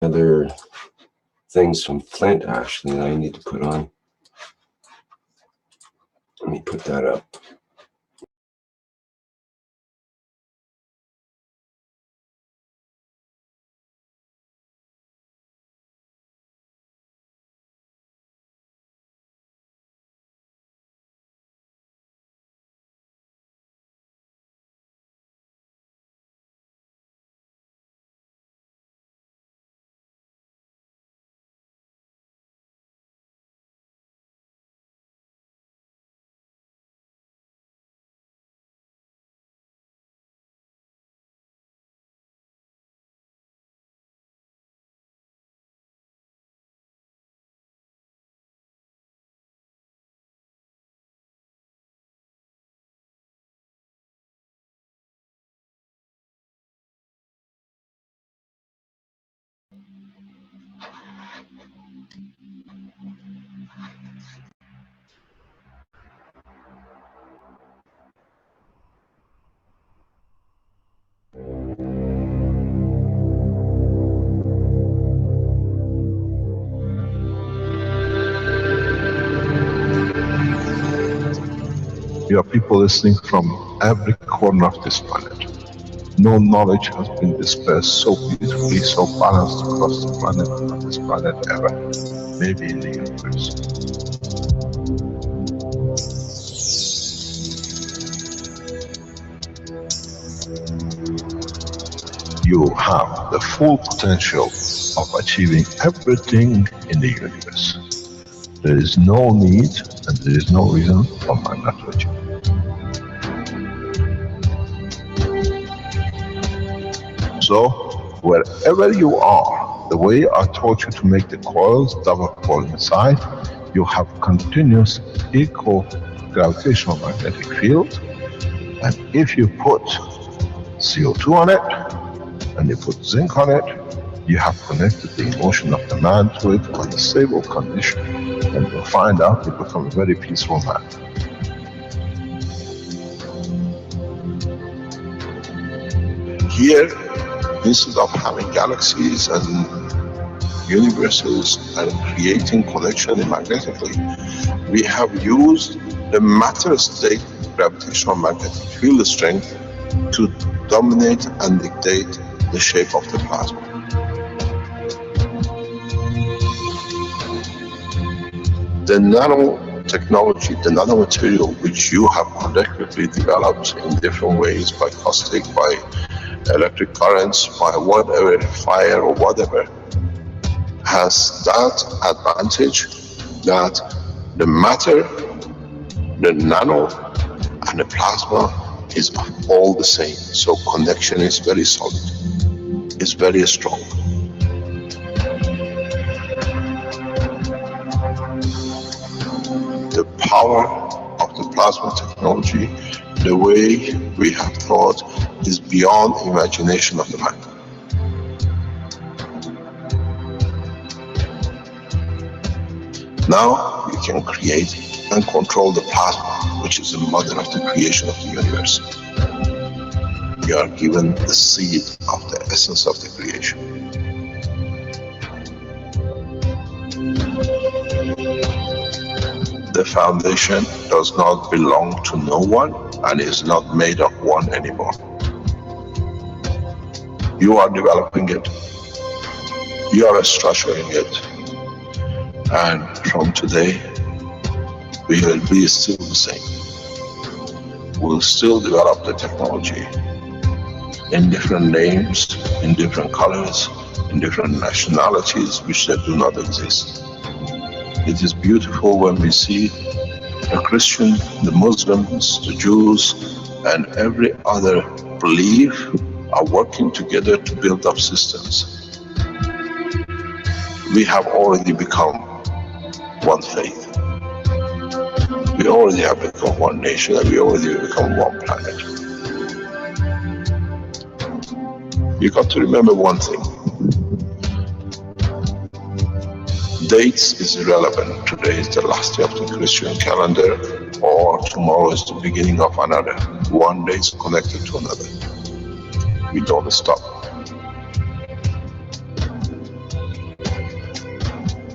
Other things from flint actually that I need to put on. Let me put that up. You have people listening from every corner of this planet. No knowledge has been dispersed so beautifully, so balanced across the planet, on this planet ever. Maybe in the universe. You have the full potential of achieving everything in the universe. There is no need and there is no reason for man not to achieve. So, wherever you are, the way I taught you to make the coils, double coil inside, you have continuous equal gravitational magnetic field, and if you put CO2 on it, and you put zinc on it, you have connected the emotion of the man to it on a stable condition, and you'll find out you become a very peaceful man. Here, instead of having galaxies and universes and creating connection magnetically, we have used the matter state gravitational magnetic field strength to dominate and dictate the shape of the plasma. The nanotechnology, the nanomaterial which you have collectively developed in different ways, by caustic, by electric currents, by whatever, fire or whatever, has that advantage that the matter, the nano and the plasma is all the same. So connection is very solid, it's very strong. The power of the plasma technology, the way we have thought, is beyond imagination of the mind. Now you can create and control the plasma, which is the mother of the creation of the universe. You are given the seed of the essence of the creation. The foundation does not belong to no one and is not made of one anymore. You are developing it, you are structuring it, and from today we will be still the same. We'll still develop the technology in different names, in different colors, in different nationalities which they do not exist. It is beautiful when we see the Christian, the Muslims, the Jews, and every other belief are working together to build up systems. We have already become one faith. We already have become one nation, and we already become one planet. You got to remember one thing. Dates is irrelevant. Today is the last day of the Christian calendar, or tomorrow is the beginning of another. One day is connected to another. We don't stop.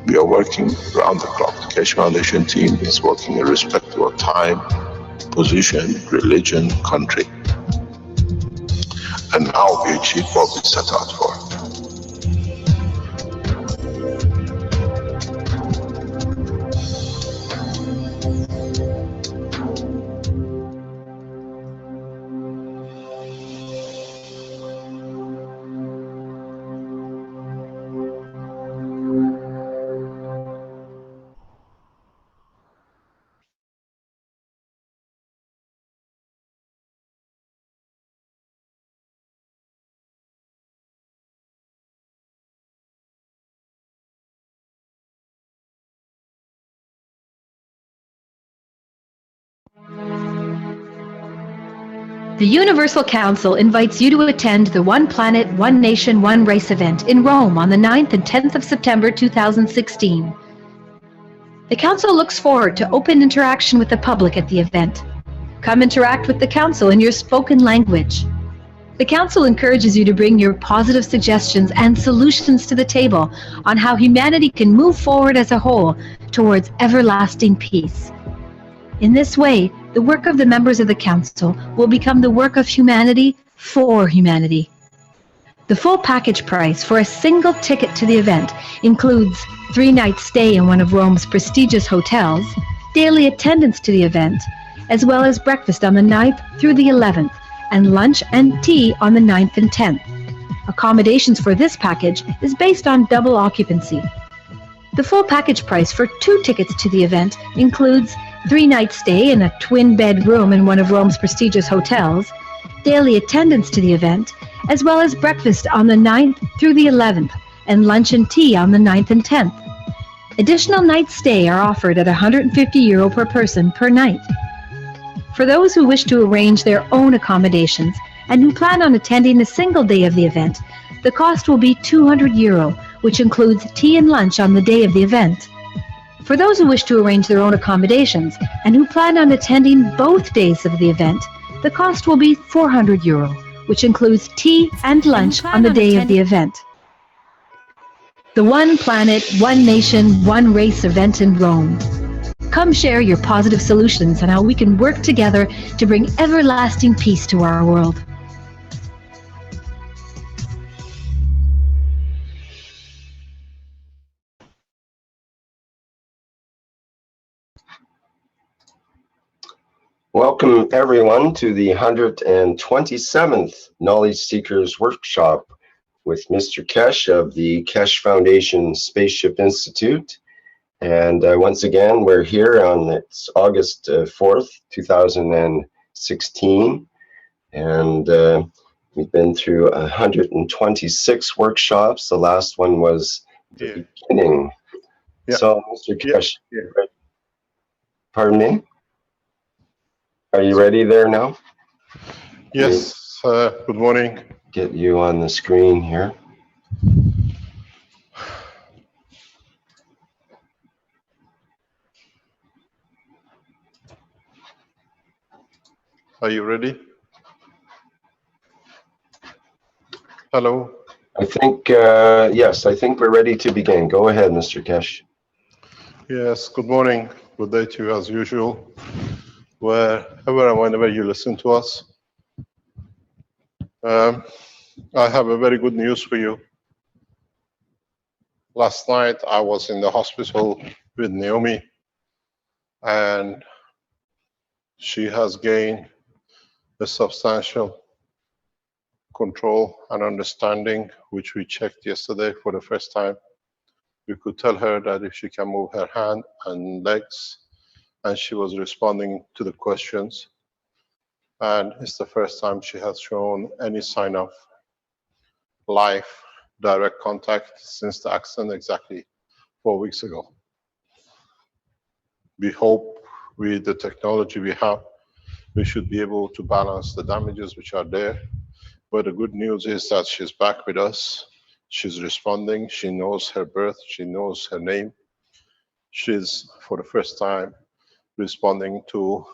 We are working around the clock. The Keshe Foundation team is working irrespective of time, position, religion, country. And now we achieve what we set out for. The Universal Council invites you to attend the One Planet, One Nation, One Race event in Rome on the 9th and 10th of September 2016. The Council looks forward to open interaction with the public at the event. Come interact with the Council in your spoken language. The Council encourages you to bring your positive suggestions and solutions to the table on how humanity can move forward as a whole towards everlasting peace. In this way, the work of the members of the Council will become the work of humanity for humanity. The full package price for a single ticket to the event includes 3-night stay in one of Rome's prestigious hotels, daily attendance to the event, as well as breakfast on the 9th through the 11th, and lunch and tea on the 9th and 10th. Accommodations for this package is based on double occupancy. The full package price for 2 tickets to the event includes 3-night stay in a twin-bed room in one of Rome's prestigious hotels, daily attendance to the event, as well as breakfast on the 9th through the 11th, and lunch and tea on the 9th and 10th. Additional night stay are offered at €150 per person per night. For those who wish to arrange their own accommodations and who plan on attending a single day of the event, the cost will be €200, which includes tea and lunch on the day of the event. For those who wish to arrange their own accommodations and who plan on attending both days of the event, the cost will be €400, which includes tea and lunch on the day of the event. The One Planet, One Nation, One Race event in Rome. Come share your positive solutions on how we can work together to bring everlasting peace to our world. Welcome everyone to the 127th Knowledge Seekers Workshop with Mr. Keshe of the Keshe Foundation Spaceship Institute. And once again, we're here on it's August 4th, 2016. And we've been through 126 workshops. The last one was the beginning. Yeah. So, Mr. Keshe, pardon me? Are you ready there now? Yes, good morning. Get you on the screen here. Are you ready? Hello? I think, yes, I think we're ready to begin. Go ahead, Mr. Keshe. Yes, good morning. Good day to you as usual. Wherever and whenever you listen to us. I have a very good news for you. Last night I was in the hospital with Naomi, and she has gained a substantial control and understanding, which we checked yesterday for the first time. We could tell her that if she can move her hand and legs, and she was responding to the questions. And it's the first time she has shown any sign of live direct contact since the accident exactly 4 weeks ago. We hope with the technology we have, we should be able to balance the damages which are there. But the good news is that she's back with us. She's responding. She knows her birth. She knows her name. She's, for the first time, responding to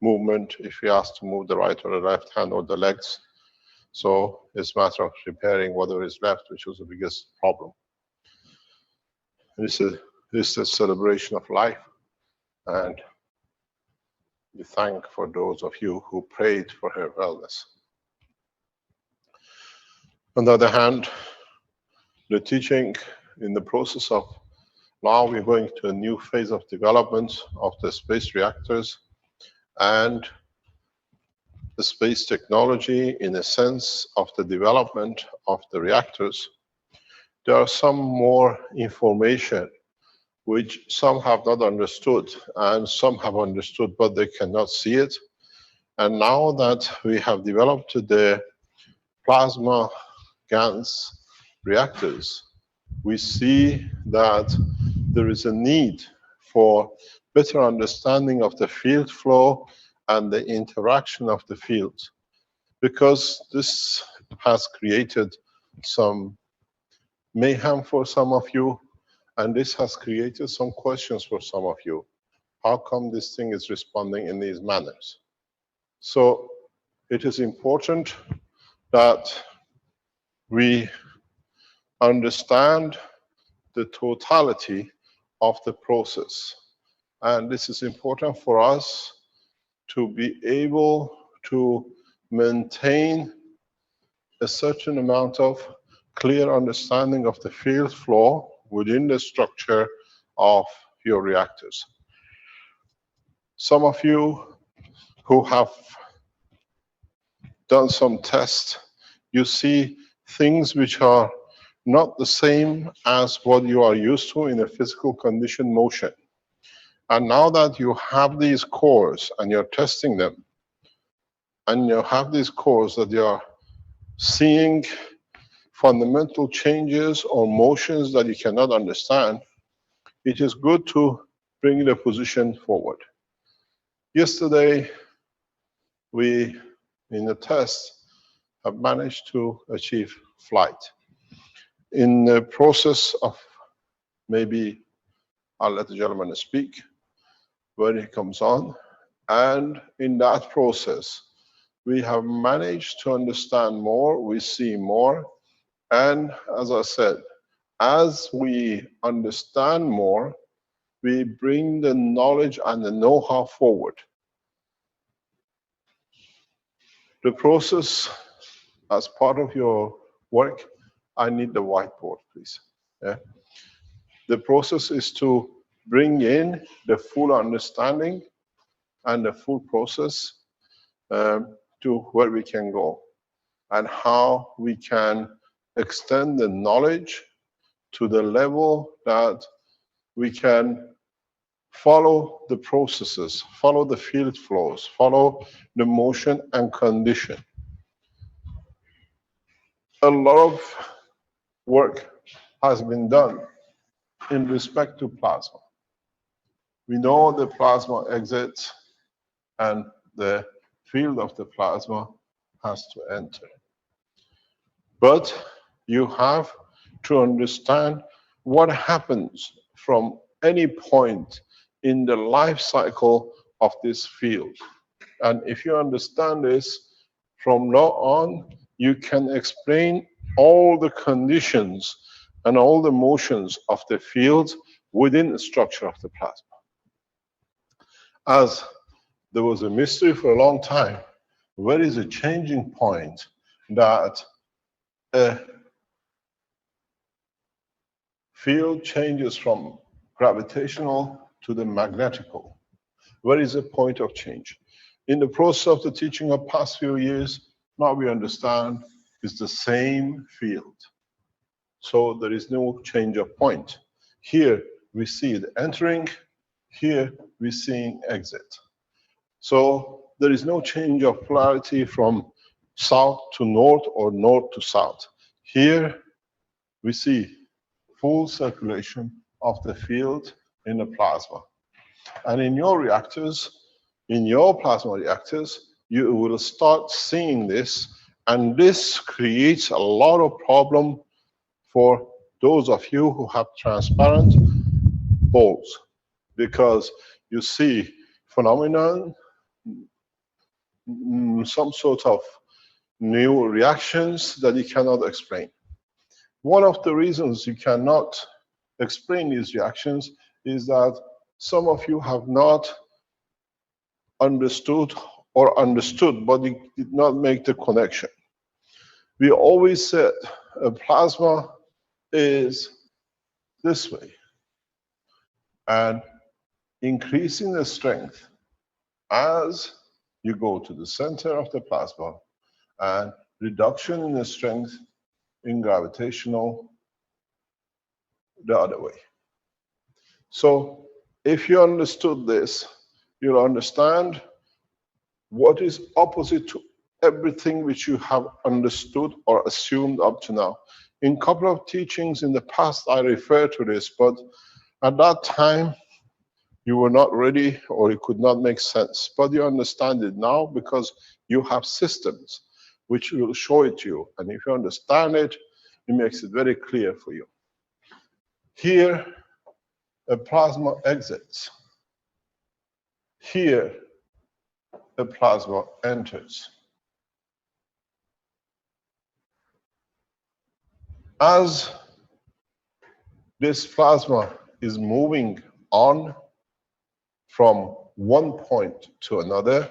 movement if we ask to move the right or the left hand or the legs. So it's a matter of repairing whatever is left, which was the biggest problem. It's a is a celebration of life, and we thank for those of you who prayed for her wellness. On the other hand, the teaching in the process of now we're going to a new phase of development of the space reactors and the space technology in a sense of the development of the reactors. There are some more information which some have not understood and some have understood but they cannot see it. And now that we have developed the plasma GaNs reactors, we see that there is a need for better understanding of the field flow and the interaction of the fields, because this has created some mayhem for some of you, and this has created some questions for some of you. How come this thing is responding in these manners? So it is important that we understand the totality of the process. And this is important for us to be able to maintain a certain amount of clear understanding of the field flow within the structure of your reactors. Some of you who have done some tests, you see things which are not the same as what you are used to in a physical condition motion. And now that you have these cores and you're testing them, and you have these cores that you are seeing fundamental changes or motions that you cannot understand, it is good to bring the position forward. Yesterday, we, in a test, have managed to achieve flight. In the process of, maybe I'll let the gentleman speak when he comes on, and in that process, we have managed to understand more, we see more, and as I said, as we understand more, we bring the knowledge and the know-how forward. The process, as part of your work, I need the whiteboard, please. Yeah. The process is to bring in the full understanding and the full process to where we can go and how we can extend the knowledge to the level that we can follow the processes, follow the field flows, follow the motion and condition. A lot of work has been done in respect to plasma. We know the plasma exits and the field of the plasma has to enter. But you have to understand what happens from any point in the life cycle of this field. And if you understand this, from now on, you can explain all the conditions and all the motions of the fields within the structure of the plasma. As there was a mystery for a long time, where is a changing point that a field changes from gravitational to the magnetical? Where is the point of change? In the process of the teaching of past few years, now we understand it's the same field. So there is no change of point. Here we see it entering, here we see exit. So there is no change of polarity from south to north or north to south. Here we see full circulation of the field in the plasma. And in your reactors, in your plasma reactors, you will start seeing this, and this creates a lot of problem for those of you who have transparent balls, because you see phenomenon, some sort of new reactions that you cannot explain. One of the reasons you cannot explain these reactions is that some of you have not understood or understood, but you did not make the connection. We always said a plasma is this way, and increasing the strength as you go to the center of the plasma, and reduction in the strength in gravitational the other way. So if you understood this, you'll understand what is opposite to everything which you have understood or assumed up to now. In a couple of teachings in the past, I referred to this, but at that time, you were not ready or it could not make sense. But you understand it now because you have systems which will show it to you. And if you understand it, it makes it very clear for you. Here, a plasma exits. Here, a plasma enters. As this plasma is moving on from one point to another,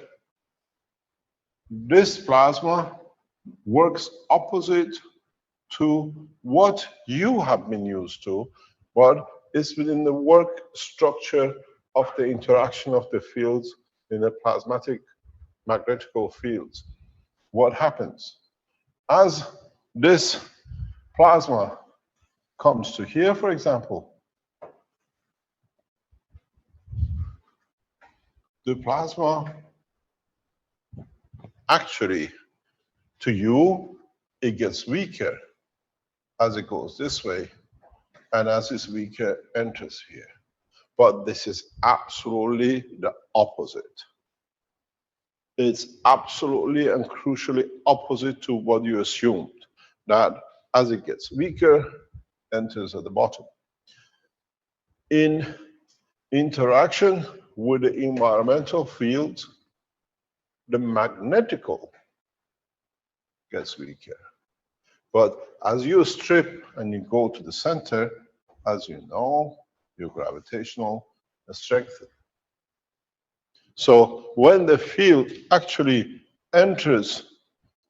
this plasma works opposite to what you have been used to, but is within the work structure of the interaction of the fields in the plasmatic magnetical fields. What happens? As this plasma comes to here, for example, the plasma actually, to you, it gets weaker as it goes this way, and as it's weaker, enters here. But this is absolutely the opposite. It's absolutely and crucially opposite to what you assumed, that as it gets weaker, enters at the bottom. In interaction with the environmental field, the magnetical gets weaker. But as you strip and you go to the center, as you know, your gravitational strength. So when the field actually enters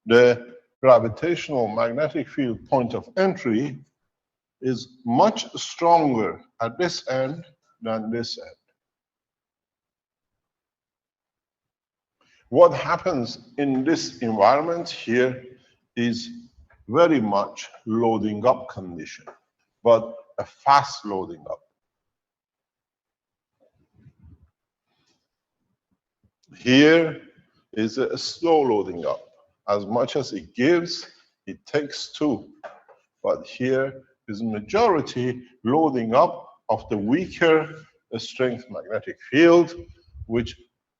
the gravitational magnetic field point of entry, is much stronger at this end than this end. What happens in this environment here is very much loading up condition, but a fast loading up. Here is a slow loading up. As much as it gives, it takes too. But here is majority loading up of the weaker strength magnetic field, which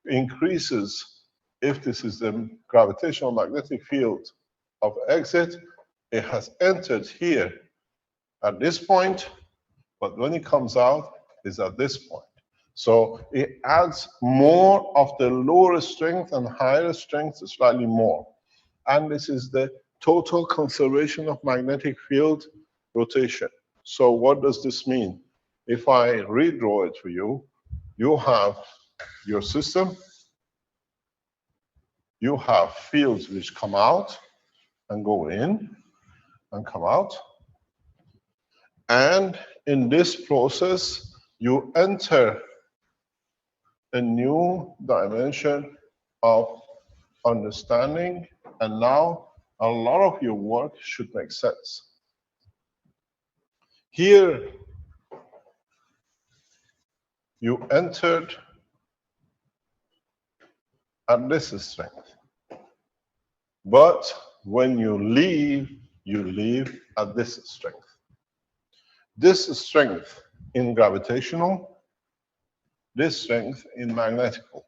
increases if this is the gravitational magnetic field of exit. It has entered here at this point, but when it comes out, it's at this point. So it adds more of the lower strength and higher strength, slightly more. And this is the total conservation of magnetic field rotation. So what does this mean? If I redraw it for you, you have your system, you have fields which come out and go in and come out. And in this process, you enter a new dimension of understanding, and now a lot of your work should make sense. Here, you entered at this strength, but when you leave at this strength. This strength in gravitational, this strength in magnetical.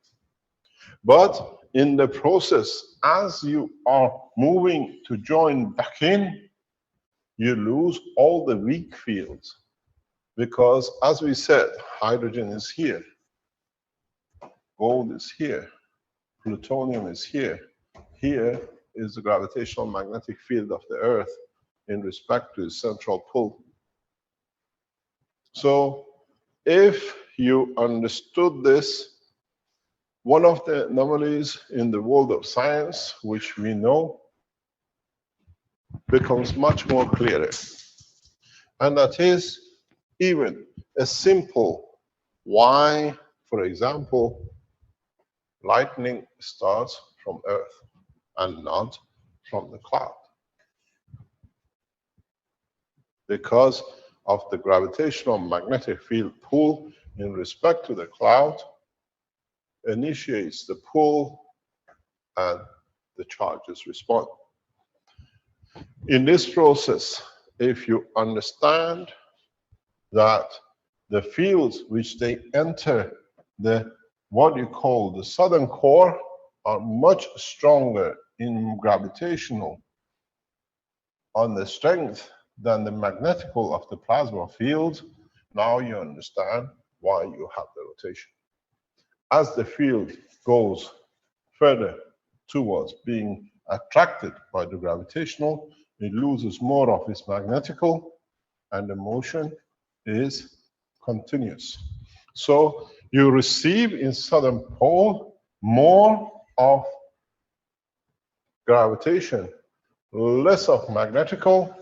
But in the process, as you are moving to join back in, you lose all the weak fields. Because as we said, hydrogen is here, gold is here, plutonium is here. Here is the gravitational magnetic field of the Earth in respect to its central pull. So if you understood this, one of the anomalies in the world of science, which we know, becomes much more clearer. And that is even a simple why, for example, lightning starts from Earth and not from the cloud. Because of the gravitational magnetic field pull in respect to the cloud initiates the pull and the charges respond. In this process, if you understand that the fields which they enter the what you call the southern core are much stronger in gravitational on the strength than the magnetical of the plasma field, now you understand why you have the rotation. As the field goes further towards being attracted by the gravitational, it loses more of its magnetical, and the motion is continuous. So you receive in southern pole more of gravitation, less of magnetical,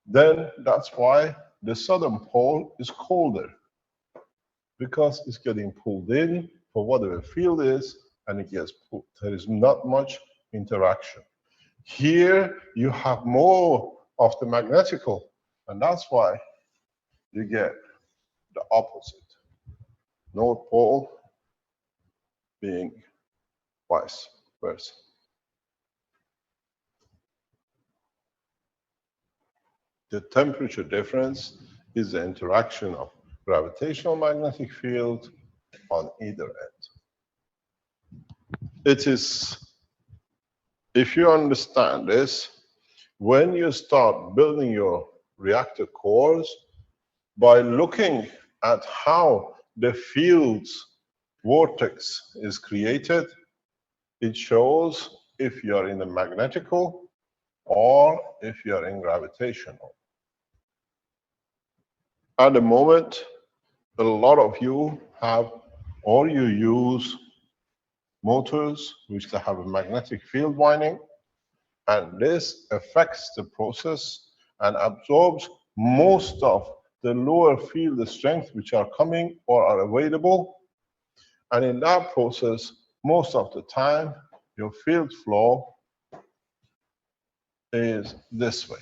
then that's why the southern pole is colder, because it's getting pulled in for whatever field is, and it gets pulled. There is not much interaction. Here you have more of the magnetical, and that's why you get the opposite. North pole being vice versa. The temperature difference is the interaction of gravitational magnetic field on either end. It is, if you understand this, when you start building your reactor cores, by looking at how the field's vortex is created, it shows if you're in the magnetical or if you're in gravitational. At the moment, a lot of you have, or you use motors which have a magnetic field winding, and this affects the process and absorbs most of the lower field strength which are coming or are available. And in that process, most of the time, your field flow is this way.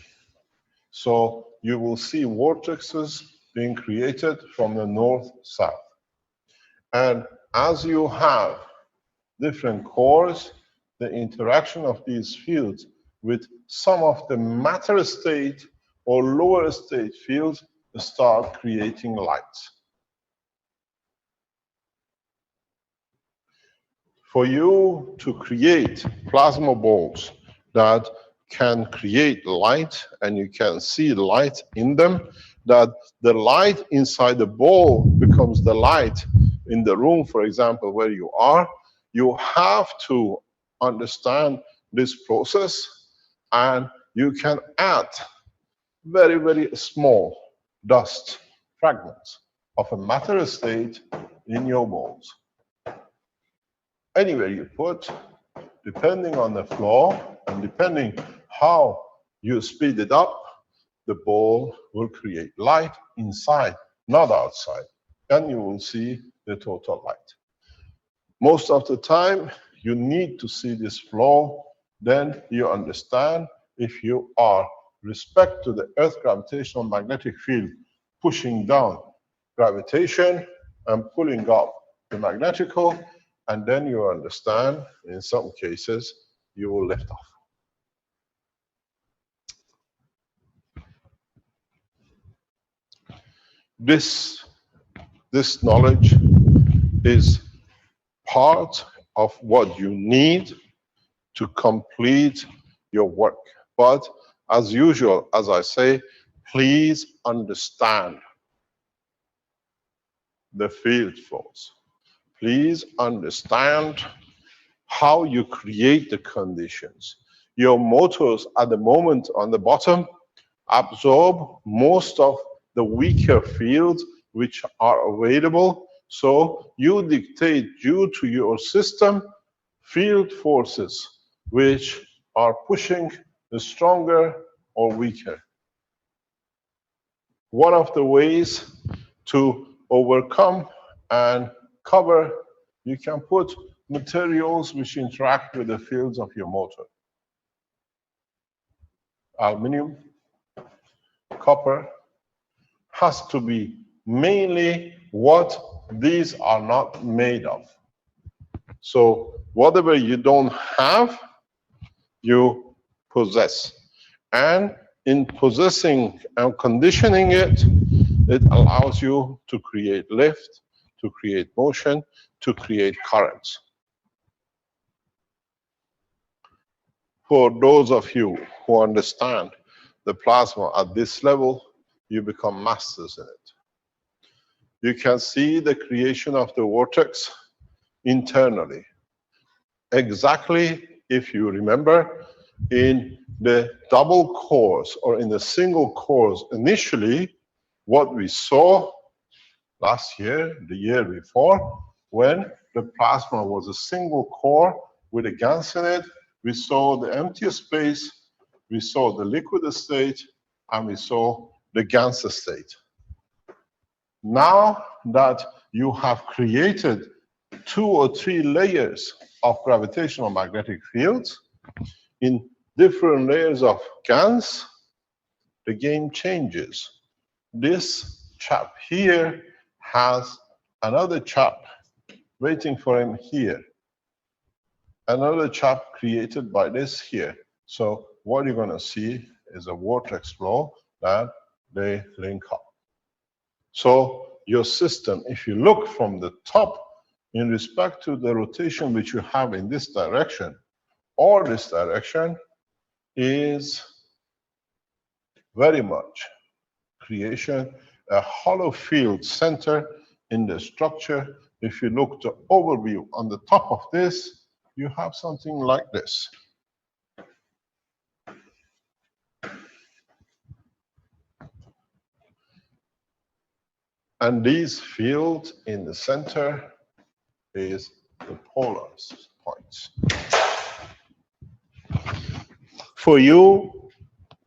So you will see vortexes being created from the north-south. And as you have different cores, the interaction of these fields with some of the matter state or lower state fields start creating lights. For you to create plasma balls that can create light, and you can see light in them, that the light inside the ball becomes the light in the room, for example, where you are, you have to understand this process, and you can add very, very small dust fragments of a matter state in your balls. Anywhere you put, depending on the flow and depending how you speed it up, the ball will create light inside, not outside, and you will see the total light. Most of the time, you need to see this flow, then you understand if you are respect to the Earth gravitational magnetic field pushing down gravitation and pulling up the magnetical, and then you understand, in some cases, you will lift off. This knowledge is part of what you need to complete your work. But as usual, as I say, please understand the field flows. Please understand how you create the conditions. Your motors at the moment on the bottom absorb most of the weaker fields which are available. So you dictate due to your system field forces which are pushing the stronger or weaker. One of the ways to overcome and cover, you can put materials which interact with the fields of your motor. Aluminum, copper, has to be mainly what these are not made of. So whatever you don't have, you possess. And in possessing and conditioning it, it allows you to create lift, to create motion, to create currents. For those of you who understand the plasma at this level, you become masters in it. You can see the creation of the vortex internally. Exactly, if you remember, in the double cores or in the single cores, initially, what we saw last year, the year before, when the plasma was a single core with a gas in it, we saw the empty space, we saw the liquid state, and we saw the gas state. Now that you have created 2 or 3 layers of gravitational magnetic fields in different layers of GANs, the game changes. This chap here has another chap waiting for him here. Another chap created by this here. So what you're going to see is a vortex flow that they link up. So your system, if you look from the top in respect to the rotation which you have in this direction or this direction, is very much creation, a hollow field center in the structure. If you look to overview on the top of this, you have something like this. And these fields in the center is the polar points. For you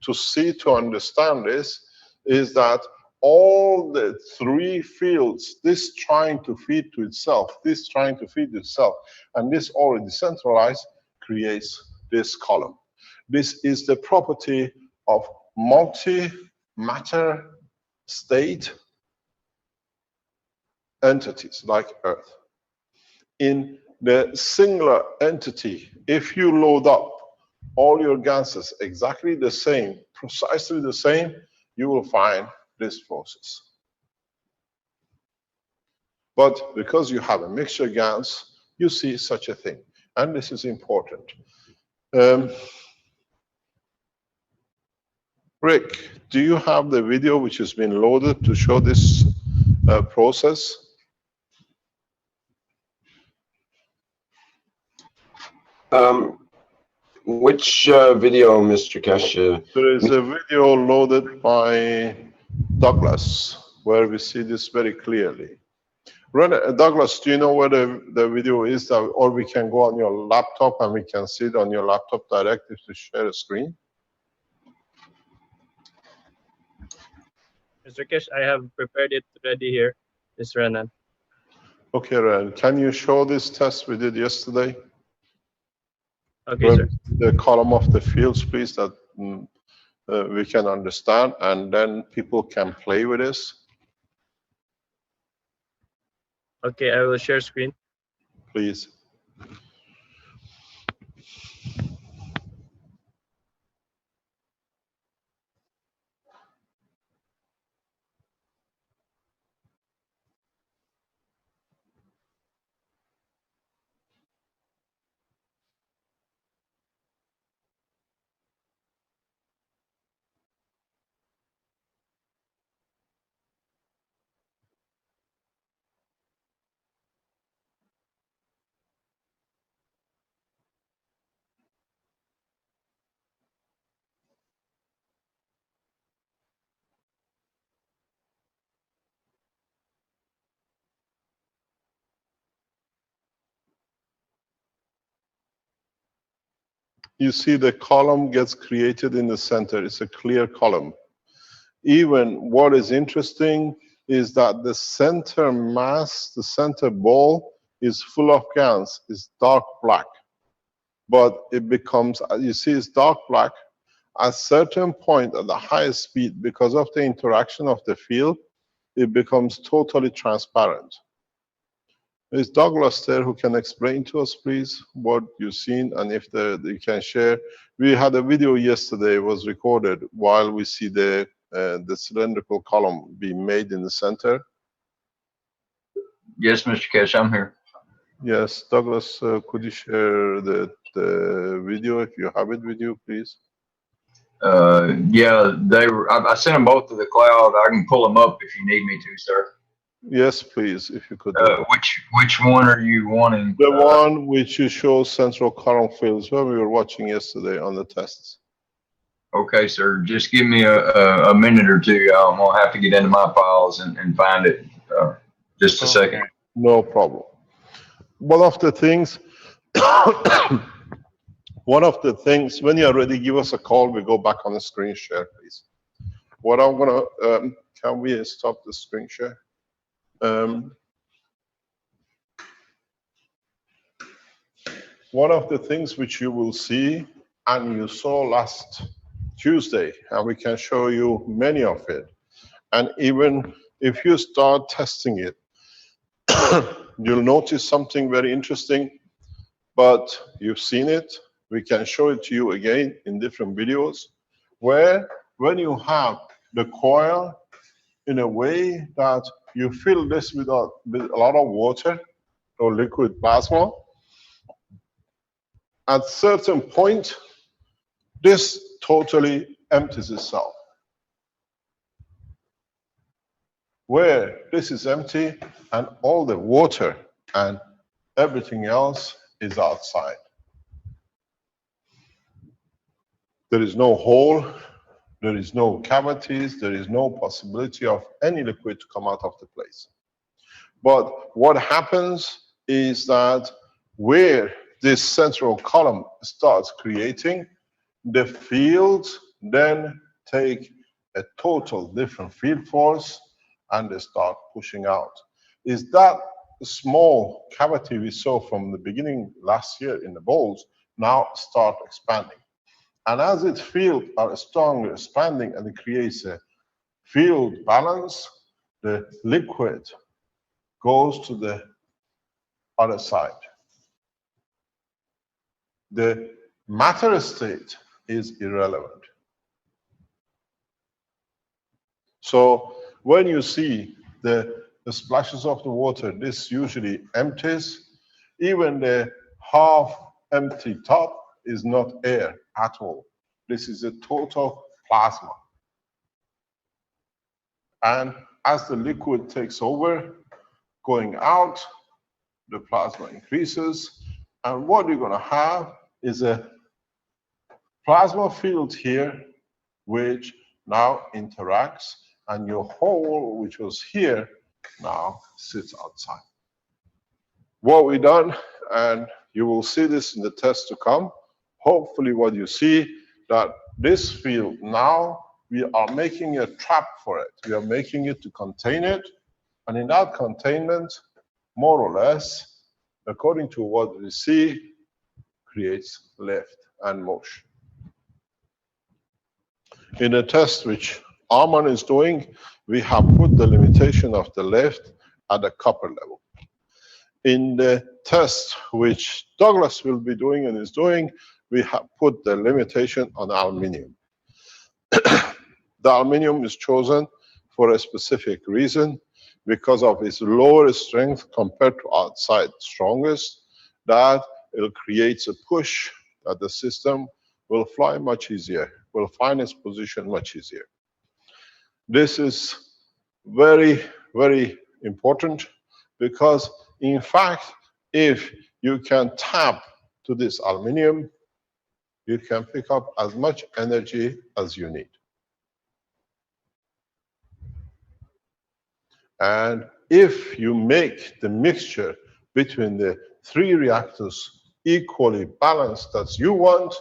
to see, to understand this, is that all the 3 fields, this trying to feed to itself, this trying to feed itself, and this already centralized, creates this column. This is the property of multi-matter state entities like Earth. In the singular entity, if you load up all your gases exactly the same, precisely the same, you will find this process. But because you have a mixture gas, you see such a thing. And this is important. Rick, do you have the video which has been loaded to show this process? Which video, Mr. Kesh? There is a video loaded by Douglas where we see this very clearly. Douglas, do you know where the video is? Or we can go on your laptop and we can see it on your laptop directly to share a screen. Mr. Kesh, I have prepared it ready here, Mr. Renan. Okay, Ren, can you show this test we did yesterday? Okay, sir. The column of the fields, please, that we can understand, and then people can play with this. Okay, I will share screen. Please. you see the column gets created in the center. It's a clear column. Even what is interesting is that the center mass, the center ball, is full of gas. It's dark black. But it becomes, you see, it's dark black. At a certain point at the highest speed, because of the interaction of the field, it becomes totally transparent. Is Douglas there who can explain to us, please, what you've seen, and if you can share? We had a video yesterday, was recorded while we see the cylindrical column being made in the center. Yes, Mr. Keshe, I'm here. Yes, Douglas, could you share the video if you have it with you, please? Yeah, I sent them both to the cloud. I can pull them up if you need me to, sir. Yes, please, if you could. Which one are you wanting? The one which you show central column fields, where we were watching yesterday on the tests. Okay, sir. Just give me a minute or two. I'm gonna have to get into my files and find it. Just a second. No problem. One of the things, when you're ready, give us a call. We go back on the screen share, please. What I'm gonna, can we stop the screen share? One of the things which you will see, and you saw last Tuesday, and we can show you many of it. And even if you start testing it, you'll notice something very interesting, but you've seen it. We can show it to you again in different videos, where when you have the coil in a way that you fill this with a lot of water or liquid plasma, at certain point, this totally empties itself. Where this is empty and all the water and everything else is outside. There is no hole, there is no cavities, there is no possibility of any liquid to come out of the place. But what happens is that where this central column starts creating, the fields then take a total different field force and they start pushing out. Is that small cavity we saw from the beginning last year in the bowls now start expanding. And as its fields are strongly expanding and it creates a field balance, the liquid goes to the other side. The matter state is irrelevant. So when you see the splashes of the water, this usually empties. Even the half empty top is not air at all. This is a total plasma. And as the liquid takes over, going out, the plasma increases. And what you're going to have is a plasma field here, which now interacts, and your hole, which was here, now sits outside. What we've done, and you will see this in the test to come, hopefully what you see, that this field now, we are making a trap for it. We are making it to contain it, and in that containment, more or less, according to what we see, creates lift and motion. In a test which Arman is doing, we have put the limitation of the lift at the copper level. In the test which Douglas will be doing and is doing, we have put the limitation on aluminium. The aluminium is chosen for a specific reason, because of its lower strength compared to outside strongest, that it creates a push that the system will fly much easier, will find its position much easier. This is very, very important, because in fact, if you can tap to this aluminium, you can pick up as much energy as you need. And if you make the mixture between the three reactors equally balanced as you want,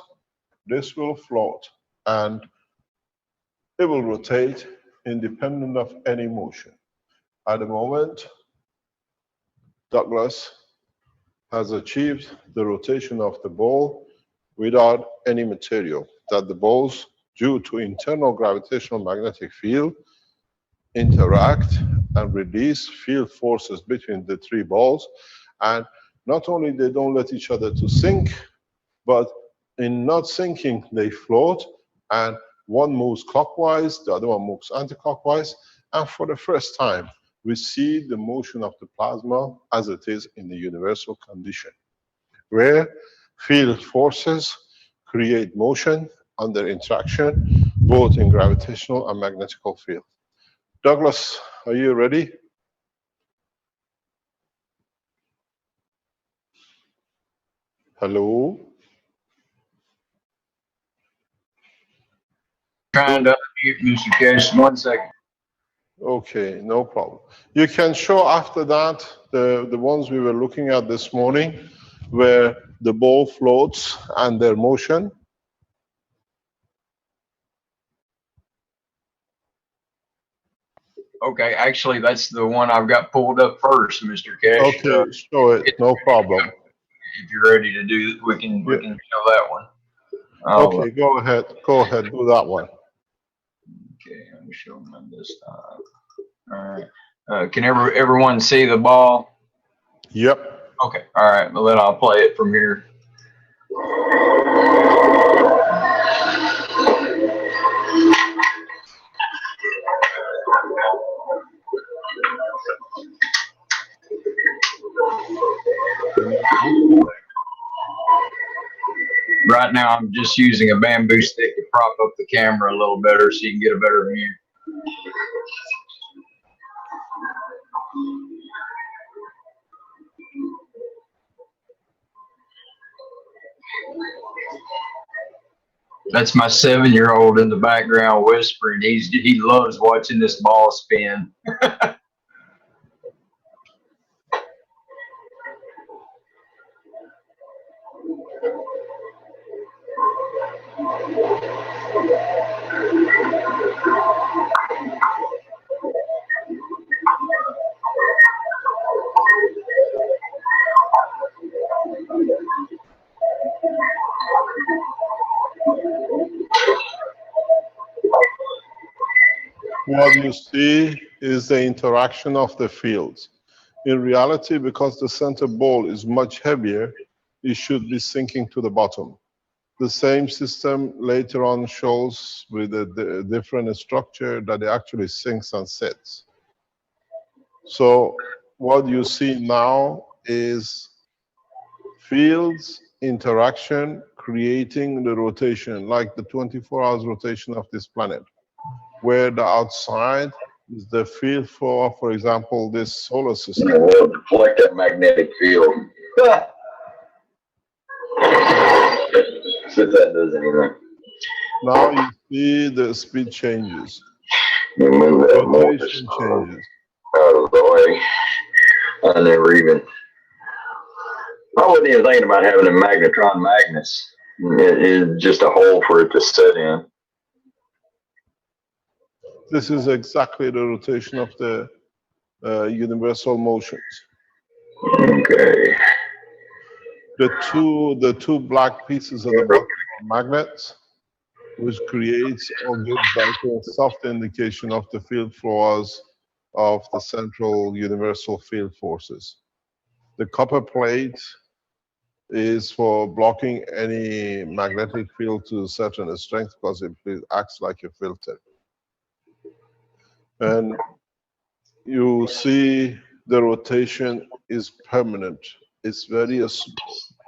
this will float and it will rotate independent of any motion. At the moment, Douglas has achieved the rotation of the ball without any material, that the balls, due to internal gravitational magnetic field, interact and release field forces between the three balls. And not only they don't let each other to sink, but in not sinking, they float, and one moves clockwise, the other one moves anti-clockwise, and for the first time, we see the motion of the plasma as it is in the universal condition, where field forces create motion under interaction, both in gravitational and magnetical field. Douglas, are you ready? Hello? Trying to unmute Mr. Cash. 1 second. Okay, no problem. You can show after that the ones we were looking at this morning, where the ball floats and their motion. Okay, actually, that's the one I've got pulled up first, Mr. Cash. Okay, show it, no problem. If you're ready to do, we can show that one. Okay, go ahead, do that one. Okay, let me show them this time. All right. Can everyone see the ball? Yep. Okay. All right. Well, then I'll play it from here. Right now, I'm just using a bamboo stick to prop up the camera a little better so you can get a better view. That's my 7-year-old in the background whispering. He loves watching this ball spin. What you see is the interaction of the fields. In reality, because the center ball is much heavier, it should be sinking to the bottom. The same system later on shows with a different structure that it actually sinks and sets. So what you see now is fields interaction creating the rotation, like the 24 hours rotation of this planet, where the outside is the field for example, this solar system. We'll deflect that magnetic field. See if that does anything. Now you see the speed changes. You move that rotation changes. Out of the way. I never even. I wasn't even thinking about having a magnetron magnets. It is just a hole for it to set in. This is exactly the rotation of the universal motions. Okay. The two black pieces at the bottom are magnets, which creates or gives back a soft indication of the field flows of the central universal field forces. The copper plate is for blocking any magnetic field to a certain strength because it acts like a filter. And you see the rotation is permanent. It's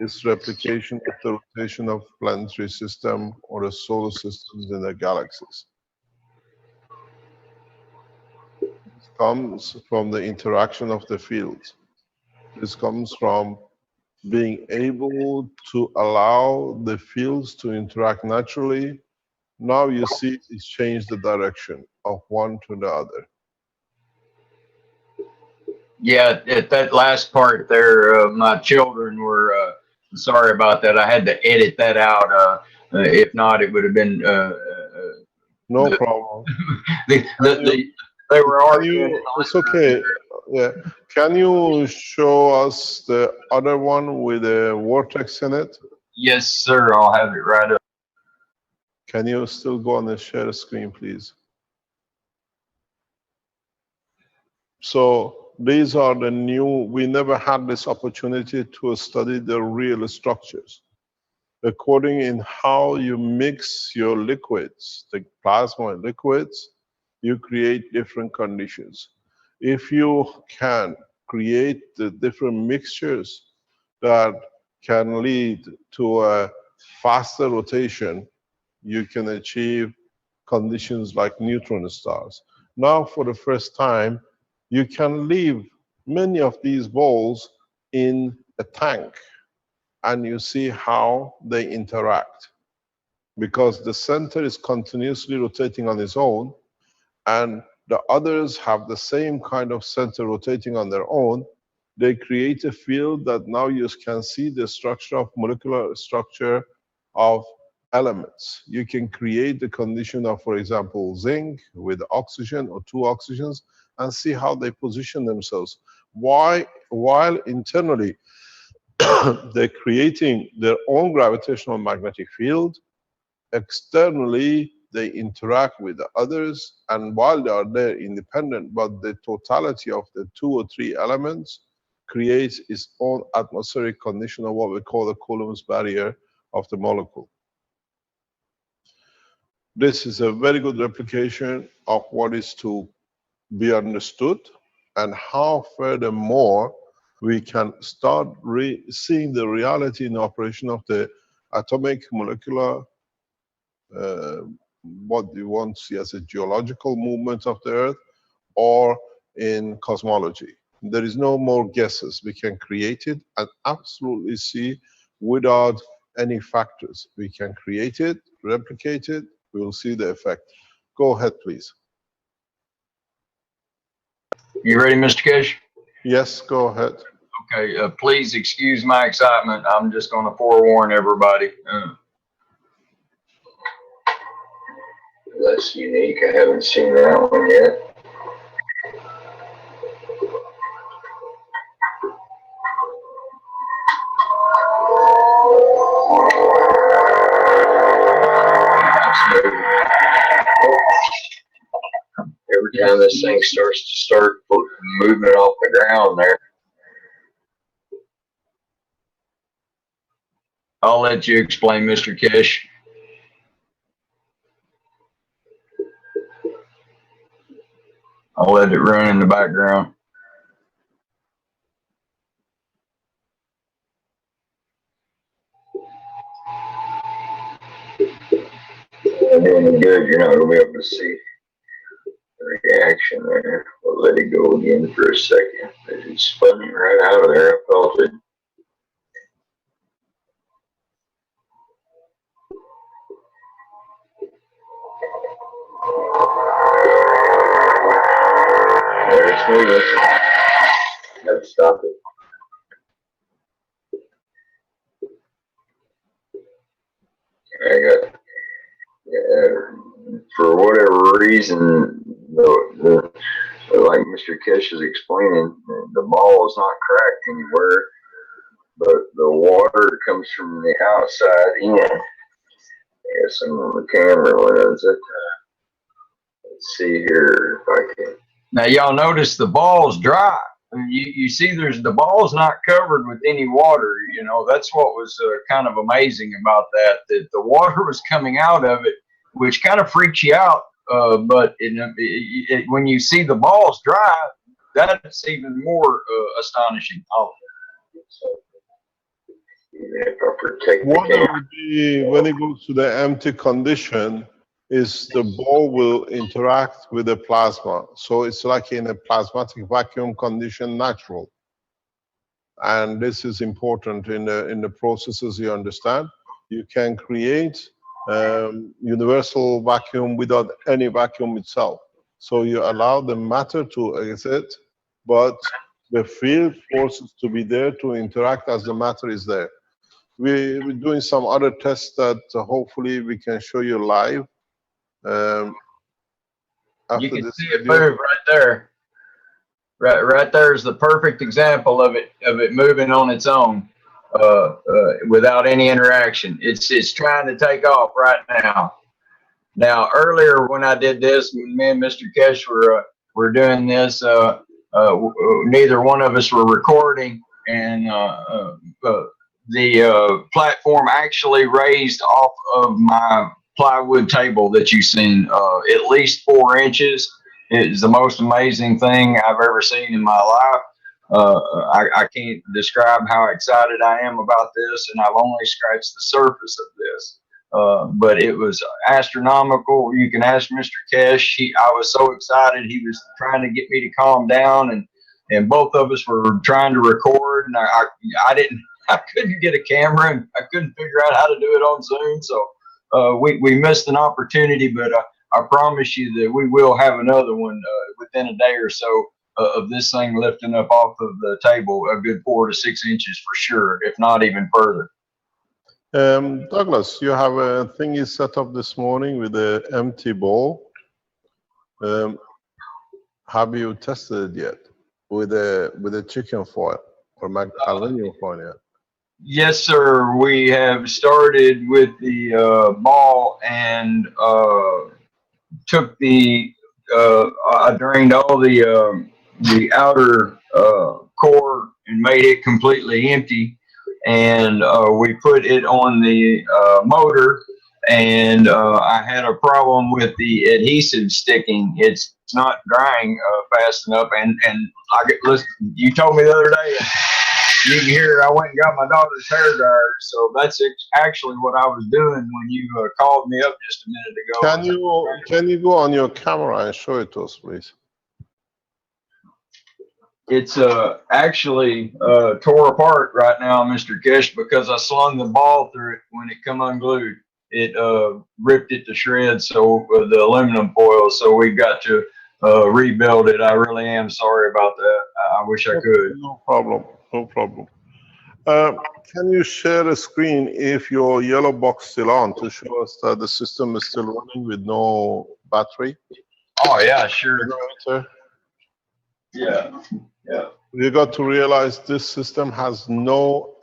it's replication of the rotation of planetary system or the solar systems in the galaxies. This comes from the interaction of the fields. This comes from being able to allow the fields to interact naturally. Now you see it's changed the direction of one to the other. Yeah, at that last part there, my children were, sorry about that. I had to edit that out. If not, it would have been no problem. they were arguing. It's okay. Yeah. Can you show us the other one with the vortex in it? Yes, sir. I'll have it right up. Can you still go on and share the screen, please? So these are the new, we never had this opportunity to study the real structures. According in how you mix your liquids, the plasma and liquids, you create different conditions. If you can create the different mixtures that can lead to a faster rotation, you can achieve conditions like neutron stars. Now, for the first time, you can leave many of these balls in a tank, and you see how they interact. Because the center is continuously rotating on its own, and the others have the same kind of center rotating on their own, they create a field that now you can see the structure of molecular structure of elements. You can create the condition of, for example, zinc with oxygen or two oxygens and see how they position themselves. Why? While internally they're creating their own gravitational magnetic field, externally they interact with the others, and while they are there independent, but the totality of the two or three elements creates its own atmospheric condition of what we call the Coulomb's barrier of the molecule. This is a very good replication of what is to be understood, and how furthermore we can start seeing the reality in operation of the atomic molecular what you want to see as a geological movement of the Earth, or in cosmology. There is no more guesses. We can create it and absolutely see without any factors. We can create it, replicate it, we will see the effect. Go ahead, please. You ready, Mr. Kish? Yes, go ahead. Okay, please excuse my excitement. I'm just going to forewarn everybody. That's unique. I haven't seen that one yet. Every time this thing starts to moving off the ground there. I'll let you explain, Mr. Kish. I'll let it run in the background. And then good, you're not going to be able to see the reaction there. We'll let it go again for a second. It's spun right out of there. I felt it. There it's moving. Have to stop it. I got, for whatever reason, like Mr. Kish is explaining, the ball is not cracked anywhere, but the water comes from the outside in. I guess I'm on the camera. What is it? Let's see here if I can. Now, y'all notice the ball's dry. You see the ball's not covered with any water. You know, that's what was kind of amazing about that the water was coming out of it, which kind of freaks you out. But when you see the balls dry, that's even more astonishing. What it would be when it goes to the empty condition is the ball will interact with the plasma. So it's like in a plasmatic vacuum condition, natural. And this is important in the processes, you understand. You can create universal vacuum without any vacuum itself. So you allow the matter to exist, but the field forces to be there to interact as the matter is there. we're doing some other tests that hopefully we can show you live. You After can this see it video. move right there. Right there is the perfect example of it moving on its own, without any interaction. It's trying to take off right now. Now earlier when I did this, when me and Mr. Kesh were doing this, neither one of us were recording, and the platform actually raised off of my plywood table that you've seen at least 4 inches. It is the most amazing thing I've ever seen in my life. I can't describe how excited I am about this, and I've only scratched the surface of this. But it was astronomical. You can ask Mr. Kesh. I was so excited. He was trying to get me to calm down, and both of us were trying to record, and I couldn't get a camera, and I couldn't figure out how to do it on Zoom. So we missed an opportunity, but I promise you that we will have another one within a day or so of this thing lifting up off of the table a good 4 to 6 inches for sure, if not even further. Douglas, you have a thingy set up this morning with an empty bowl. Have you tested it yet with a chicken foil or aluminum foil yet? Yes, sir. We have started with the ball and took I drained all the outer core and made it completely empty, and we put it on the motor, and I had a problem with the adhesive sticking. It's not drying fast enough, and listen, you told me the other day, you can hear I went and got my daughter's hair dryer, so that's actually what I was doing when you called me up just a minute ago. Can you go on your camera and show it to us, please? It's actually tore apart right now, Mr. Kesh, because I slung the ball through it when it come unglued. It ripped it to shreds, so the aluminum foil, so we've got to rebuild it. I really am sorry about that. I wish I could. No problem. No problem. Can you share the screen if your yellow box is still on to show us that the system is still running with no battery? Oh yeah, sure. Yeah. You got to realize this system has no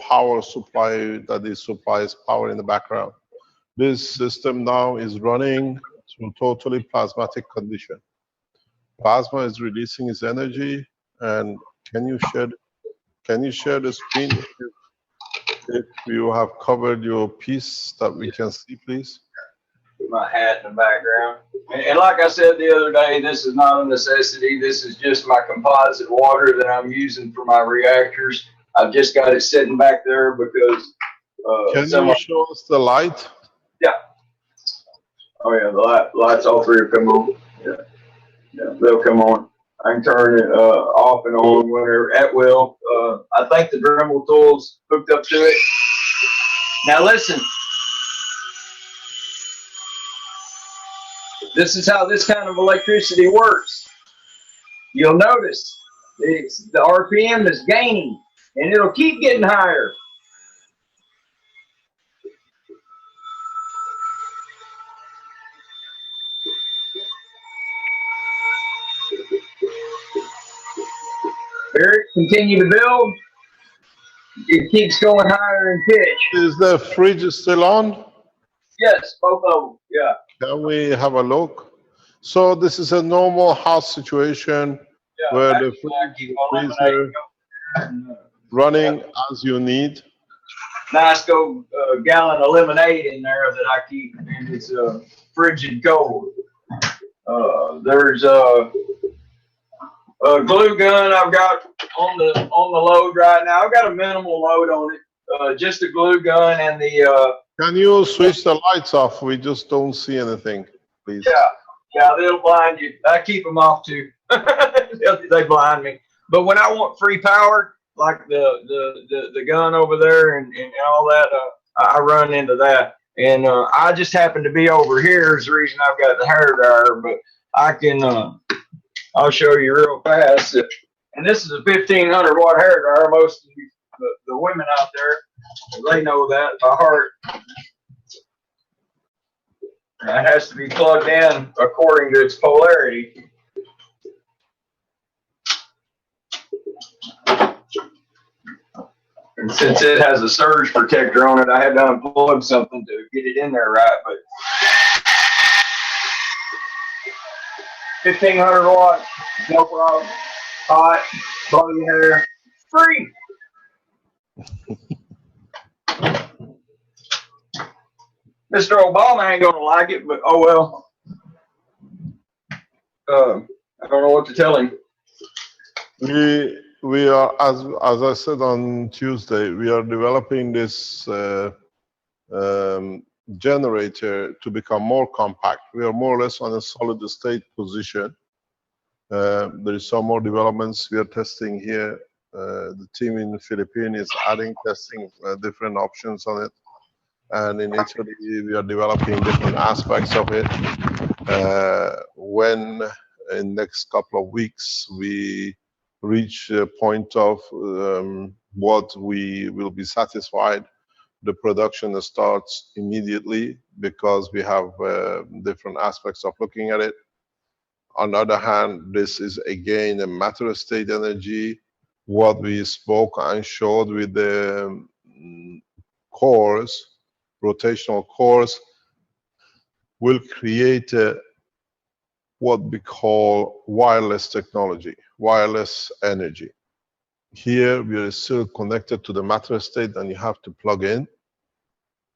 power supply that supplies power in the background. This system now is running through totally plasmatic condition. Plasma is releasing its energy, and can you share the screen if you have covered your piece that we can see, please? My hat in the background. And like I said the other day, this is not a necessity. This is just my composite water that I'm using for my reactors. I've just got it sitting back there because can you show us the light? Yeah. Oh yeah, the lights all three will come on. Yeah, they'll come on. I can turn it off and on whenever at will. I think the Dremel tool's hooked up to it. Now listen. This is how this kind of electricity works. You'll notice the RPM is gaining, and it'll keep getting higher. Eric, continue to build. It keeps going higher in pitch. Is the fridge still on? Yes, both of them. Yeah. Can we have a look? So this is a normal house situation where the freezer running as you need. Nice gallon of lemonade in there that I keep, and it's frigid cold. There's a glue gun I've got on the load right now. I've got a minimal load on it, just a glue gun and the. Can you switch the lights off? We just don't see anything, please. Yeah, they'll blind you. I keep them off too. They blind me. But when I want free power, like the gun over there and all that, I run into that. And I just happen to be over here is the reason I've got the hair dryer. But I can, I'll show you real fast. And this is a 1500 watt hair dryer. Most of the women out there, they know that by heart. That has to be plugged in according to its polarity. And since it has a surge protector on it, I had to unplug something to get it in there right, but 1500 watts, no problem. Hot, blow your hair, free. Mr. Obama ain't gonna like it, but oh well. I don't know what to tell him. We are, as I said on Tuesday, we are developing this generator to become more compact. We are more or less on a solid state position. There is some more developments we are testing here. The team in the Philippines is adding, testing different options on it. And in Italy, we are developing different aspects of it. When in next couple of weeks, we reach a point of what we will be satisfied, the production starts immediately because we have different aspects of looking at it. On the other hand, this is again a matter of state energy. What we spoke and showed with the cores, rotational cores, will create what we call wireless technology, wireless energy. Here we are still connected to the matter state and you have to plug in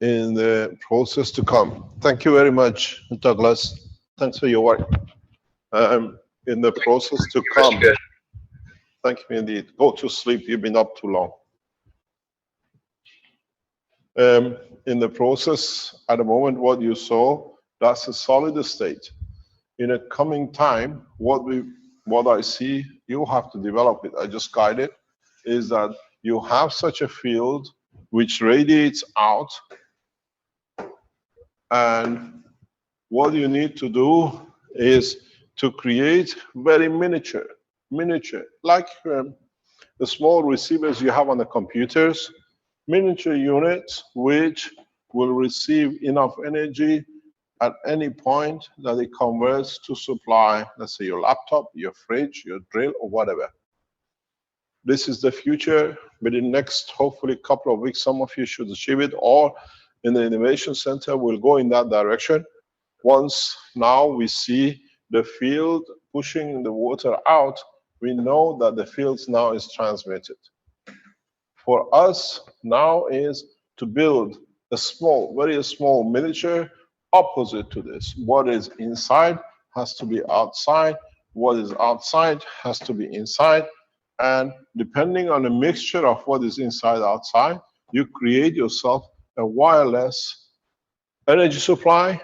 the process to come. Thank you very much, Douglas. Thanks for your work. In the process to come. Thank you indeed. Go to sleep, you've been up too long. In the process, at the moment, what you saw, that's a solid state. In a coming time, what I see, you have to develop it. I just guide it, is that you have such a field which radiates out, and what you need to do is to create very miniature, like the small receivers you have on the computers, miniature units which will receive enough energy at any point that it converts to supply, let's say your laptop, your fridge, your drill, or whatever. This is the future. Within the next, hopefully, couple of weeks, some of you should achieve it, or in the Innovation Center, we'll go in that direction. Once now we see the field pushing the water out, we know that the field now is transmitted. For us now is to build a small, very small miniature opposite to this. What is inside has to be outside. What is outside has to be inside. And depending on the mixture of what is inside, outside, you create yourself a wireless energy supply.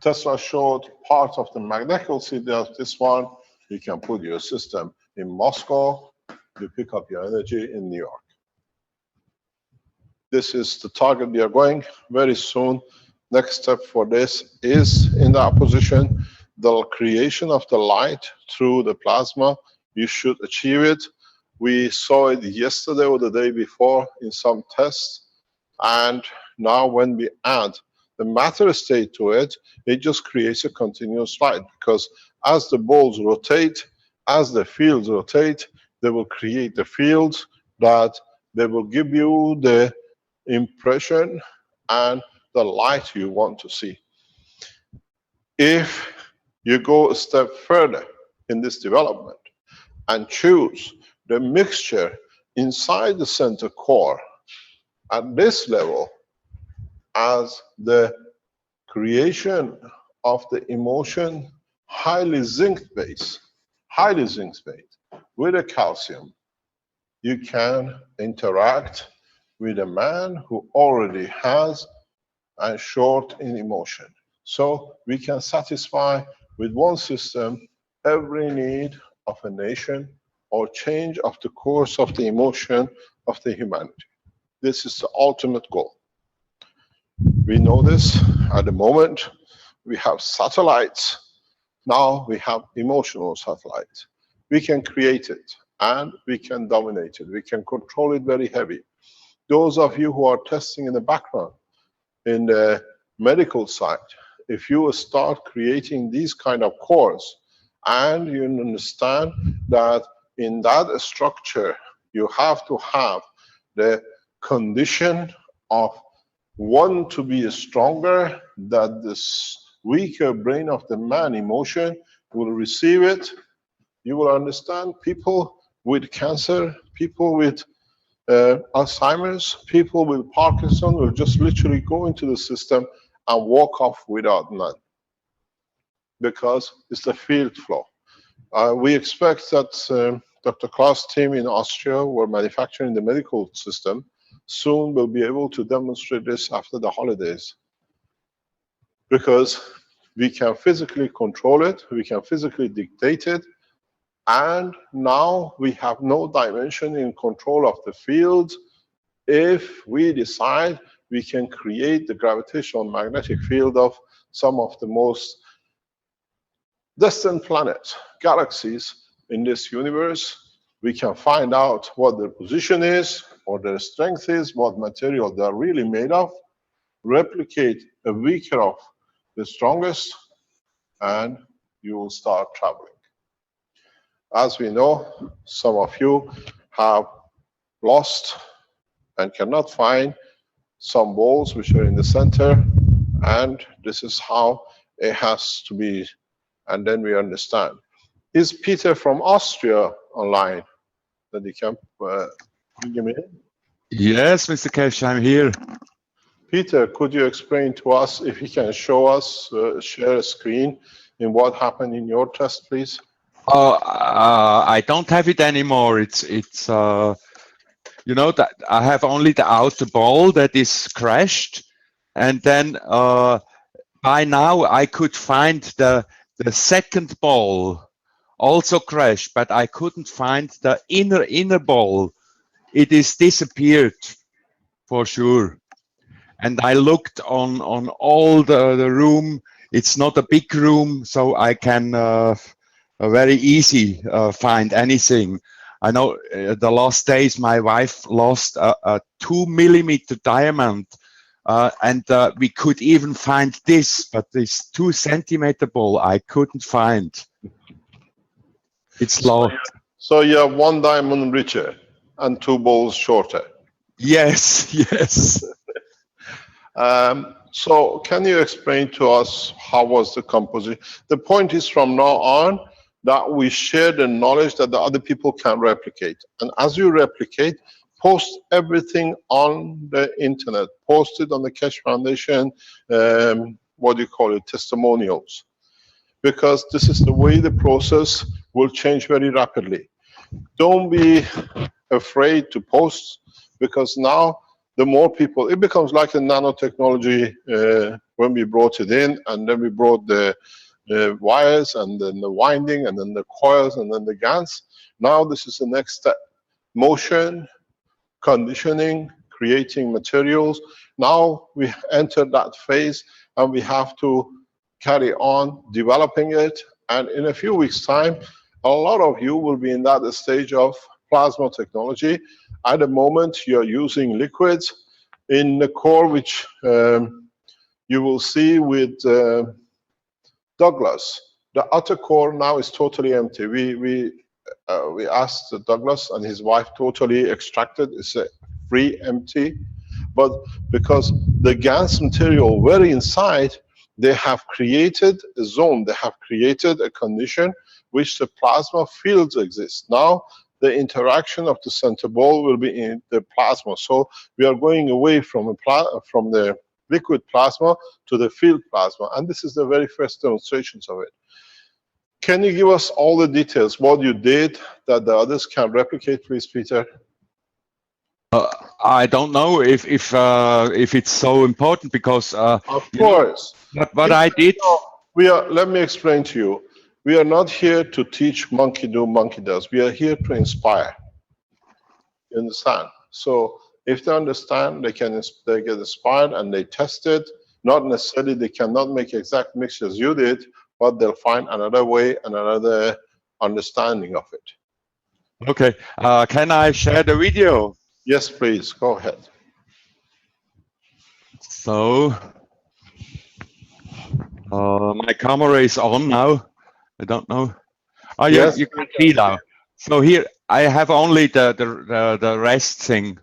Tesla showed part of the magnetic city of this one. You can put your system in Moscow. You pick up your energy in New York. This is the target we are going very soon. Next step for this is in that position, the creation of the light through the plasma. You should achieve it. We saw it yesterday or the day before in some tests. And now when we add the matter state to it, it just creates a continuous light, because as the balls rotate, as the fields rotate, they will create the fields that they will give you the impression and the light you want to see. If you go a step further in this development and choose the mixture inside the center core at this level as the creation of the emotion highly zinc based with a calcium, you can interact with a man who already has a short in emotion. So we can satisfy with one system every need of a nation or change of the course of the emotion of the humanity. This is the ultimate goal. We know this at the moment. We have satellites. Now we have emotional satellites. We can create it. and we can dominate it. We can control it very heavy. Those of you who are testing in the background, in the medical side, if you start creating these kind of cores, and you understand that in that structure, you have to have the condition of one to be stronger, that this weaker brain of the man emotion will receive it. You will understand people with cancer, people with Alzheimer's, people with Parkinson will just literally go into the system and walk off without none, because it's the field flow. We expect that Dr. Klaus' team in Austria, who are manufacturing the medical system, soon will be able to demonstrate this after the holidays, because we can physically control it, we can physically dictate it, and now we have no dimension in control of the field. If we decide, we can create the gravitational magnetic field of some of the most distant planets, galaxies in this universe. We can find out what their position is, or their strength is, what material they're really made of, replicate a weaker of the strongest, and you will start traveling. As we know, some of you have lost and cannot find some balls which are in the center, and this is how it has to be, and then we understand. Is Peter from Austria online? That he can bring him in? Yes, Mr. Kesh, I'm here. Peter, could you explain to us, if you can show us, share a screen in what happened in your test, please? I don't have it anymore. It's you know, that I have only the outer ball that is crashed, and then by now I could find the second ball also crashed, but I couldn't find the inner ball. It is disappeared for sure. And I looked on all the room. It's not a big room, so I can very easy find anything. I know the last days my wife lost a 2 millimeter diamond, and we could even find this, but this 2 centimeter ball I couldn't find. It's lost. So you have 1 diamond richer and 2 balls shorter. Yes, yes. So can you explain to us how was the composition? The point is, from now on, that we share the knowledge that the other people can replicate. And as you replicate, post everything on the internet, post it on the Keshe Foundation, what do you call it, testimonials. Because this is the way the process will change very rapidly. Don't be afraid to post, because now the more people, it becomes like the nanotechnology when we brought it in, and then we brought the wires, and then the winding, and then the coils, and then the GaNs. Now this is the next step. Motion, conditioning, creating materials. Now we enter that phase, and we have to carry on developing it. And in a few weeks' time, a lot of you will be in that stage of plasma technology. At the moment, you're using liquids in the core, which you will see with Douglas. The outer core now is totally empty. We asked Douglas and his wife, totally extracted. It's free, empty. But because the GaNs material were inside, they have created a zone. They have created a condition which the plasma fields exist. Now the interaction of the center ball will be in the plasma. So we are going away from the liquid plasma to the field plasma, and this is the very first demonstrations of it. Can you give us all the details, what you did that the others can replicate, please, Peter? I don't know if it's so important, because of course, what I did. Let me explain to you. We are not here to teach monkey do, monkey does. We are here to inspire. You understand? So if they understand, they get inspired and they test it. Not necessarily they cannot make exact mixtures you did, but they'll find another way and another understanding of it. Okay. Can I share the video? Yes, please, go ahead. So, my camera is on now. I don't know. Oh, Yes, you can see now. So here I have only the rest thing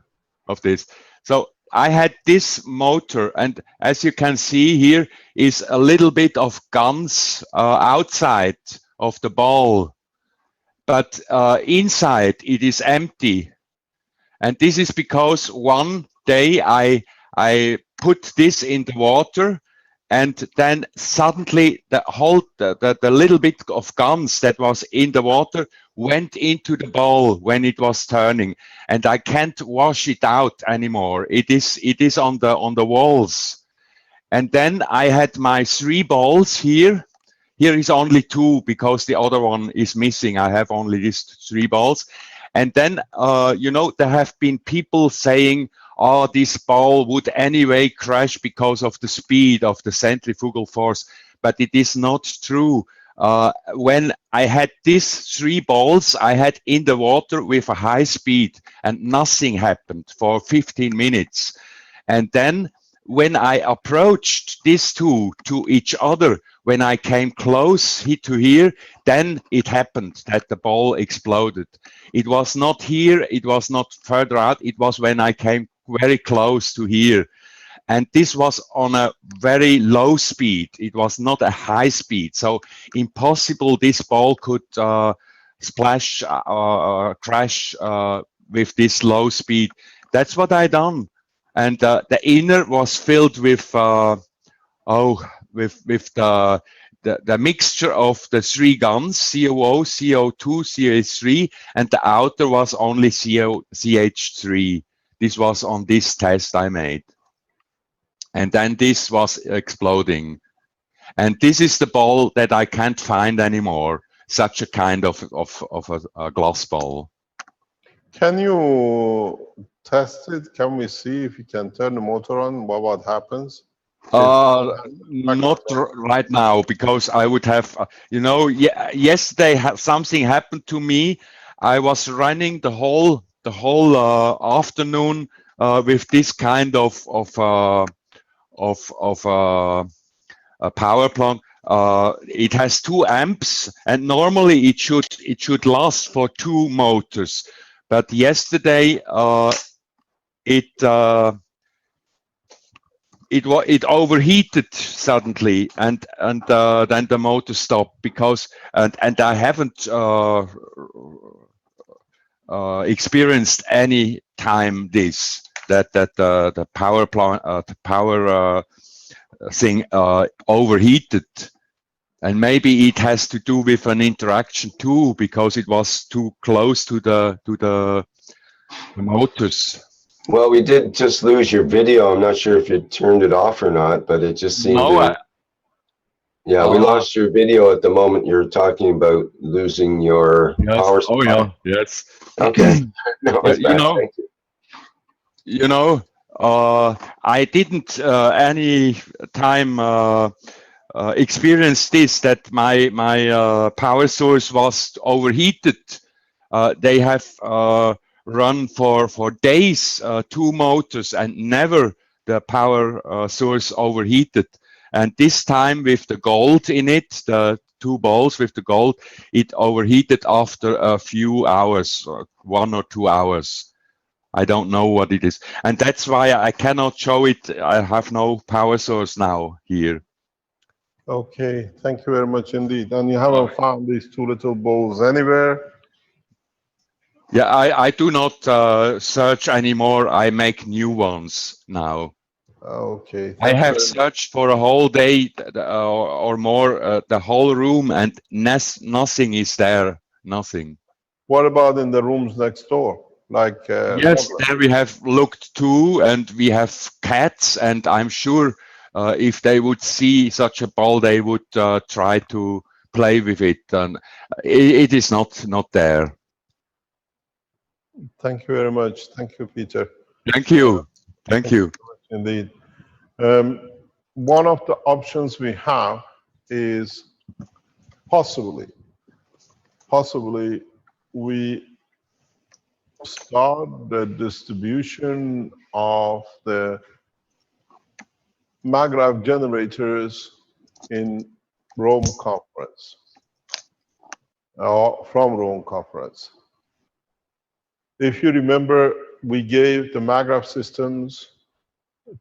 of this. So I had this motor, and as you can see here is a little bit of guns outside of the ball, but inside it is empty. And this is because one day I put this in the water, and then suddenly the little bit of guns that was in the water went into the bowl when it was turning, and I can't wash it out anymore. It is on the walls. And then I had my 3 balls here. Here is only 2 because the other one is missing. I have only these 3 balls. And then, you know, there have been people saying, oh, this ball would anyway crash because of the speed of the centrifugal force. But it is not true. When I had these 3 balls, I had in the water with a high speed and nothing happened for 15 minutes. And then when I approached these 2 to each other, when I came close to here, then it happened that the ball exploded. It was not here, it was not further out, it was when I came very close to here. And this was on a very low speed. It was not a high speed. So impossible this ball could splash, crash with this low speed. That's what I done. And the inner was filled with with the mixture of the 3 guns, COO, CO2, CH3, and the outer was only CH3. This was on this test I made. And then this was exploding. And this is the ball that I can't find anymore, such a kind of a glass ball. Can you test it? Can we see if you can turn the motor on? What happens? Not right now, because I would have, you know, yesterday something happened to me. I was running the whole afternoon with this kind of a power plant. It has 2 amps, and normally it should last for 2 motors. But yesterday it overheated suddenly, and then the motor stopped because and I haven't experienced any time this that the power plant the power thing overheated. And maybe it has to do with an interaction too, because it was too close to the motors. Well, we did just lose your video. I'm not sure if you turned it off or not, but it just seemed to. Yeah, we lost your video at the moment you're talking about losing your power supply. Oh yeah, yes. Okay. No, it's you bad. know, Thank you. You know, I didn't any time experience this, that my power source was overheated. They have run for days 2 motors, and never the power source overheated. And this time with the gold in it, the 2 balls with the gold, it overheated after a few hours, 1 or 2 hours. I don't know what it is. And that's why I cannot show it. I have no power source now here. Okay, thank you very much indeed. And you haven't found these 2 little balls anywhere? Yeah, I do not search anymore. I make new ones now. Okay. I have searched for a whole day or more, the whole room, and nothing is there. Nothing. What about in the rooms next door? Like yes, there we have looked too, and we have cats, and I'm sure if they would see such a ball, they would try to play with it, and it is not there. Thank you very much. Thank you, Peter. Thank you. Thank you. Indeed. One of the options we have is possibly we start the distribution of the maggraph generators in Rome conference, or from Rome conference. If you remember, we gave the maggraph systems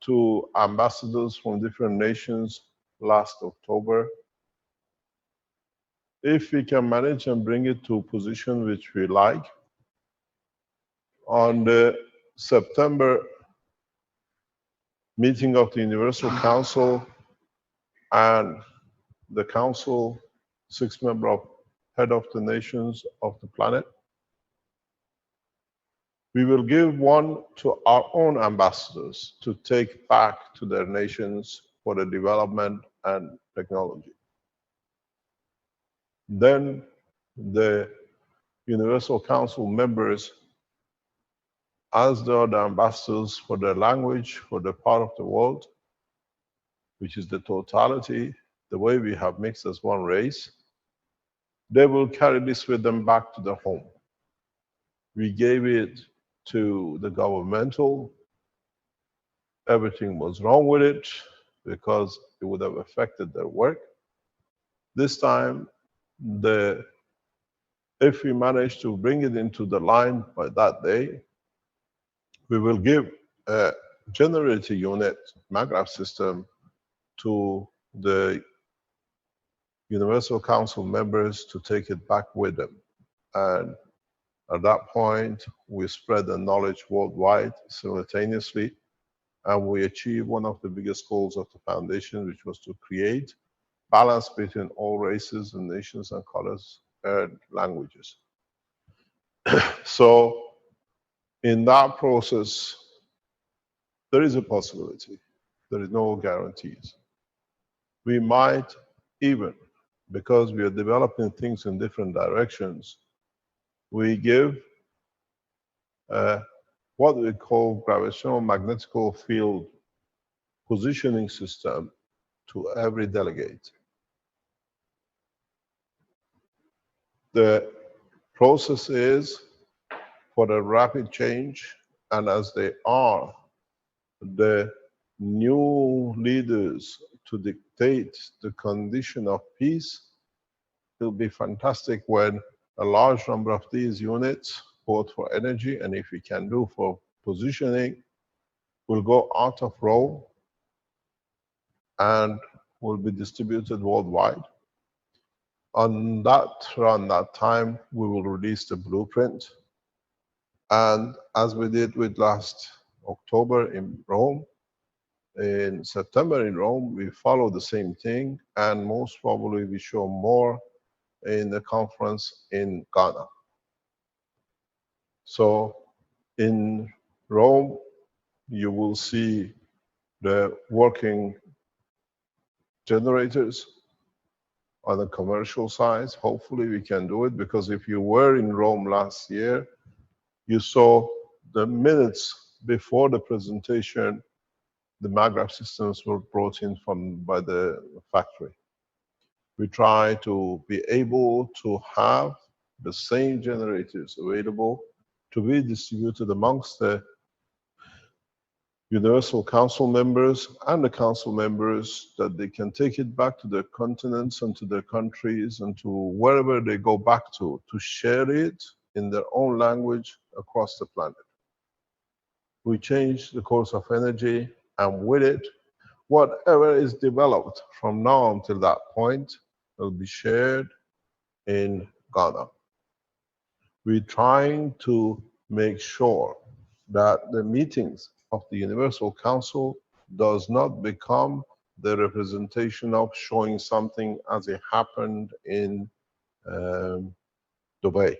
to ambassadors from different nations last October. If we can manage and bring it to a position which we like, on the September meeting of the Universal Council and the Council, 6 members of head of the nations of the planet, we will give one to our own ambassadors to take back to their nations for the development and technology. Then the Universal Council members, as they are the ambassadors for their language, for the part of the world, which is the totality, the way we have mixed as one race, they will carry this with them back to their home. We gave it to the governmental. Everything was wrong with it because it would have affected their work. This time, if we manage to bring it into the line by that day, we will give a generator unit, maggraph system, to the Universal Council members to take it back with them. And at that point, we spread the knowledge worldwide simultaneously, and we achieved one of the biggest goals of the foundation, which was to create balance between all races and nations and colors and languages. So in that process, there is a possibility. There is no guarantees. We might even, because we are developing things in different directions, we give what we call gravitational magnetical field positioning system to every delegate. The process is for the rapid change, and as they are the new leaders to dictate the condition of peace, it will be fantastic when a large number of these units, both for energy and if we can do for positioning, will go out of Rome and will be distributed worldwide. Around that time, we will release the blueprint. And as we did with last October in Rome, in September in Rome, we follow the same thing, and most probably we show more in the conference in Ghana. So in Rome, you will see the working generators on the commercial side. Hopefully we can do it, because if you were in Rome last year, you saw the minutes before the presentation, the maggraph systems were brought in by the factory. We try to be able to have the same generators available to be distributed amongst the Universal Council members and the Council members, that they can take it back to their continents and to their countries and to wherever they go back to share it in their own language across the planet. We change the course of energy, and with it, whatever is developed from now until that point will be shared in Ghana. We're trying to make sure that the meetings of the Universal Council does not become the representation of showing something as it happened in Dubai.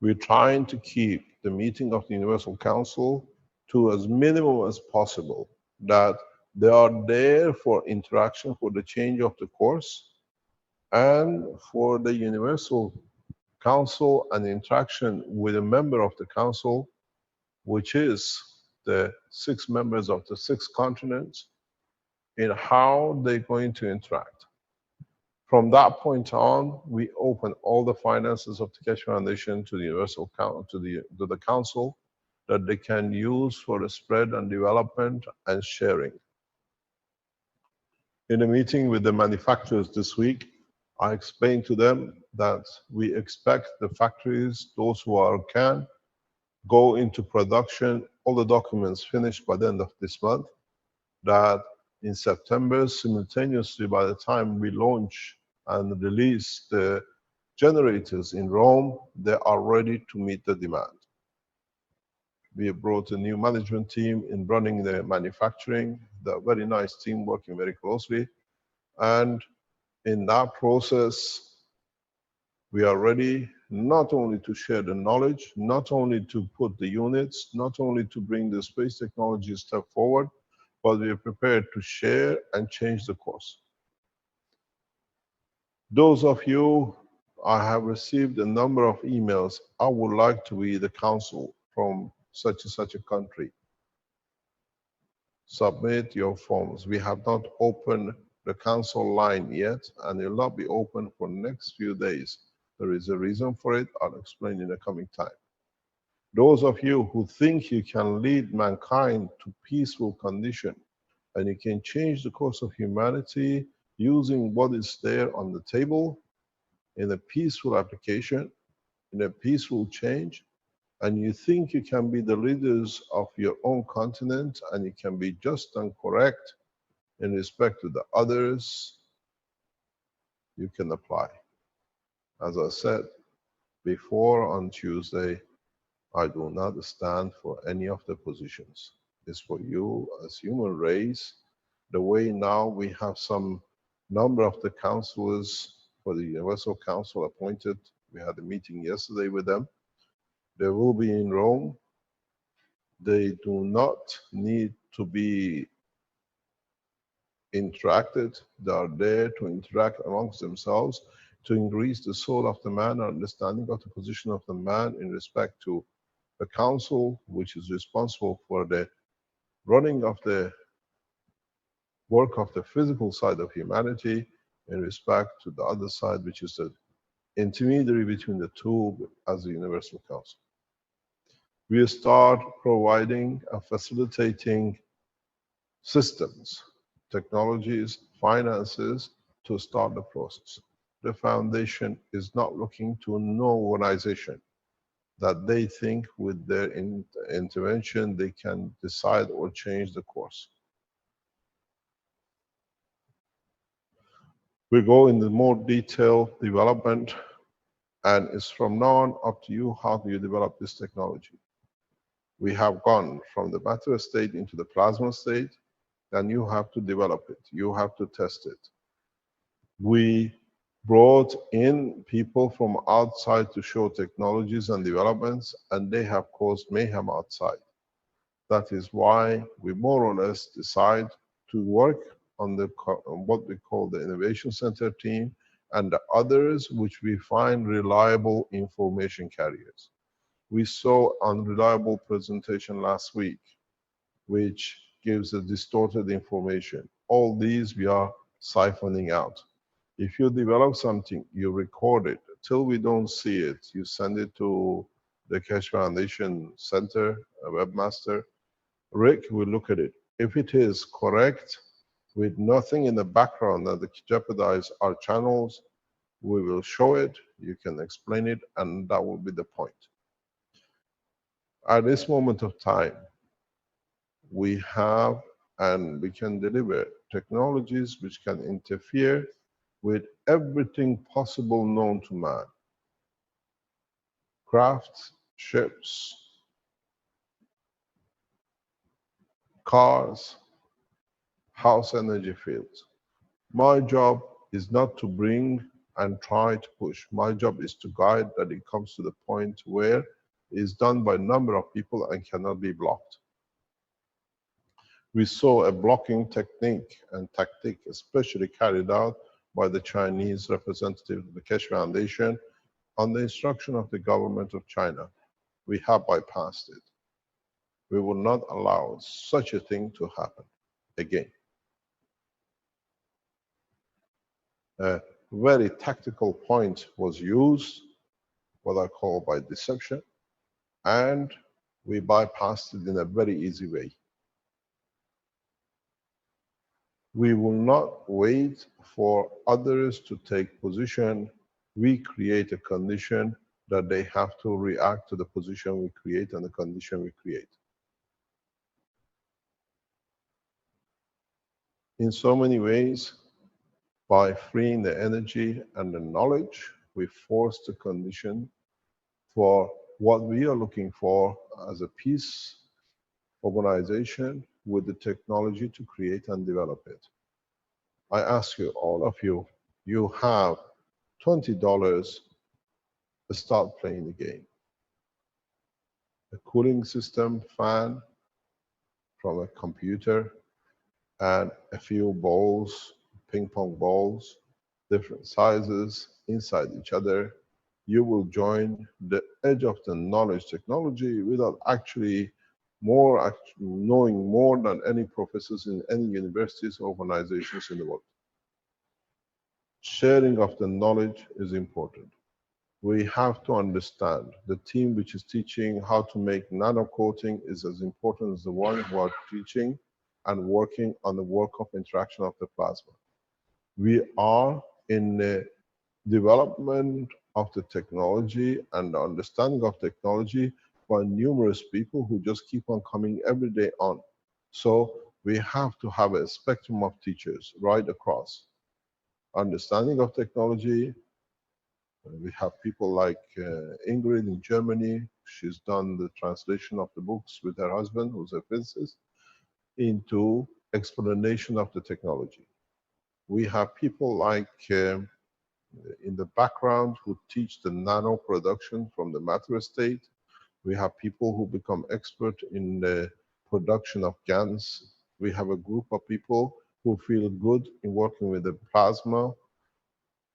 We're trying to keep the meeting of the Universal Council to as minimum as possible, that they are there for interaction, for the change of the course, and for the Universal Council and interaction with a member of the Council, which is the 6 members of the 6 continents, in how they're going to interact. From that point on, we open all the finances of the Keshe Foundation to the Universal to the Council that they can use for the spread and development and sharing. In a meeting with the manufacturers this week, I explained to them that we expect the factories, those who can, go into production, all the documents finished by the end of this month, that in September, simultaneously, by the time we launch and release the generators in Rome, they are ready to meet the demand. We have brought a new management team in running the manufacturing, the very nice team working very closely. And in that process, we are ready not only to share the knowledge, not only to put the units, not only to bring the space technology step forward, but we are prepared to share and change the course. Those of you, I have received a number of emails. I would like to be the council from such and such a country. Submit your forms. We have not opened the council line yet, and it will not be open for the next few days. There is a reason for it. I'll explain in the coming time. Those of you who think you can lead mankind to peaceful condition and you can change the course of humanity using what is there on the table in a peaceful application, in a peaceful change, and you think you can be the leaders of your own continent and you can be just and correct in respect to the others, you can apply. As I said before on Tuesday, I do not stand for any of the positions. It's for you as human race. The way now we have some number of the councillors for the Universal Council appointed. We had a meeting yesterday with them. They will be in Rome. They do not need to be interacted. They are there to interact amongst themselves, to increase the soul of the man, understanding of the position of the man in respect to the council, which is responsible for the running of the work of the physical side of humanity, in respect to the other side, which is the intermediary between the two as the Universal Council. We start providing and facilitating systems, technologies, finances to start the process. The foundation is not looking to no organization that they think with their intervention they can decide or change the course. We go into more detailed development, and it's from now on up to you how do you develop this technology. We have gone from the matter state into the plasma state, and you have to develop it. You have to test it. We brought in people from outside to show technologies and developments, and they have caused mayhem outside. That is why we more or less decide to work on what we call the Innovation Center team and the others which we find reliable information carriers. We saw unreliable presentation last week, which gives a distorted information. All these we are siphoning out. If you develop something, you record it. Till we don't see it, you send it to the Keshe Foundation Center, a webmaster. Rick will look at it. If it is correct, with nothing in the background that jeopardize our channels, we will show it, you can explain it, and that will be the point. At this moment of time, we have and we can deliver technologies which can interfere with everything possible known to man. Crafts, ships, cars, house energy fields. My job is not to bring and try to push. My job is to guide that it comes to the point where it is done by a number of people and cannot be blocked. We saw a blocking technique and tactic, especially carried out by the Chinese representative of the Keshe Foundation on the instruction of the government of China. We have bypassed it. We will not allow such a thing to happen again. very tactical point was used, what I call by deception, and we bypassed it in a very easy way. We will not wait for others to take position. We create a condition that they have to react to the position we create and the condition we create. In so many ways, by freeing the energy and the knowledge, we force the condition for what we are looking for as a peace organization with the technology to create and develop it. I ask you, all of you, you have $20 to start playing the game. A cooling system, fan from a computer, and a few balls, ping pong balls, different sizes inside each other. You will join the edge of the knowledge technology without actually knowing more than any professors in any universities or organizations in the world. Sharing of the knowledge is important. We have to understand the team which is teaching how to make nano coating is as important as the one who are teaching and working on the work of interaction of the plasma. We are in the development of the technology and the understanding of technology by numerous people who just keep on coming every day on. So we have to have a spectrum of teachers right across. Understanding of technology. We have people like Ingrid in Germany. She's done the translation of the books with her husband, who's a physicist, into explanation of the technology. We have people like in the background who teach the nano production from the matter state. We have people who become expert in the production of GANs. We have a group of people who feel good in working with the plasma,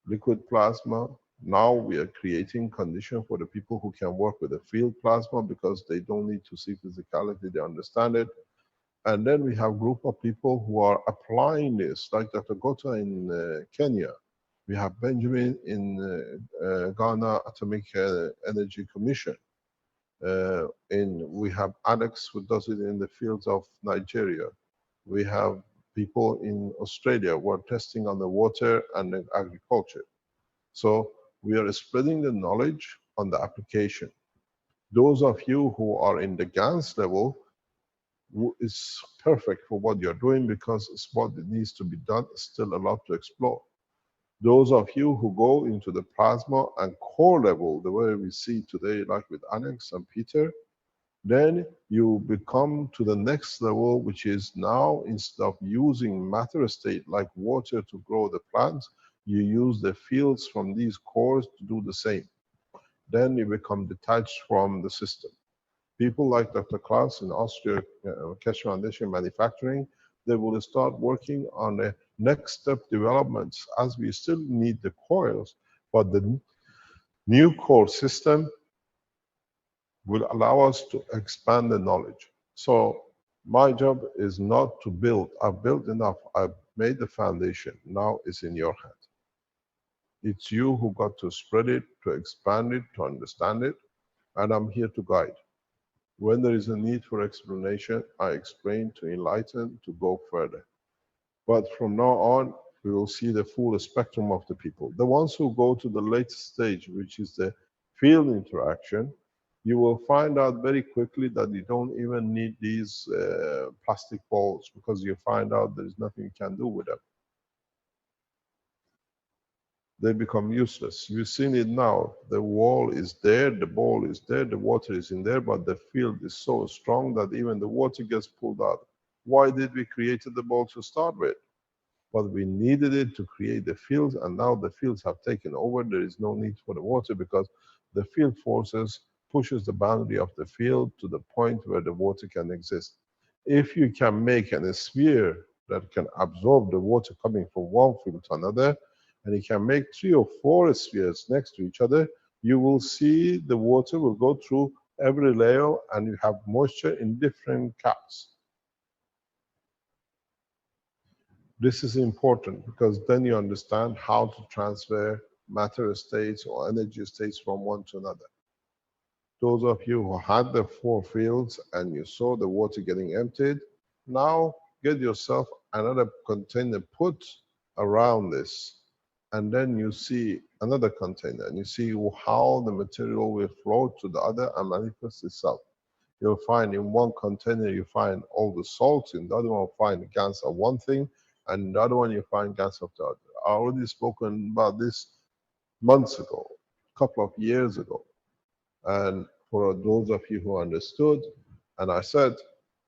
liquid plasma. Now we are creating conditions for the people who can work with the field plasma because they don't need to see physicality, they understand it. And then we have a group of people who are applying this, like Dr. Gota in Kenya. We have Benjamin in Ghana Atomic Energy Commission. We have Alex who does it in the fields of Nigeria. We have people in Australia who are testing on the water and the agriculture. So we are spreading the knowledge on the application. Those of you who are in the GANS level, is perfect for what you're doing because it's what needs to be done. Still a lot to explore. Those of you who go into the plasma and core level, the way we see today, like with Alex and Peter, then you become to the next level, which is now instead of using matter state like water to grow the plants, you use the fields from these cores to do the same. Then you become detached from the system. People like Dr. Klaus in Austria, Keshe Foundation Manufacturing, they will start working on the next step developments as we still need the coils, but the new core system will allow us to expand the knowledge. So my job is not to build. I've built enough. I've made the foundation. Now it's in your hand. It's you who got to spread it, to expand it, to understand it, and I'm here to guide. When there is a need for explanation, I explain to enlighten, to go further. But from now on, we will see the full spectrum of the people. The ones who go to the latest stage, which is the field interaction, you will find out very quickly that you don't even need these plastic balls because you find out there is nothing you can do with them. They become useless. You've seen it now. The wall is there, the ball is there, the water is in there, but the field is so strong that even the water gets pulled out. Why did we create the ball to start with? But we needed it to create the fields, and now the fields have taken over. There is no need for the water because the field forces pushes the boundary of the field to the point where the water can exist. If you can make a sphere that can absorb the water coming from one field to another, and you can make 3 or 4 spheres next to each other, you will see the water will go through every layer and you have moisture in different caps. This is important because then you understand how to transfer matter states or energy states from one to another. Those of you who had the 4 fields and you saw the water getting emptied, now get yourself another container put around this, and then you see another container and you see how the material will flow to the other and manifest itself. You'll find in one container you find all the salts, in the other one you find gas of one thing, and in the other one you find gas of the other. I already spoken about this months ago, a couple of years ago. And for those of you who understood, and I said,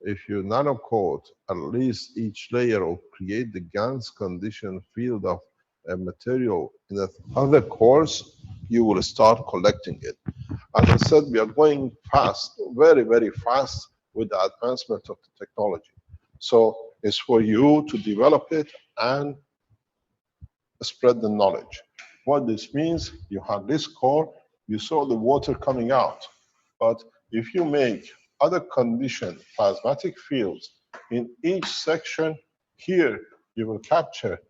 if you nanocoat at least each layer will create the gas condition field of a material in the other cores, you will start collecting it. As I said, we are going fast, very, very fast with the advancement of the technology. So it's for you to develop it and spread the knowledge. What this means, you have this core, you saw the water coming out. But if you make other conditioned plasmatic fields in each section, here you will capture,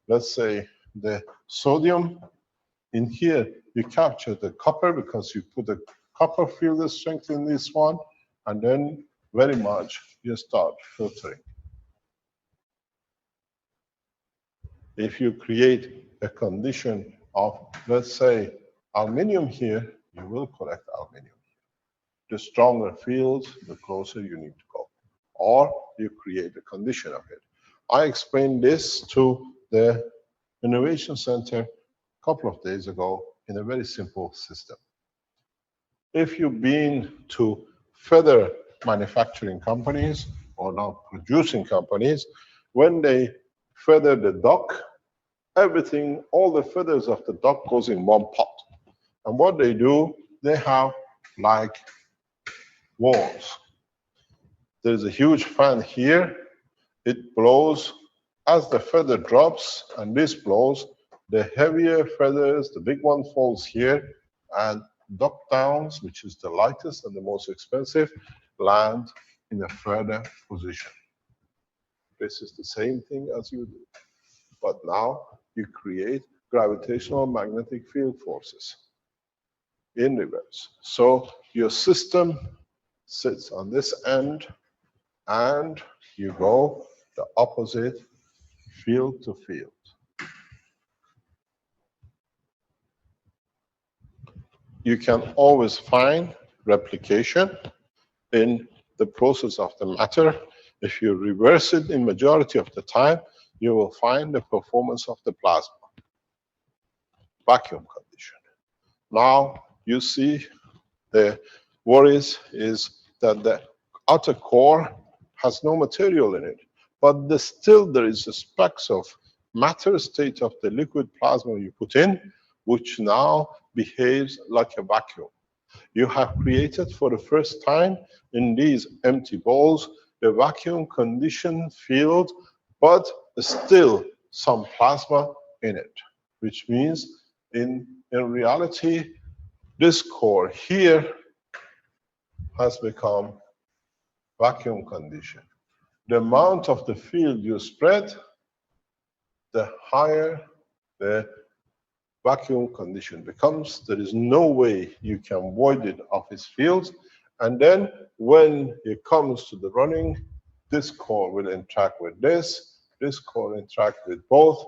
let's say, the sodium. In here, you capture the copper because you put the copper field strength in this one, and then very much you start filtering. If you create a condition of, let's say, aluminium here, you will collect aluminium. The stronger fields, the closer you need to go. Or you create a condition of it. I explained this to the Innovation Center a couple of days ago in a very simple system. If you've been to feather manufacturing companies or now producing companies, when they feather the duck, everything, all the feathers of the duck goes in one pot. And what they do, they have like walls. There's a huge fan here. It blows as the feather drops, and this blows. The heavier feathers, the big one falls here, and duck downs, which is the lightest and the most expensive, land in a further position. This is the same thing as you do. But now you create gravitational magnetic field forces in reverse. So your system sits on this end and you go the opposite field to field. You can always find replication in the process of the matter. If you reverse it in majority of the time, you will find the performance of the plasma. Vacuum condition. Now you see the worries is that the outer core has no material in it, but still there is a specks of matter state of the liquid plasma you put in, which now behaves like a vacuum. You have created for the first time in these empty balls the vacuum conditioned field, but still some plasma in it, which means in reality, this core here has become vacuum conditioned. The amount of the field you spread, the higher the vacuum condition becomes. There is no way you can void it of its fields. And then when it comes to the running, this core will interact with this core interact with both.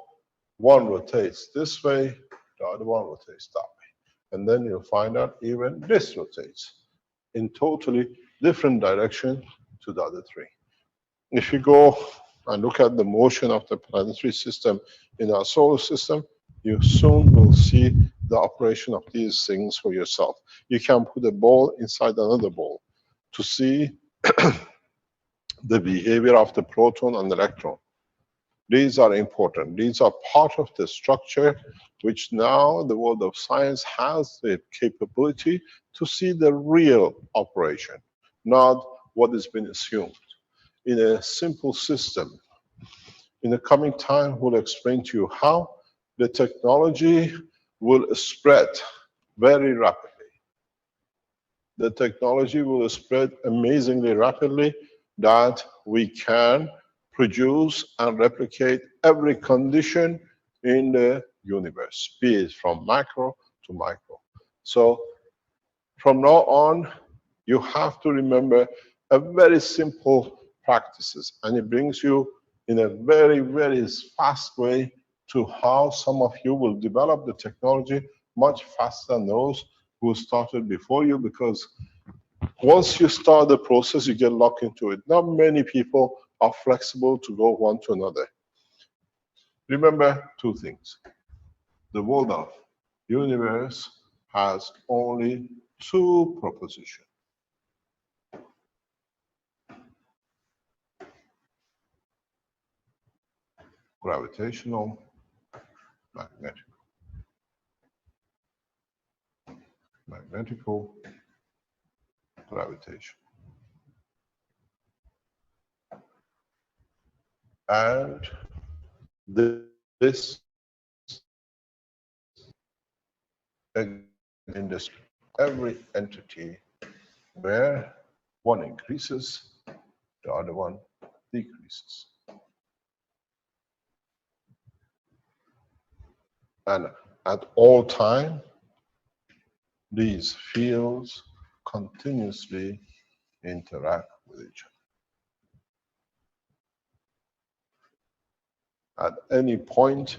One rotates this way, the other one rotates that way. And then you'll find out even this rotates in totally different direction to the other three. If you go and look at the motion of the planetary system in our solar system, you soon will see the operation of these things for yourself. You can put a ball inside another ball to see the behavior of the proton and electron. These are important. These are part of the structure which now the world of science has the capability to see the real operation, not what has been assumed. In a simple system, in the coming time, we'll explain to you how the technology will spread very rapidly. The technology will spread amazingly rapidly that we can produce and replicate every condition in the universe, be it from macro to micro. So from now on, you have to remember a very simple practices, and it brings you in a very, very fast way to how some of you will develop the technology much faster than those who started before you, because once you start the process, you get locked into it. Not many people are flexible to go one to another. Remember two things. The world of universe has only two propositions. Gravitational, magnetical. Magnetical, gravitation. And this in this every entity where one increases, the other one decreases. And at all time, these fields continuously interact with each other. At any point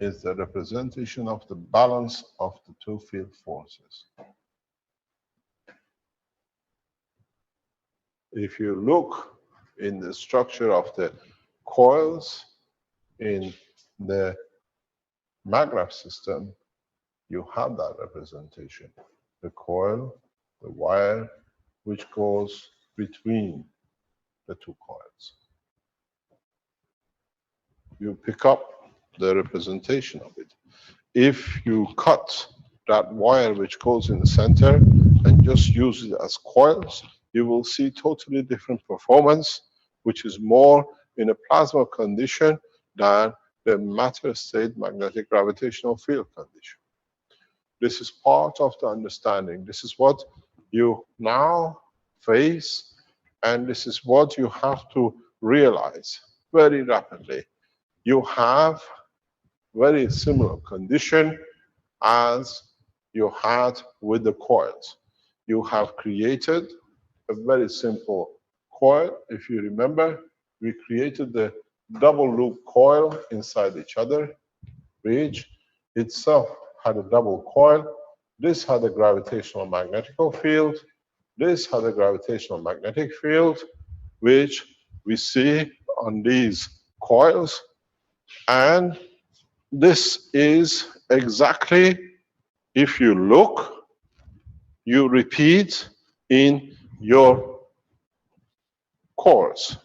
is the representation of the balance of the two field forces. If you look in the structure of the coils in the maglev system, you have that representation. The coil, the wire, which goes between the two coils. You pick up the representation of it. If you cut that wire which goes in the center and just use it as coils, you will see totally different performance, which is more in a plasma condition than the matter state magnetic gravitational field condition. This is part of the understanding. This is what you now face, and this is what you have to realize very rapidly. You have very similar condition as you had with the coils. You have created a very simple coil. If you remember, we created the double loop coil inside each other, which itself had a double coil. This had a gravitational magnetical field. This had a gravitational magnetic field, which we see on these coils. And this is exactly, if you look, you repeat in your cores.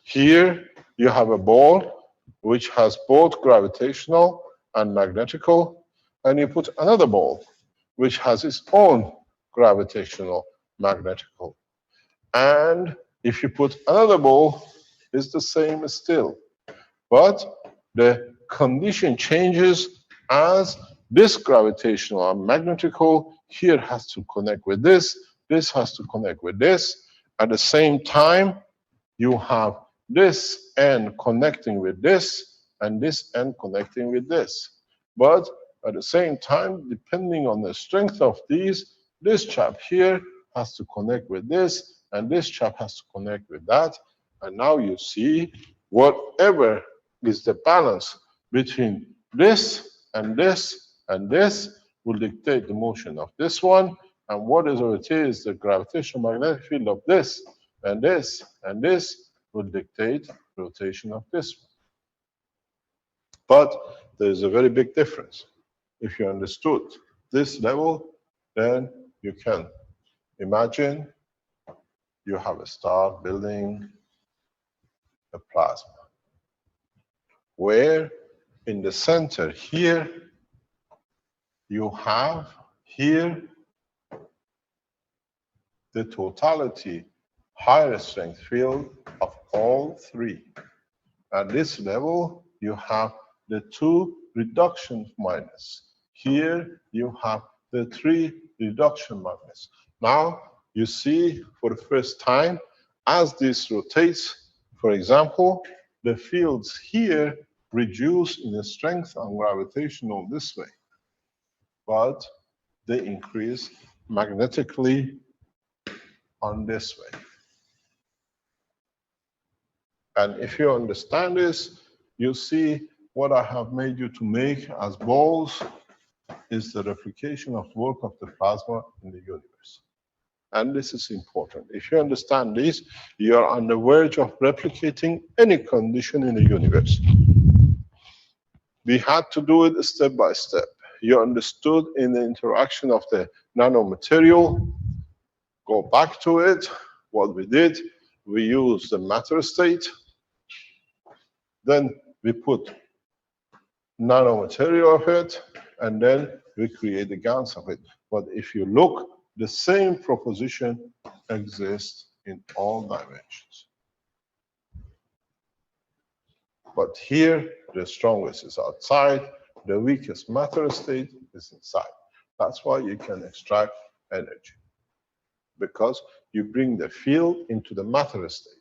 Here you have a ball which has both gravitational and magnetical, and you put another ball which has its own gravitational magnetical. And if you put another ball, it's the same still. But the condition changes as this gravitational and magnetical here has to connect with this has to connect with this. At the same time, you have this end connecting with this, and this end connecting with this. But at the same time, depending on the strength of these, this chap here has to connect with this, and this chap has to connect with that. And now you see whatever is the balance between this and this and this will dictate the motion of this one, and whatever it is, the gravitational magnetic field of this and this and this will dictate the rotation of this one. But there is a very big difference. If you understood this level, then you can imagine you have a star building a plasma, where in the center here, you have here the totality higher strength field of all three. At this level, you have the two reduction minus. Here, you have the three reduction minus. Now, you see for the first time, as this rotates, for example, the fields here reduce in strength and gravitational this way, but they increase magnetically on this way. And if you understand this, you see what I have made you to make as balls is the replication of work of the plasma in the universe. And this is important. If you understand this, you are on the verge of replicating any condition in the universe. We had to do it step by step. You understood in the interaction of the nanomaterial. Go back to it. What we did, we used the matter state. Then we put nanomaterial of it, and then we create the GANs of it. But if you look, the same proposition exists in all dimensions. But here, the strongest is outside, the weakest matter state is inside. That's why you can extract energy, because you bring the field into the matter state.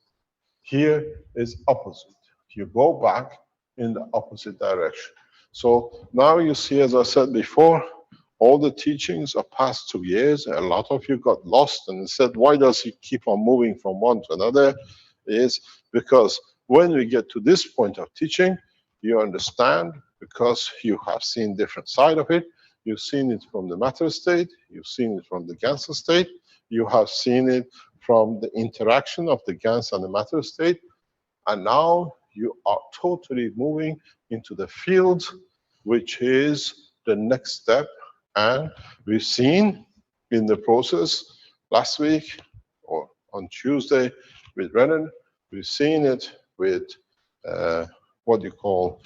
Here is opposite. You go back in the opposite direction. So now you see, as I said before, all the teachings of past 2 years, a lot of you got lost and said, why does he keep on moving from one to another? Is because when we get to this point of teaching, you understand, because you have seen different side of it. You've seen it from the matter state, you've seen it from the GANs state, you have seen it from the interaction of the GANs and the matter state, and now you are totally moving into the field, which is the next step. And we've seen in the process last week or on Tuesday with Renan, we've seen it with what you call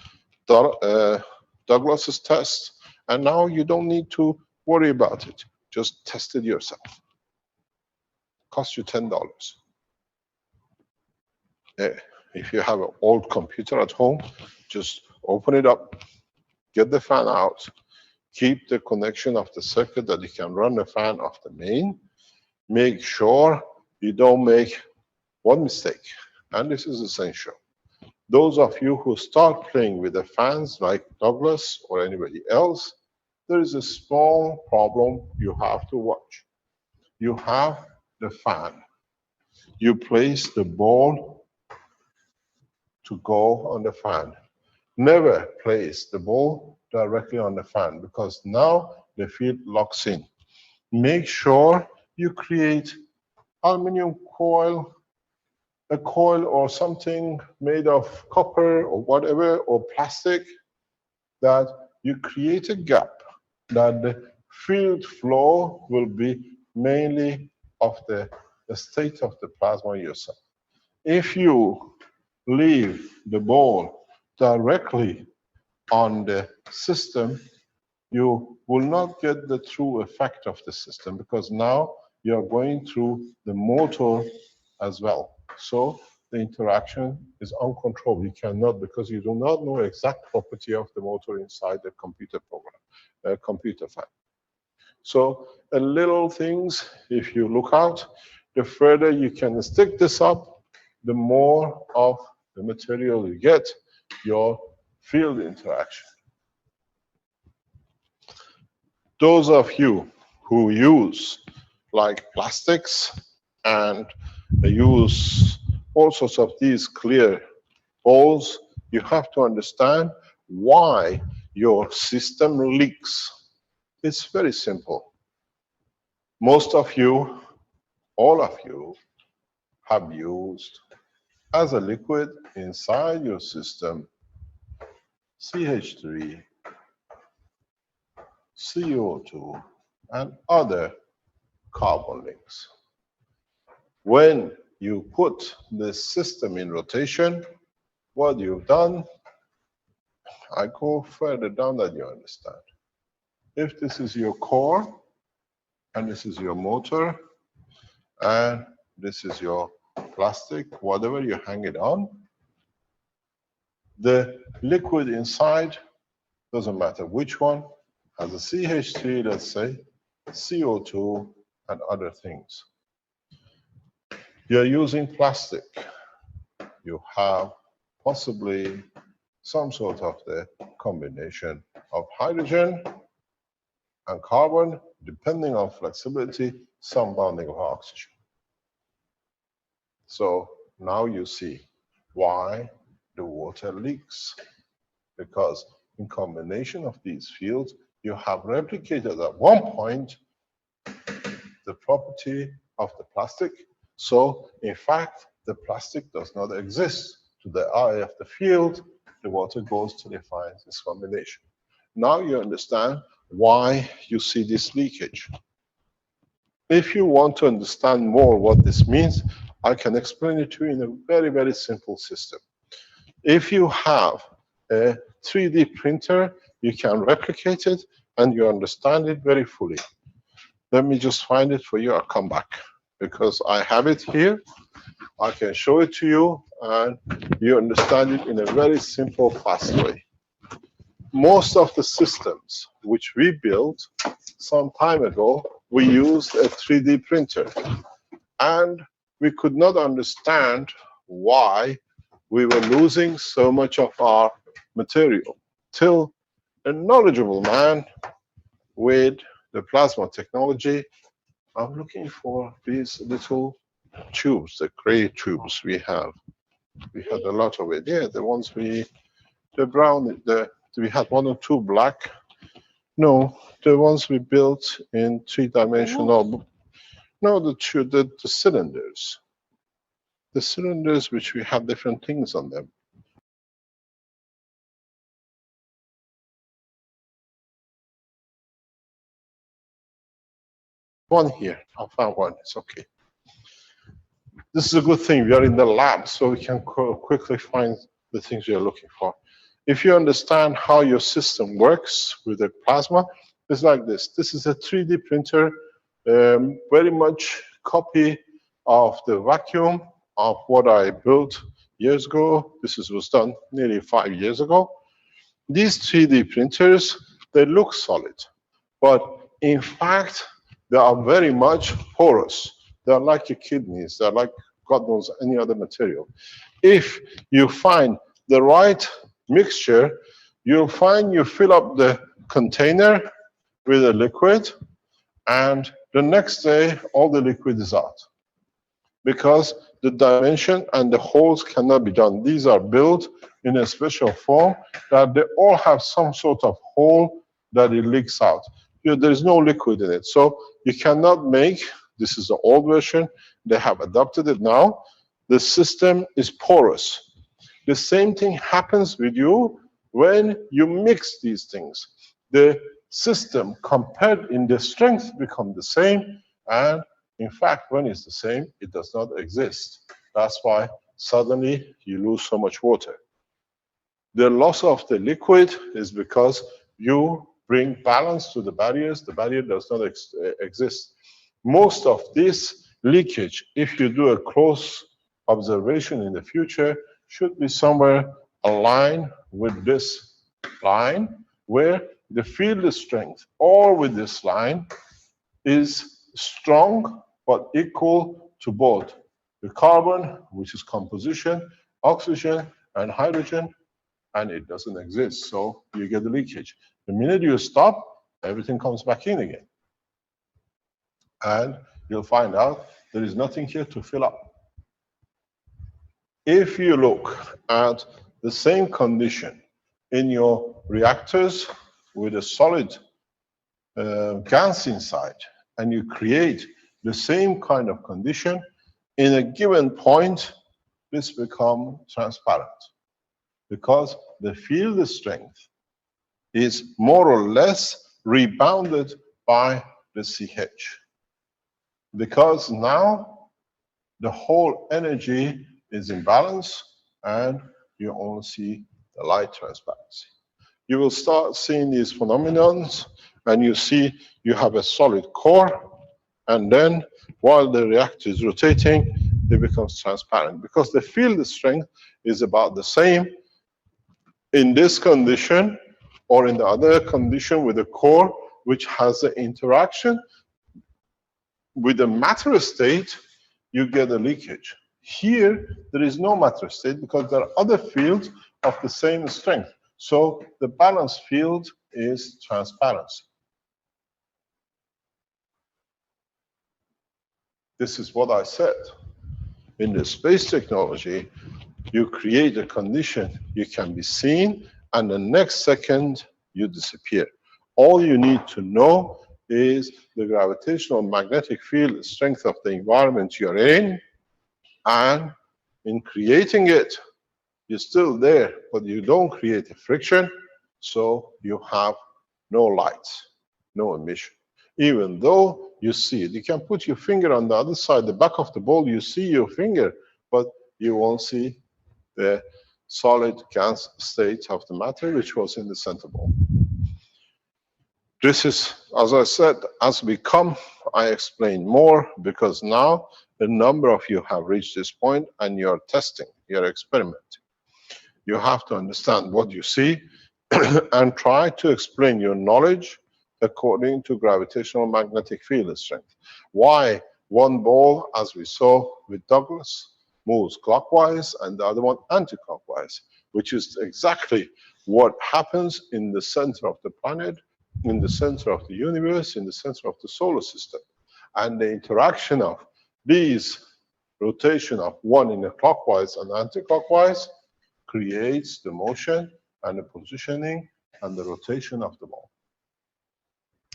Douglas's test. And now you don't need to worry about it. Just test it yourself. Cost you $10. If you have an old computer at home, just open it up, get the fan out, keep the connection of the circuit that you can run the fan off the main. Make sure you don't make one mistake, and this is essential. Those of you who start playing with the fans like Douglas or anybody else, there is a small problem you have to watch. You have the fan. You place the ball to go on the fan. Never place the ball directly on the fan, because now the field locks in. Make sure you create aluminum coil, a coil or something made of copper or whatever, or plastic, that you create a gap, that the field flow will be mainly of the state of the plasma yourself. If you leave the ball directly on the system, you will not get the true effect of the system, because now you are going through the motor as well. So the interaction is uncontrolled. You cannot, because you do not know exact property of the motor inside the computer program, computer fan. So a little things, if you look out, the further you can stick this up, the more of the material you get, your field interaction. Those of you who use like plastics and use all sorts of these clear balls, you have to understand why your system leaks. It's very simple. Most of you, all of you, have used as a liquid inside your system CH3, CO2, and other carbon links. When you put the system in rotation, what you've done, I go further down that you understand. If this is your core, and this is your motor, and this is your plastic, whatever you hang it on, the liquid inside, doesn't matter which one, has a CH3, let's say, CO2, and other things. You're using plastic. You have possibly some sort of the combination of hydrogen and carbon, depending on flexibility, some bonding of oxygen. So now you see why the water leaks, because in combination of these fields, you have replicated at one point the property of the plastic. So in fact, the plastic does not exist. To the eye of the field, the water goes to define this combination. Now you understand why you see this leakage. If you want to understand more what this means, I can explain it to you in a very, very simple system. If you have a 3D printer, you can replicate it and you understand it very fully. Let me just find it for you. I'll come back because I have it here. I can show it to you and you understand it in a very simple, fast way. Most of the systems which we built some time ago, we used a 3D printer. And we could not understand why we were losing so much of our material till a knowledgeable man with the plasma technology. I'm looking for these little tubes, the gray tubes we have. We had a lot of it. Yeah, the ones the brown, we had one or two black. No, the ones we built in three-dimensional. No, the cylinders. The cylinders which we have different things on them. One here, I found one, it's okay. This is a good thing, we are in the lab, so we can quickly find the things we are looking for. If you understand how your system works with the plasma, it's like this. This is a 3D printer, very much copy of the vacuum of what I built years ago. This was done nearly 5 years ago. These 3D printers, they look solid, but in fact, they are very much porous. They are like your kidneys. They're like God knows any other material. If you find the right mixture, you'll find you fill up the container with a liquid, and the next day, all the liquid is out. Because the dimension and the holes cannot be done. These are built in a special form that they all have some sort of hole that it leaks out. There is no liquid in it. So you cannot make, this is the old version, they have adopted it now. The system is porous. The same thing happens with you when you mix these things. The system compared in the strength become the same, and in fact, when it's the same, it does not exist. That's why suddenly you lose so much water. The loss of the liquid is because you bring balance to the barriers. The barrier does not exist. Most of this leakage, if you do a close observation in the future, should be somewhere aligned with this line, where the field strength, or with this line, is strong but equal to both the carbon, which is composition, oxygen, and hydrogen, and it doesn't exist, so you get the leakage. The minute you stop, everything comes back in again. And you'll find out there is nothing here to fill up. If you look at the same condition in your reactors with a solid gas inside, and you create the same kind of condition, in a given point, this becomes transparent. Because the field strength is more or less rebounded by the CH. Because now the whole energy is in balance and you only see the light transparency. You will start seeing these phenomena, and you see you have a solid core, and then while the reactor is rotating, it becomes transparent because the field strength is about the same in this condition or in the other condition with the core, which has the interaction with the matter state. You get a leakage. Here, there is no matter state because there are other fields of the same strength. So the balance field is transparency. This is what I said. In the space technology, you create a condition, you can be seen, and the next second you disappear. All you need to know is the gravitational magnetic field strength of the environment you're in, and in creating it, you're still there, but you don't create a friction, so you have no light, no emission. Even though you see it, you can put your finger on the other side, the back of the ball, you see your finger, but you won't see the solid gas state of the matter which was in the center ball. This is, as I said, as we come, I explain more, because now a number of you have reached this point and you're testing, you're experimenting. You have to understand what you see and try to explain your knowledge according to gravitational magnetic field strength. Why one ball, as we saw with Douglas, moves clockwise and the other one anti-clockwise, which is exactly what happens in the center of the planet, in the center of the universe, in the center of the solar system. And the interaction of these rotation of one in a clockwise and anti-clockwise creates the motion and the positioning and the rotation of the ball.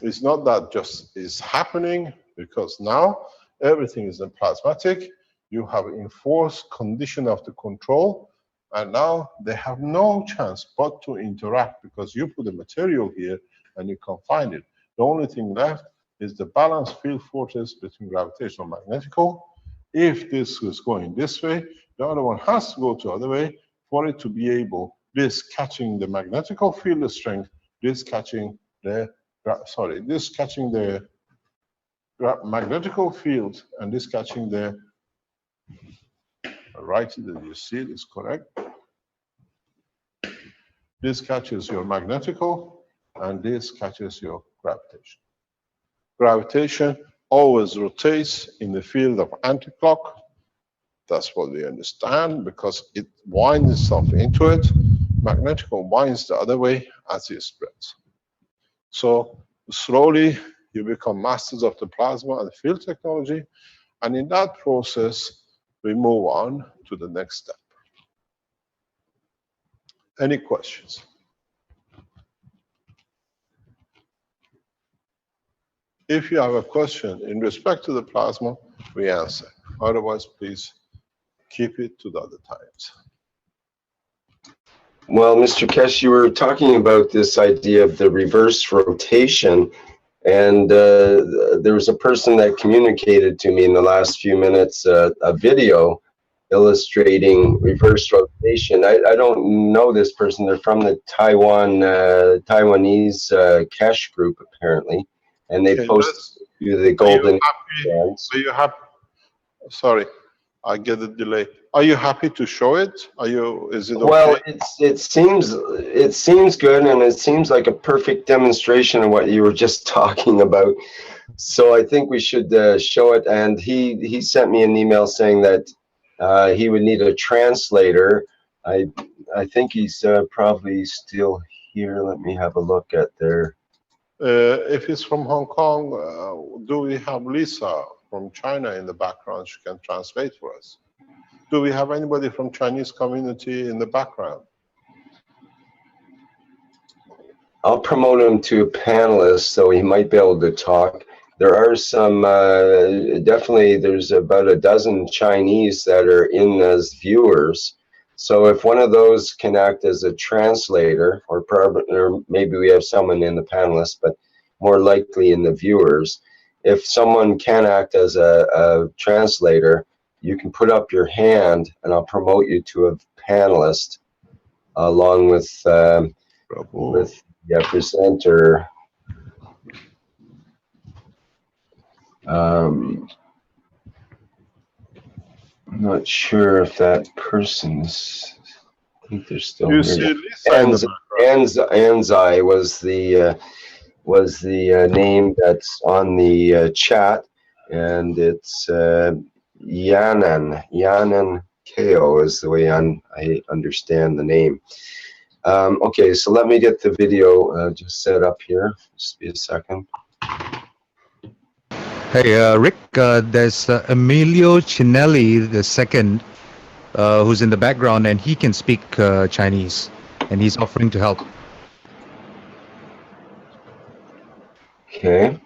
It's not that just is happening, because now everything is in plasmatic. You have enforced condition of the control, and now they have no chance but to interact, because you put the material here and you confine it. The only thing left is the balance field forces between gravitational and magnetical. If this is going this way, the other one has to go the other way for it to be able, this catching the magnetical field strength, this catching the, this catching the magnetical field, and this catching the, right, that you see it is correct. This catches your magnetical, and this catches your gravitation. Gravitation always rotates in the field of anti-clock. That's what we understand, because it winds itself into it. Magnetical winds the other way as it spreads. So slowly you become masters of the plasma and field technology, and in that process we move on to the next step. Any questions? If you have a question in respect to the plasma, we answer. Otherwise, please keep it to the other times. Well, Mr. Kesh, you were talking about this idea of the reverse rotation, and there was a person that communicated to me in the last few minutes a video illustrating reverse rotation. I don't know this person. They're from the Taiwanese Kesh group, apparently, and they posted the golden. Are you happy? Sorry, I get a delay. Are you happy to show it? Are you? Is it okay? Well, it seems good, and it seems like a perfect demonstration of what you were just talking about. So I think we should show it. And he sent me an email saying that he would need a translator. I think he's probably still here. Let me have a look at their. If it's from Hong Kong, do we have Lisa from China in the background? She can translate for us. Do we have anybody from Chinese community in the background? I'll promote him to a panelist, so he might be able to talk. There are some, definitely there's about a dozen Chinese that are in as viewers. So if one of those can act as a translator, or maybe we have someone in the panelists, but more likely in the viewers, if someone can act as a translator, you can put up your hand and I'll promote you to a panelist along with the presenter. I'm not sure if that person's, I think they're still here. Anzai was the name that's on the chat, and it's Yanan Ko is the way I understand the name. Okay, so let me get the video just set up here. Just be a second. Hey, Rick, there's Emilio Cinelli II, who's in the background, and he can speak Chinese, and he's offering to help. Okay.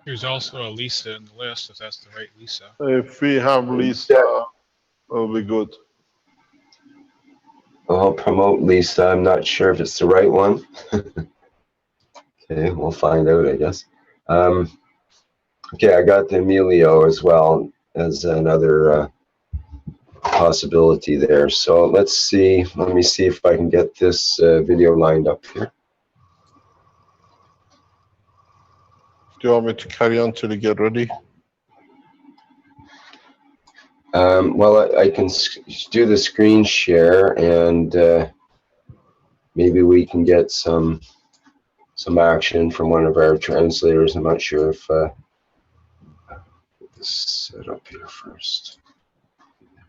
There's also a Lisa in the list, if that's the right Lisa. If we have Lisa, it'll be good. I'll promote Lisa. I'm not sure if it's the right one. Okay, we'll find out, I guess. Okay, I got the Emilio as well as another possibility there. So let's see. Let me see if I can get this video lined up here. Do you want me to carry on till you get ready? Well, I can do the screen share, and maybe we can get some action from one of our translators. I'm not sure if get this set up here first. There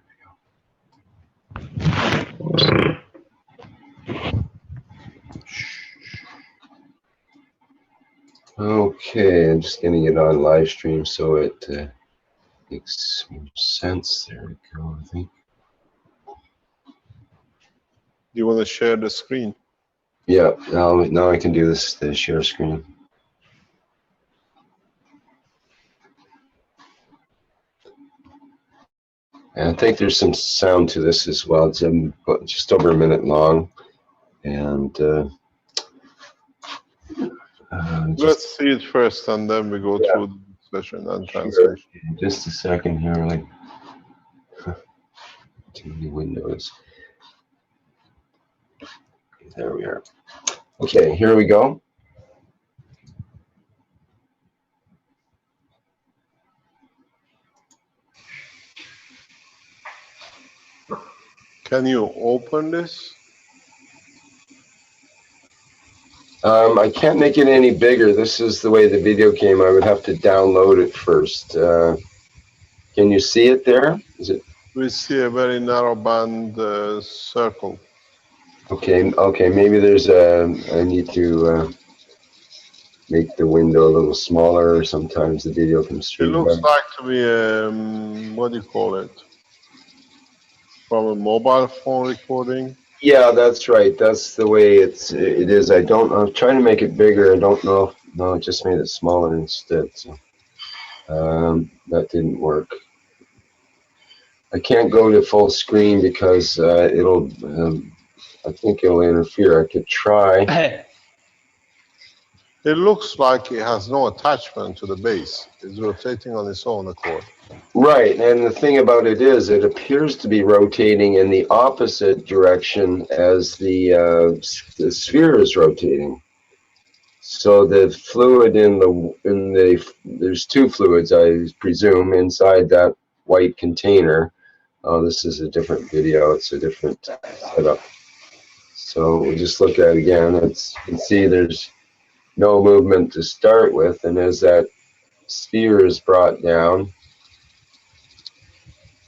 we go. Okay, I'm just getting it on live stream so it makes more sense. There we go, I think. Do you want to share the screen? Yeah, now I can do this, the share screen. And I think there's some sound to this as well. It's just over a minute long. And let's see it first, and then we go through the discussion and translation. Just a second here, like too many windows. There we are. Okay, here we go. Can you open this? I can't make it any bigger. This is the way the video came. I would have to download it first. Can you see it there? Is it? We see a very narrow band circle. Okay. Maybe there's I need to make the window a little smaller. Sometimes the video comes through. It looks like to be what do you call it? From a mobile phone recording. Yeah, that's right. That's the way it is. I don't know. I'm trying to make it bigger. I don't know. No, it just made it smaller instead. So that didn't work. I can't go to full screen because it'll. I think it'll interfere. I could try. It looks like it has no attachment to the base. It's rotating on its own accord. Right, and the thing about it is, it appears to be rotating in the opposite direction as the sphere is rotating. So the fluid there's two fluids, I presume, inside that white container. Oh, this is a different video. It's a different setup. So we'll just look at it again. You can see there's no movement to start with, and as that sphere is brought down,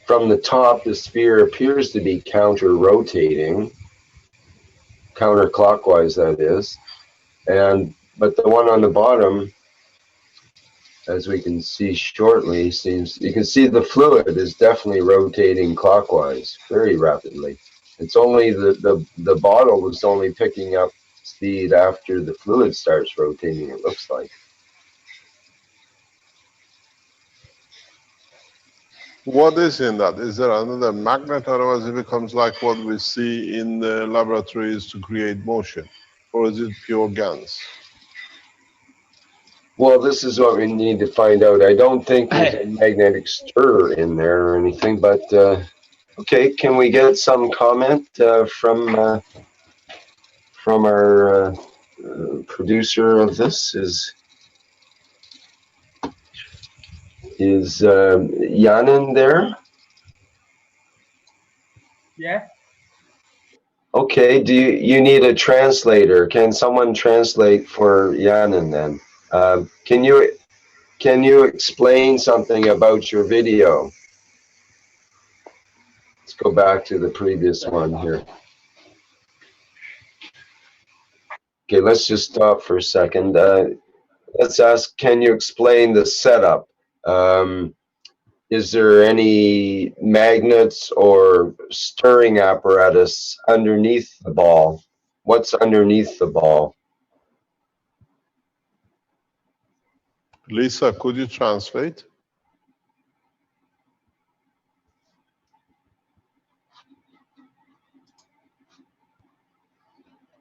from the top, the sphere appears to be counter-rotating, counterclockwise that is, but the one on the bottom, as we can see shortly, you can see the fluid is definitely rotating clockwise very rapidly. It's only the bottle was only picking up speed after the fluid starts rotating, it looks like. What is in that? Is there another magnet? Otherwise, it becomes like what we see in the laboratories to create motion. Or is it pure GANs? Well, this is what we need to find out. I don't think there's a magnetic stir in there or anything, but okay, can we get some comment from our producer of this? Is Yanin there? Yeah. Okay, do you need a translator? Can someone translate for Yanin then? Can you explain something about your video? Let's go back to the previous one here. Okay, let's just stop for a second. Let's ask, can you explain the setup? Is there any magnets or stirring apparatus underneath the ball? What's underneath the ball? Lisa, could you translate?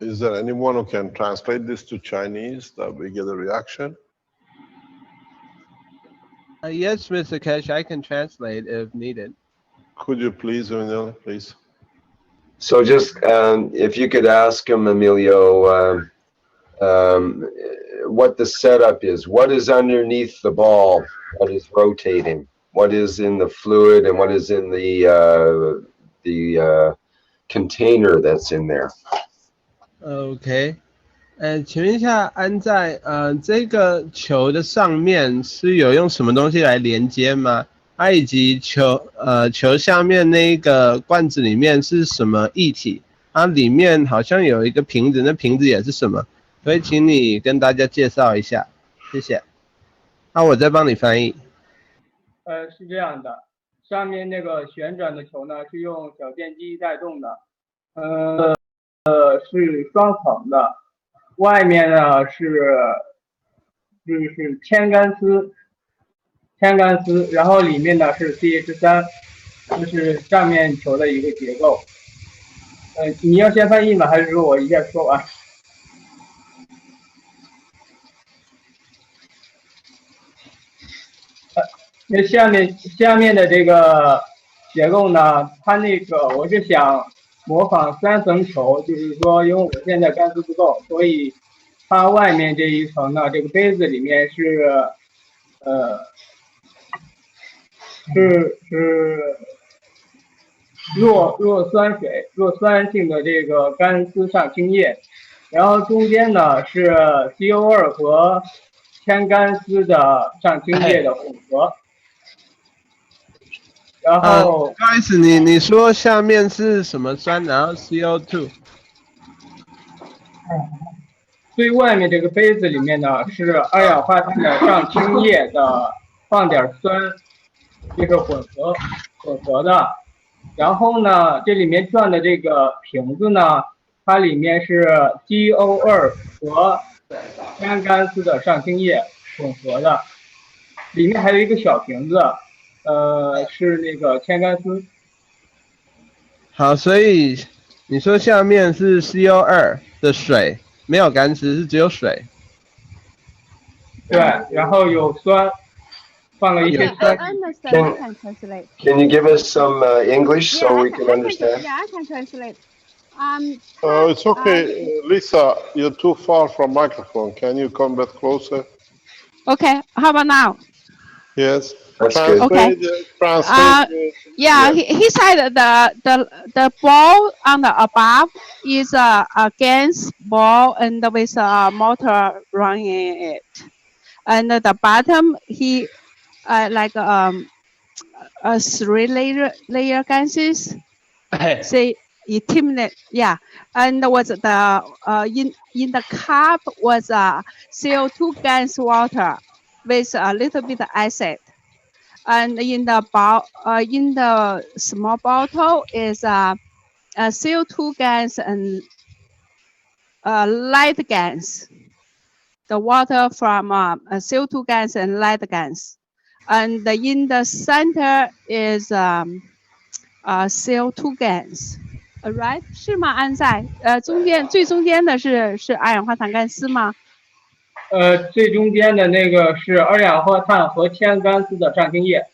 Is there anyone who can translate this to Chinese that we get a reaction? Yes, Mr. Cash, I can translate if needed. Could you please, Emilio, please? So just, if you could ask him, Emilio, what the setup is. What is underneath the ball? What is rotating? What is in the fluid and what is in the container that's in there? OK， 请问一下，安在这个球的上面是有用什么东西来连接吗？以及球下面那个罐子里面是什么液体？里面好像有一个瓶子，那瓶子也是什么？所以请你跟大家介绍一下，谢谢。我再帮你翻译。是这样的，上面那个旋转的球呢是用小电机带动的，是双层的，外面呢是铅干丝，然后里面呢是 CH3， 这是上面球的一个结构。你要先翻译吗？还是说我一下说完？那下面的这个结构呢，它那个我是想模仿3层球，就是说，因为我现在干丝不够，所以它外面这一层呢，这个杯子里面是弱酸性的这个干丝上清液，然后中间呢是 CO2 和铅干丝的上清液的混合。然后，不好意思，你说下面是什么酸，然后 CO2。最外面这个杯子里面呢是二氧化碳的上清液的，放点酸，这是混合的。然后呢，这里面转的这个瓶子呢，它里面是 CO2 和铅干丝的上清液混合的，里面还有一个小瓶子。是那个铅干丝。好，所以你说下面是 CO2 的水，没有干丝，是只有水。对，然后有酸，放了一些酸。Can you give us some English so we can understand? Yeah, I can translate. It's okay, Lisa. You're too far from microphone. Can you come back closer? Okay, how about now? Yes. That's good. Okay. Yeah. He said the ball on the above is a gas ball and with a motor running it, and the bottom he like a 3 layer gases. Say yeah, and was the in the cup was CO2 gas water with a little bit of acid. And in the small bottle is CO2 gas and light gas. The water from CO2 gas and light gas. And in the center is CO2 gas. Right? 是吗？安在最中间的是二氧化碳干丝吗？最中间的那个是二氧化碳和铅干丝的上清液。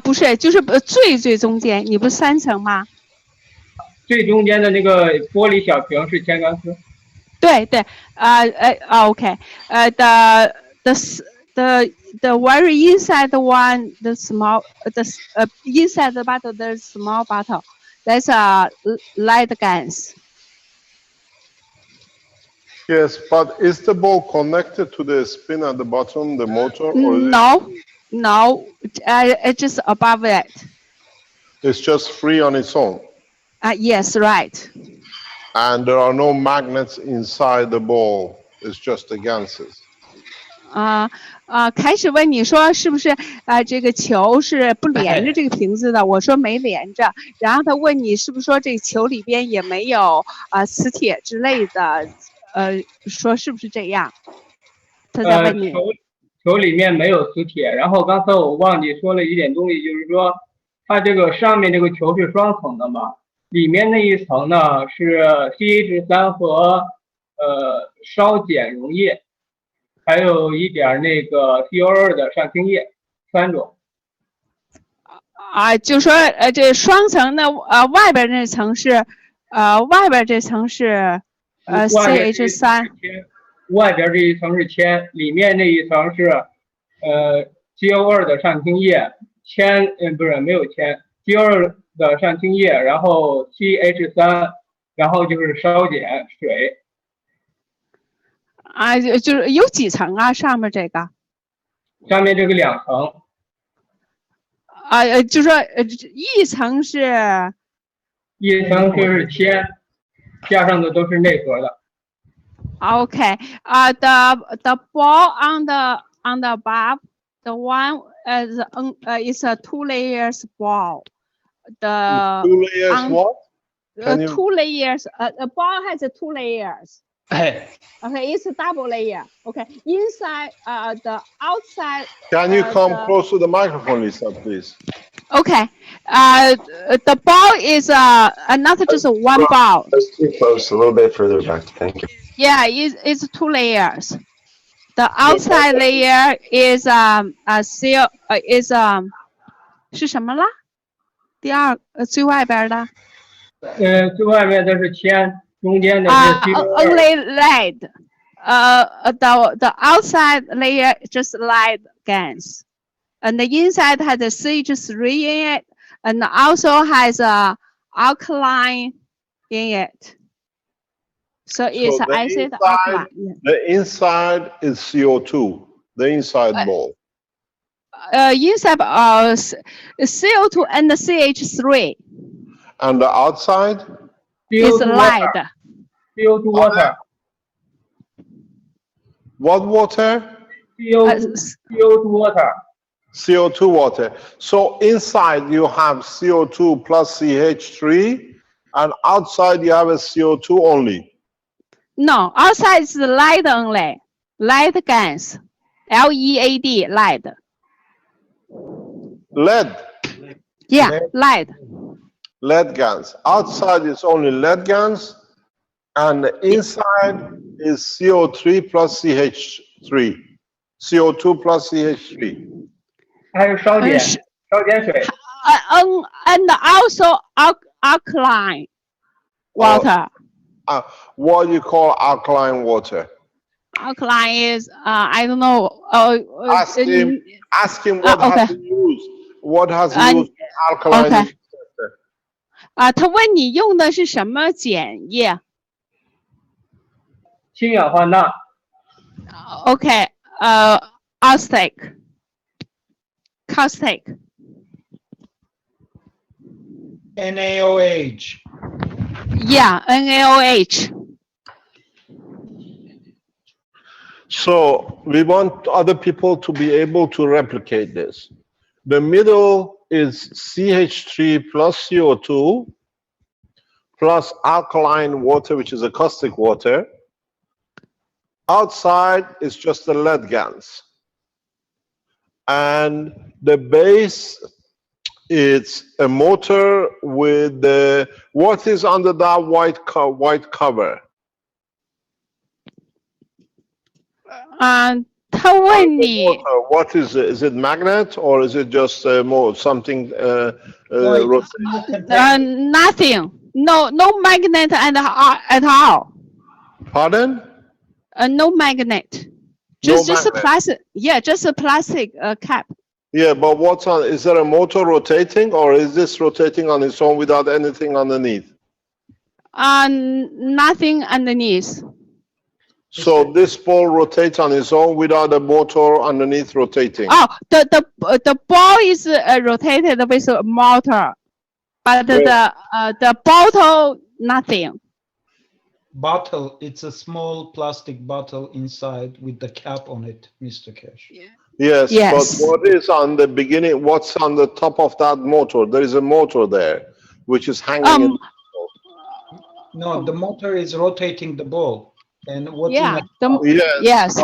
不是，就是最中间，你不是3层吗？最中间的那个玻璃小瓶是铅干丝。对对，OK， the very inside one, the small, inside the bottle, there's small bottle, that's a light gas. Yes, but is the ball connected to the spin at the bottom, the motor? Or No, it's just above it. It's just free on its own. Yes, right. And there are no magnets inside the ball. It's just the ganses. 开始问你说是不是这个球是不连着这个瓶子的？我说没连着。然后他问你是不是说这个球里边也没有磁铁之类的？说是不是这样？他在问你。球里面没有磁铁。然后刚才我忘记说了一点东西，就是说它这个上面这个球是双层的嘛，里面那一层呢是 CH3 和烧碱溶液。还有一点那个 CO2 的上氢液，3种。就说这双层的外边那层是外边这层是CH3， 外边这一层是铅，里面那一层是CO2 的上氢液，不是没有铅 ，CO2 的上氢液，然后 CH3， 然后就是烧碱水。就是有几层啊？上面这个？上面这个2层。就说一层是铅，加上的都是内核的。Okay. The ball on the above, the one is a 2 layers ball. The 2 layers what? 2 layers. The ball has 2 layers. Okay, it's a double layer. Okay, inside the outside. Can you come close to the microphone, Lisa, please? Okay, the ball is not just one ball. That's too close. A little bit further back. Thank you. Yeah, it's 2 layers. The outside layer is is 是什么了？第二最外边的。最外面的是铅。中间的是 only lead. The outside layer just lead gas, and the inside has a CH3 in it, and also has a alkaline in it. So it's acid alkaline. The inside is CO2. The inside ball. Inside CO2 and the CH3. And the outside? Is lead. CO2 water. What water? CO2 water. CO2 water. So inside you have CO2 plus CH3, and outside you have a CO2 only. No, outside is lead only. Lead gas. LEAD, lead. Lead? Yeah, lead. Lead gas. Outside is only lead gas, and inside is CO3 plus CH3. CO2 plus CH3. 还有烧碱水。And also alkaline water. What do you call alkaline water? Alkaline is I don't know. Ask him what has he used. What has he used alkaline? Okay. 他问你用的是什么碱液？氢氧化钠。Okay. Caustic. NaOH. Yeah, NaOH. So we want other people to be able to replicate this. The middle is CH3 plus CO2 plus alkaline water, which is a caustic water. Outside is just the lead gas. And the base, it's a motor with the, what is under that white cover? 他问你 What is it? Is it magnet or is it just more something nothing. No magnet at all. Pardon? No magnet. Just a plastic. Yeah, just a plastic cap. Yeah, but what's on? Is there a motor rotating, or is this rotating on its own without anything underneath? Nothing underneath. So this ball rotates on its own without a motor underneath rotating. Oh, the ball is rotated with a motor. but the bottle nothing. Bottle, it's a small plastic bottle inside with the cap on it, Mr. Cash. Yes, Yes. but what is on the beginning? What's on the top of that motor? There is a motor there, which is hanging in. No, the motor is rotating the ball. And what's Yeah. Yes.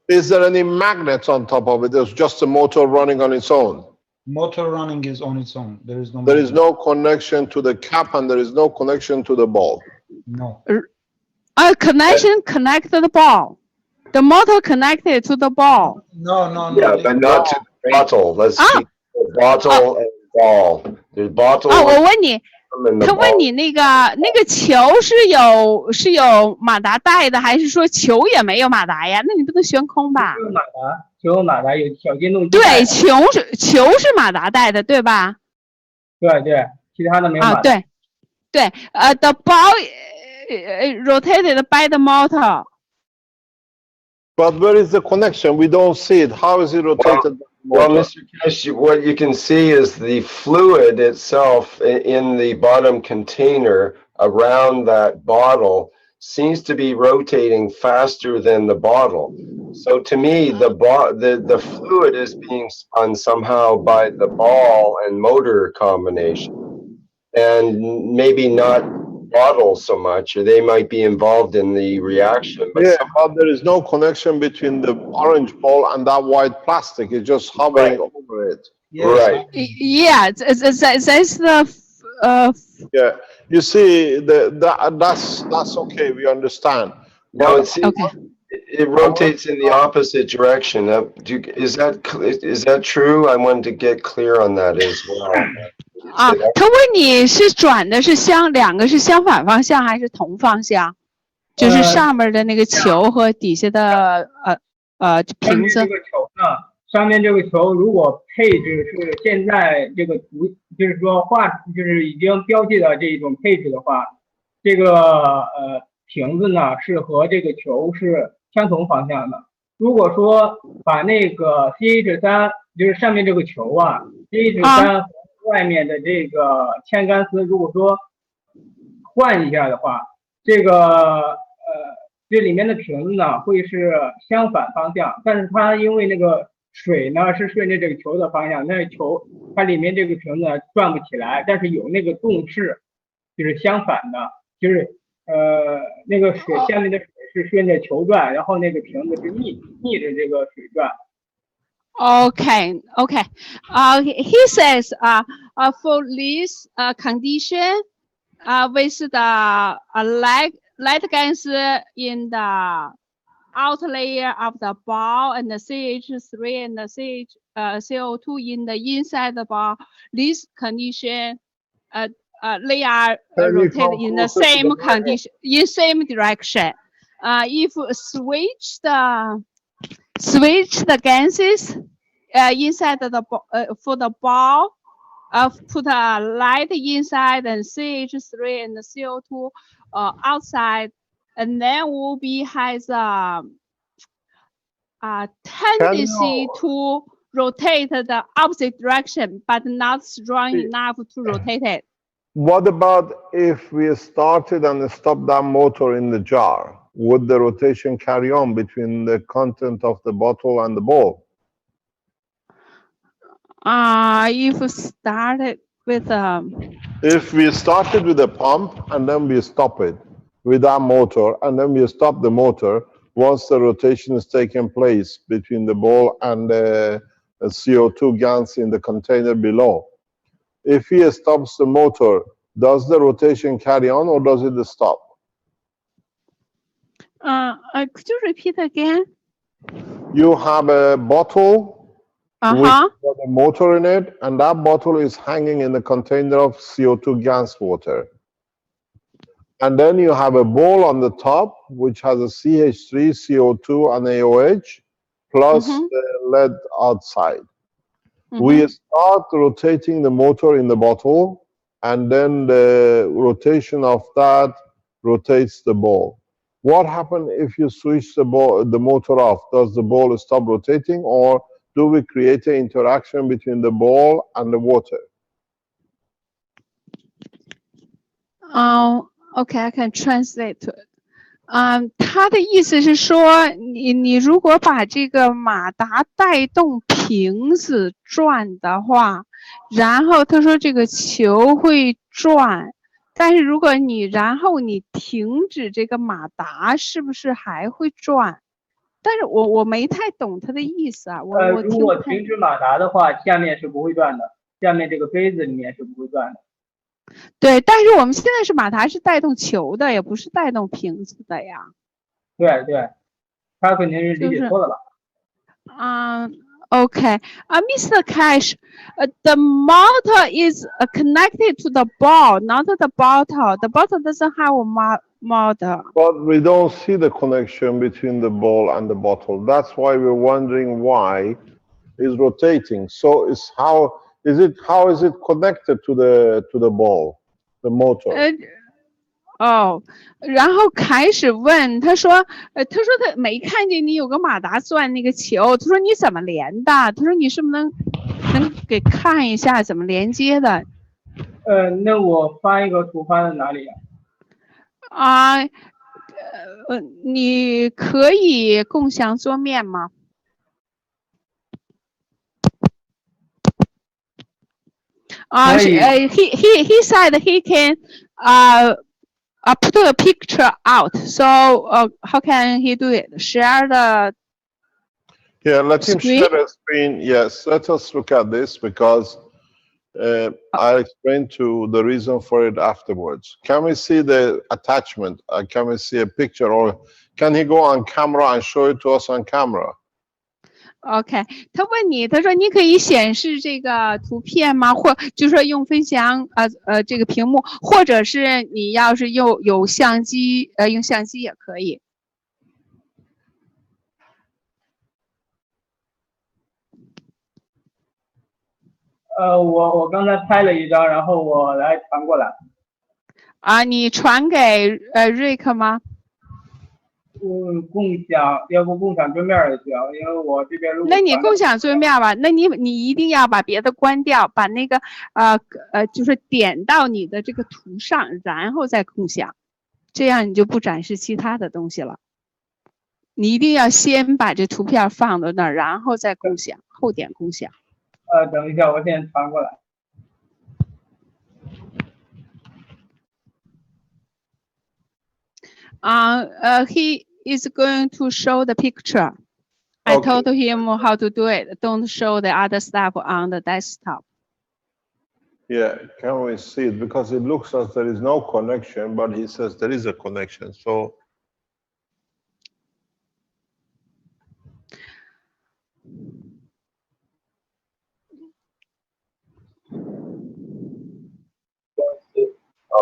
Is there any magnets on top of it? There's just a motor running on its own. Motor running is on its own. There is no. There is no connection to the cap, and there is no connection to the ball. No. A connection connect the ball. The motor connected to the ball. No. Yeah, but not to the bottle. Let's keep the bottle and ball. There's bottle. 我问你，他问你那个球是有马达带的，还是说球也没有马达呀？那你不能悬空吧？有马达，球有马达，有小电动机。对，球是马达带的，对吧？对，其他的没有马达。对，the ball rotated by the motor. But where is the connection? We don't see it. How is it rotated? Well, Mr. Cash, what you can see is the fluid itself in the bottom container around that bottle seems to be rotating faster than the bottle. So to me, the fluid is being spun somehow by the ball and motor combination, and maybe not bottle so much, or they might be involved in the reaction. But but there is no connection between the orange ball and that white plastic. It's just hovering over it. Yes. Right. Yeah, that's the. Yeah, you see, that's okay. We understand. No, it rotates in the opposite direction. Is that true? I wanted to get clear on that as well. 他问你是转的是两个是相反方向还是同方向？就是上面的那个球和底下的瓶子。上面这个球如果配置是现在这个图，就是说就是已经标记的这种配置的话，这个瓶子呢是和这个球是相同方向的。如果说把那个 CH3，就是上面这个球啊 ，CH3 外面的这个铅钢丝，如果说换一下的话，这个这里面的瓶子呢会是相反方向，但是它因为那个水呢是顺着这个球的方向，那球它里面这个瓶子转不起来，但是有那个动势就是相反的，就是那个水下面的水是顺着球转，然后那个瓶子是逆着这个水转。Okay. He says, for this condition, with the light gas in the outer layer of the ball and the CH3 and the CO2 in the inside the ball, this condition, they are rotated in the same condition, in same direction. If switch the gases inside for the ball, put a light inside and CH3 and CO2 outside, and then will be has a tendency to rotate the opposite direction, but not strong enough to rotate it. What about if we started and stopped that motor in the jar? Would the rotation carry on between the content of the bottle and the ball? If started with If we started with a pump and then we stop it with that motor, and then we stop the motor once the rotation is taking place between the ball and the CO2 gas in the container below. If he stops the motor, does the rotation carry on or does it stop? Could you repeat again? You have a bottle with a motor in it, and that bottle is hanging in the container of CO2 gas water. And then you have a bowl on the top, which has a CH3, CO2, and AOH, plus the lead outside. We start rotating the motor in the bottle, and then the rotation of that rotates the ball. What happens if you switch the motor off? Does the ball stop rotating, or do we create an interaction between the ball and the water? Okay, I can translate. 他的意思是说，你如果把这个马达带动瓶子转的话，然后他说这个球会转，但是如果然后你停止这个马达，是不是还会转？但是我没太懂他的意思啊，我如果停止马达的话，下面是不会转的，下面这个杯子里面是不会转的。对，但是我们现在是马达是带动球的，也不是带动瓶子的呀。对对，他肯定是理解错了吧？Okay. Mr. Cash, the motor is connected to the ball, not the bottle. The bottle doesn't have a motor. But we don't see the connection between the ball and the bottle. That's why we're wondering why it's rotating. So how is it connected to the ball, the motor? 然后开始问他说他没看见你有个马达转那个球，他说你怎么连的？他说你是不是能给看一下怎么连接的？那我发一个图发在哪里呀？你可以共享桌面吗？He said he can put a picture out. So how can he do it? Share the let him screen? share the screen. Yes, let us look at this because I'll explain to the reason for it afterwards. Can we see the attachment? Can we see a picture, or can he go on camera and show it to us on camera? OK， 他问你，他说你可以显示这个图片吗？或就是说用分享这个屏幕，或者是你要是有相机用相机也可以。我刚才拍了一张，然后我来传过来。你传给Rick 吗？共享，要不共享桌面也行，因为我这边录。那你共享桌面吧，那你一定要把别的关掉，把那个就是点到你的这个图上，然后再共享，这样你就不展示其他的东西了。你一定要先把这图片放到那儿，然后再共享，后点共享。等一下，我先传过来。He is going to show the picture. I told him how to do it. Don't show the other stuff on the desktop. Yeah, can we see it? Because it looks as there is no connection, but he says there is a connection. So.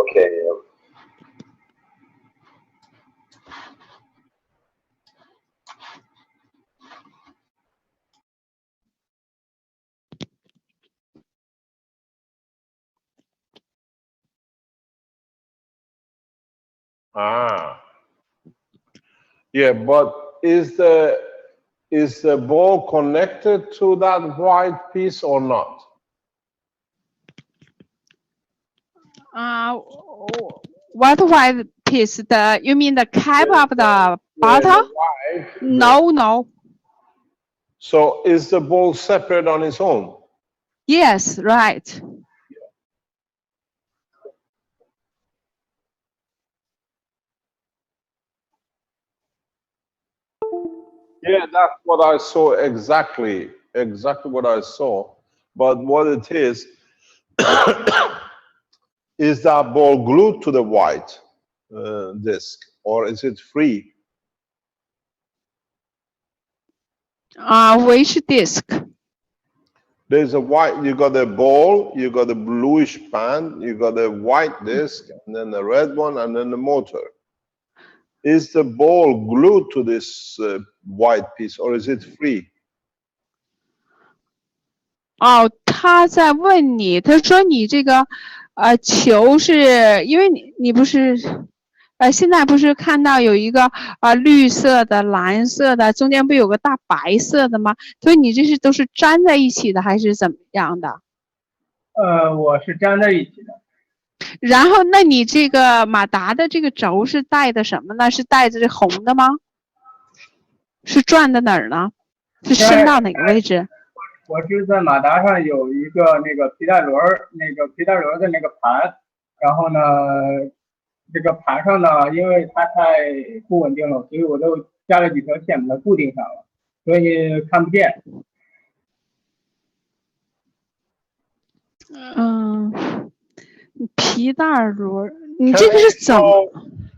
Okay. Yeah, but is the ball connected to that white piece or not? What white piece? You mean the cap of the bottle? No. So is the ball separate on its own? Yes, right. Yeah, that's what I saw exactly what I saw. But what it is that ball glued to the white disc, or is it free? Which disc? There's a white, you got a ball, you got a bluish band, you got a white disc, and then the red one, and then the motor. Is the ball glued to this white piece, or is it free? 他在问你，他说你这个球是因为你不是现在不是看到有一个绿色的、蓝色的，中间不有个大白色的吗？所以你这都是粘在一起的还是怎么样的？我是粘在一起的。然后，那你这个马达的这个轴是带的什么呢？是带着这红的吗？是转的哪儿呢？是伸到哪个位置？我是在马达上有一个那个皮带轮儿，那个皮带轮的那个盘，然后呢，这个盘上呢，因为它太不稳定了，所以我都加了几条线把它固定上了，所以看不见。嗯，皮带轮，你这个是怎么？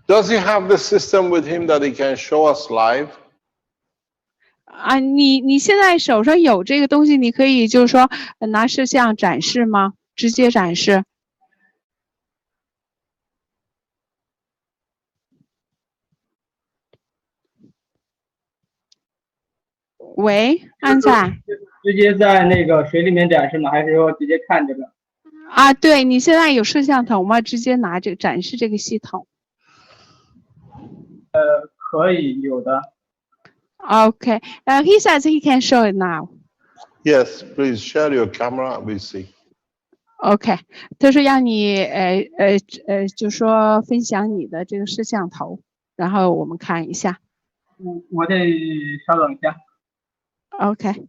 Does he have the system with him that he can show us live? 啊，你现在手上有这个东西，你可以就是说拿摄像展示吗？直接展示。喂，安在？直接在那个水里面展示吗？还是说直接看这个？啊，对，你现在有摄像头吗？直接拿这个展示这个系统。可以有的。Okay, he says he can show it now. Yes, please share your camera. We see. OK， 他说让你就说分享你的这个摄像头，然后我们看一下。我得稍等一下。OK，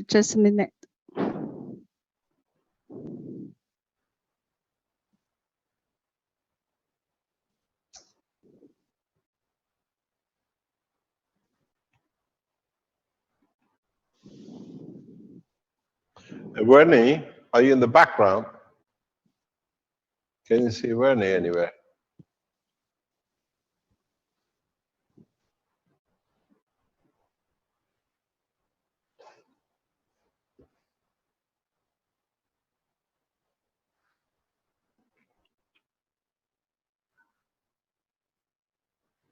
just a minute。Wernie, are you in the background? Can you see Wernie anywhere?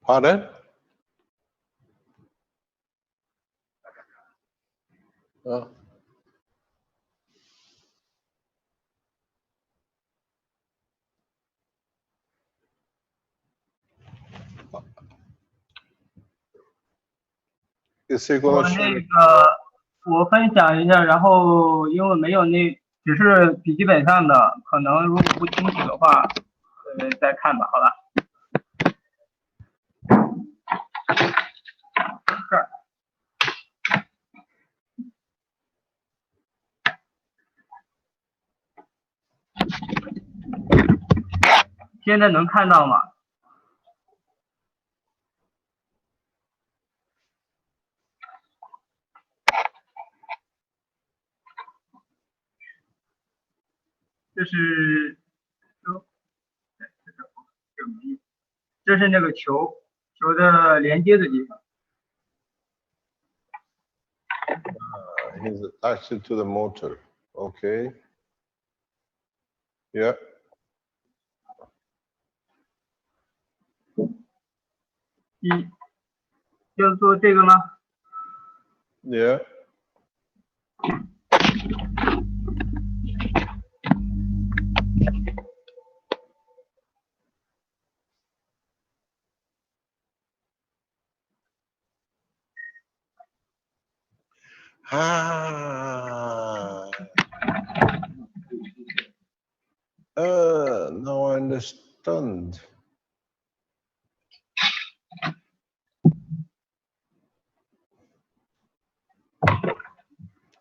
Pardon? Oh.我那个我分享一下，然后因为没有只是笔记本上的，可能如果不清楚的话，再看吧，好吧。这儿。现在能看到吗？这是那个球的连接的地方。He's attached it to the motor. Okay. Yeah. 要做这个吗？ Yeah. Now I understand.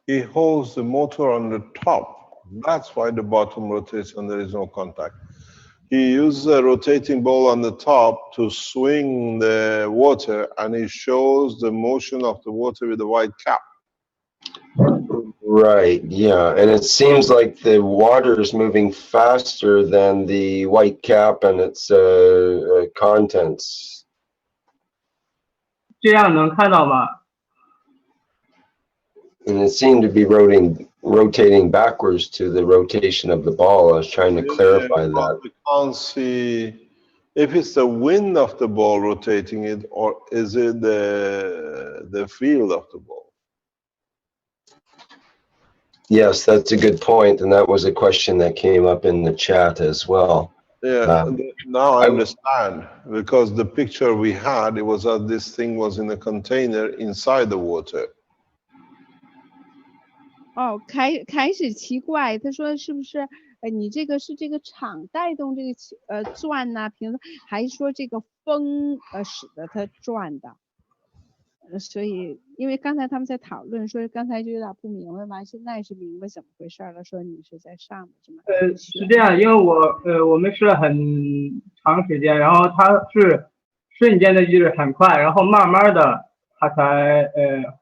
He holds the motor on the top. That's why the bottom rotates and there is no contact. He uses a rotating ball on the top to swing the water, and he shows the motion of the water with the white cap. Right, yeah, and it seems like the water is moving faster than the white cap and its contents. 这样能看到吗？ And it seemed to be rotating backwards to the rotation of the ball. I was trying to clarify that. We can't see if it's the wind of the ball rotating it, or is it the field of the ball? Yes, that's a good point, and that was a question that came up in the chat as well. Yeah, now I understand, because the picture we had, it was that this thing was in a container inside the water. 哦，开始奇怪，他说是不是你这个是这个场带动这个转呐、瓶子，还是说这个风使得它转的？所以因为刚才他们在讨论，说刚才就有点不明白嘛，现在是明白怎么回事了，说你是在上面是吗？是这样，因为我们试了很长时间，然后它是瞬间的就是很快，然后慢慢的它才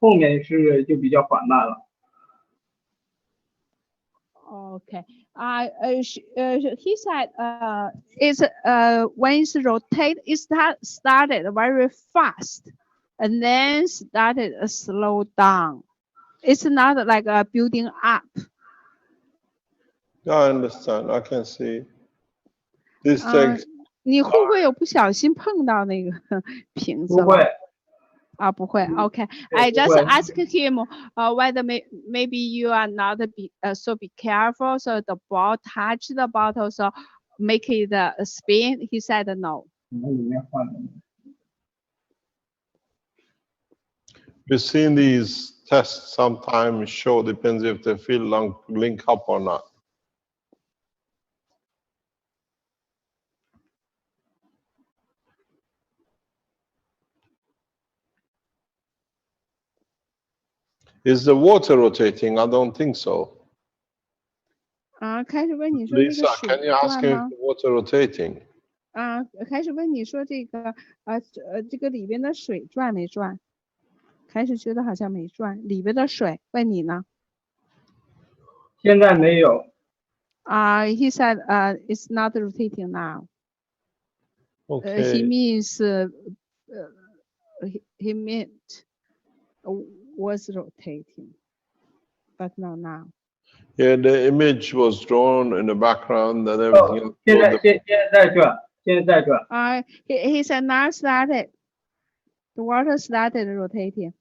后面是就比较缓慢了。Okay. He said, it's when it's rotate, it started very fast, and then started slow down. It's not like a building up. I understand. I can see. This takes. 你会不会有不小心碰到那个瓶子了？不会。不会。Okay. I just asked him whether maybe you are not so be careful, so the ball touch the bottle, so make it spin. He said no. We've seen these tests sometimes show, depends if they feel link up or not. Is the water rotating? I don't think so. 开始问你说这个 Lisa, 水 can you ask 转 him 吗 if the water rotating? 开始问你说这个这个里边的水转没转？开始觉得好像没转，里边的水问你呢？现在没有。He said it's not rotating now. Okay. He means he meant was rotating, but not now. Yeah, the image was drawn in the background and everything. 现在转。He said now started. The water started rotating.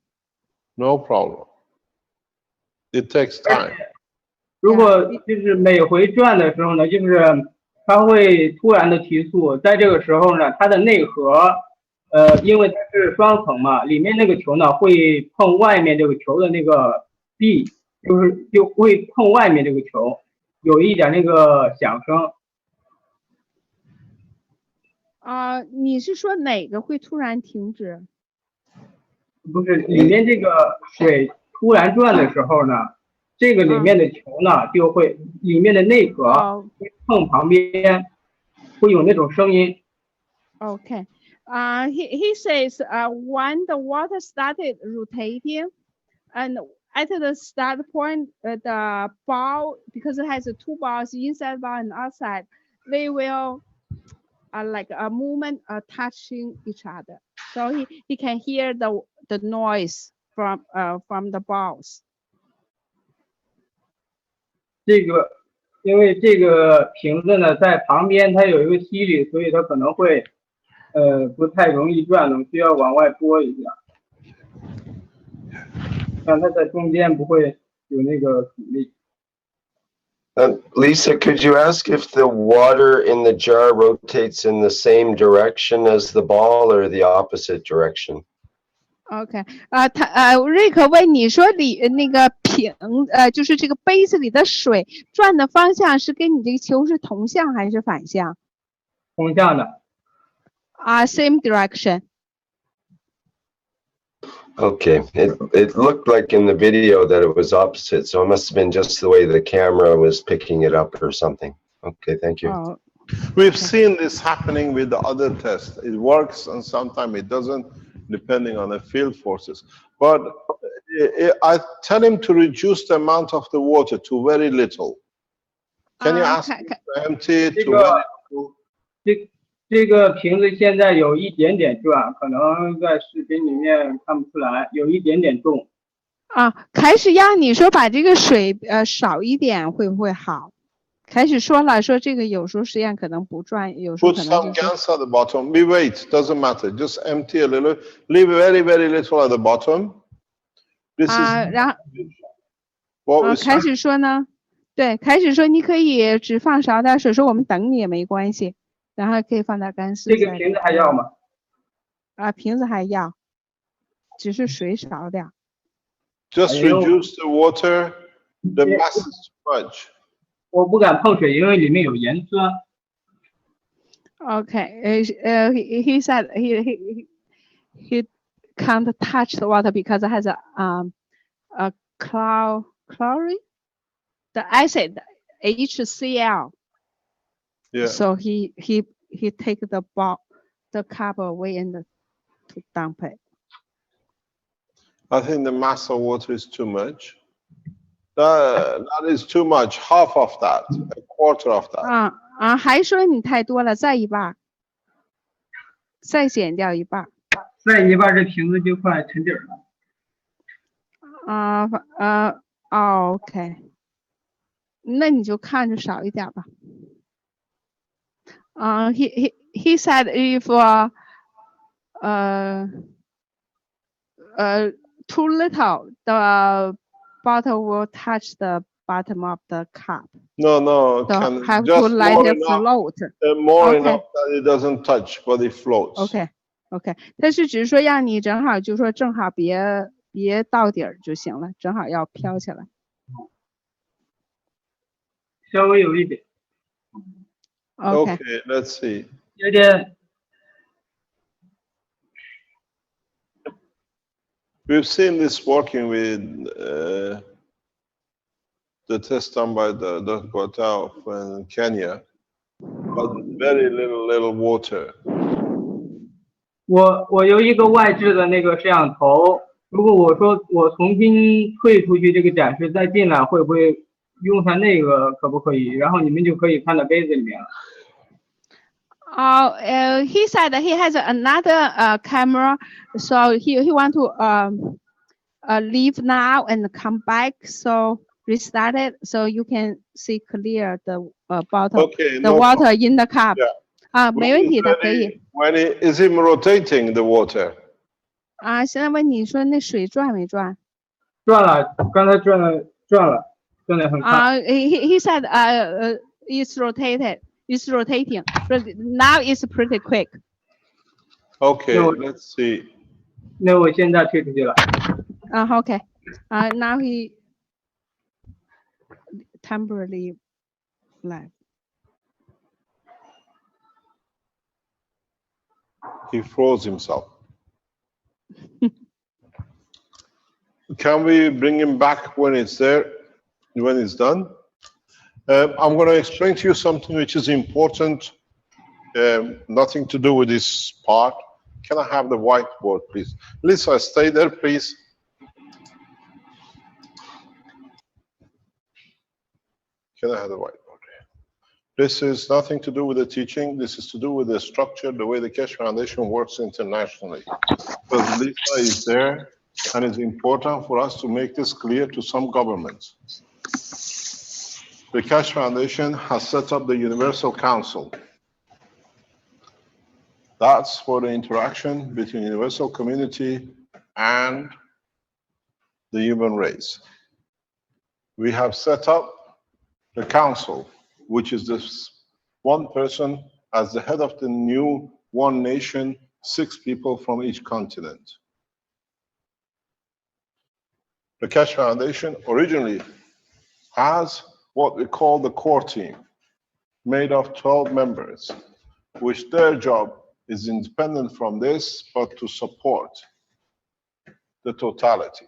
No problem. It takes time. 如果就是每回转的时候呢，就是它会突然的提速，在这个时候呢，它的内核，因为它是双层嘛，里面那个球呢会碰外面这个球的那个壁，就会碰外面这个球，有一点那个响声。你是说哪个会突然停止？不是，里面这个水突然转的时候呢，这个里面的球呢就会里面的内核会碰旁边，会有那种声音。Okay. He says when the water started rotating, and at the start point, the ball, because it has two balls, inside ball and outside, they will like a movement touching each other. So he can hear the noise from the balls. 这个，因为这个瓶子呢在旁边，它有一个吸力，所以它可能会不太容易转动，需要往外拨一下。让它在中间不会有那个阻力。Lisa, could you ask if the water in the jar rotates in the same direction as the ball or the opposite direction? OK. 瑞克问你说那个瓶就是这个杯子里的水转的方向是跟你这个球是同向还是反向？同向的。Same direction. Okay, it looked like in the video that it was opposite, so it must have been just the way the camera was picking it up or something. Okay, thank you. We've seen this happening with the other tests. It works and sometimes it doesn't, depending on the field forces. But I tell him to reduce the amount of the water to very little. Can you ask him to empty it to very little? 这个瓶子现在有一点点转，可能在视频里面看不出来，有一点点重。开始让你说把这个水少一点会不会好？开始说了，说这个有时候实验可能不转，有时候 Put 可 some 能就是 gas at the bottom. We wait, doesn't matter. Just empty a little. Leave very, very little at the bottom. This is 然后 what we 开始说呢，对，开始说你可以只放少点水，说我们等你也没关系。然后可以放点干湿。这个瓶子还要吗？瓶子还要，只是水少点。Just reduce the water. The mass is too much. 我不敢碰水，因为里面有盐酸。 Okay. He said he can't touch the water because it has a chlorine, the acid HCl. Yeah. So he take the cup away and to dump it. I think the mass of water is too much. That is too much. Half of that, a quarter of that. 海水你太多了，再一半，再减掉一半。再一半，这瓶子就快沉底了。OK， 那你就看着少一点吧。He said if too little, the bottle will touch the bottom of the cup. No, So have just to let more it enough, float. more Okay. enough that it doesn't touch, but it floats. OK，但是只是说让你正好，就说正好别到底儿就行了，正好要飘起来。稍微有一点。Okay, let's see. 有点。We've seen this working with the test done by the Dr. Guatao in Kenya, but very little water. 我有一个外置的那个摄像头，如果我说我重新退出去这个展示再进来，会不会用上那个？可不可以？然后你们就可以看到杯子里面了。He said that he has another camera, so he want to leave now and come back, so restart it, so you can see clear the bottle, Okay, the no water problem. in the cup. Yeah. 没问题的，可以。Is it rotating the water? 现在问你说那水转没转？转了，刚才转得很快。He said it's rotated. It's rotating, but now it's pretty quick. Okay, let's see. 那我现在退出去了。Okay. Now he temporarily left. He froze himself. Can we bring him back when it's there, when it's done? I'm going to explain to you something which is important, nothing to do with this part. Can I have the whiteboard, please? Lisa, stay there, please. Can I have the whiteboard? This is nothing to do with the teaching. This is to do with the structure, the way the Keshe Foundation works internationally. Because Lisa is there, and it's important for us to make this clear to some governments. The Keshe Foundation has set up the Universal Council. That's for the interaction between the universal community and the human race. We have set up the council, which is this one person as the head of the new one nation, 6 people from each continent. The Keshe Foundation originally has what we call the core team, made of 12 members, which their job is independent from this, but to support the totality.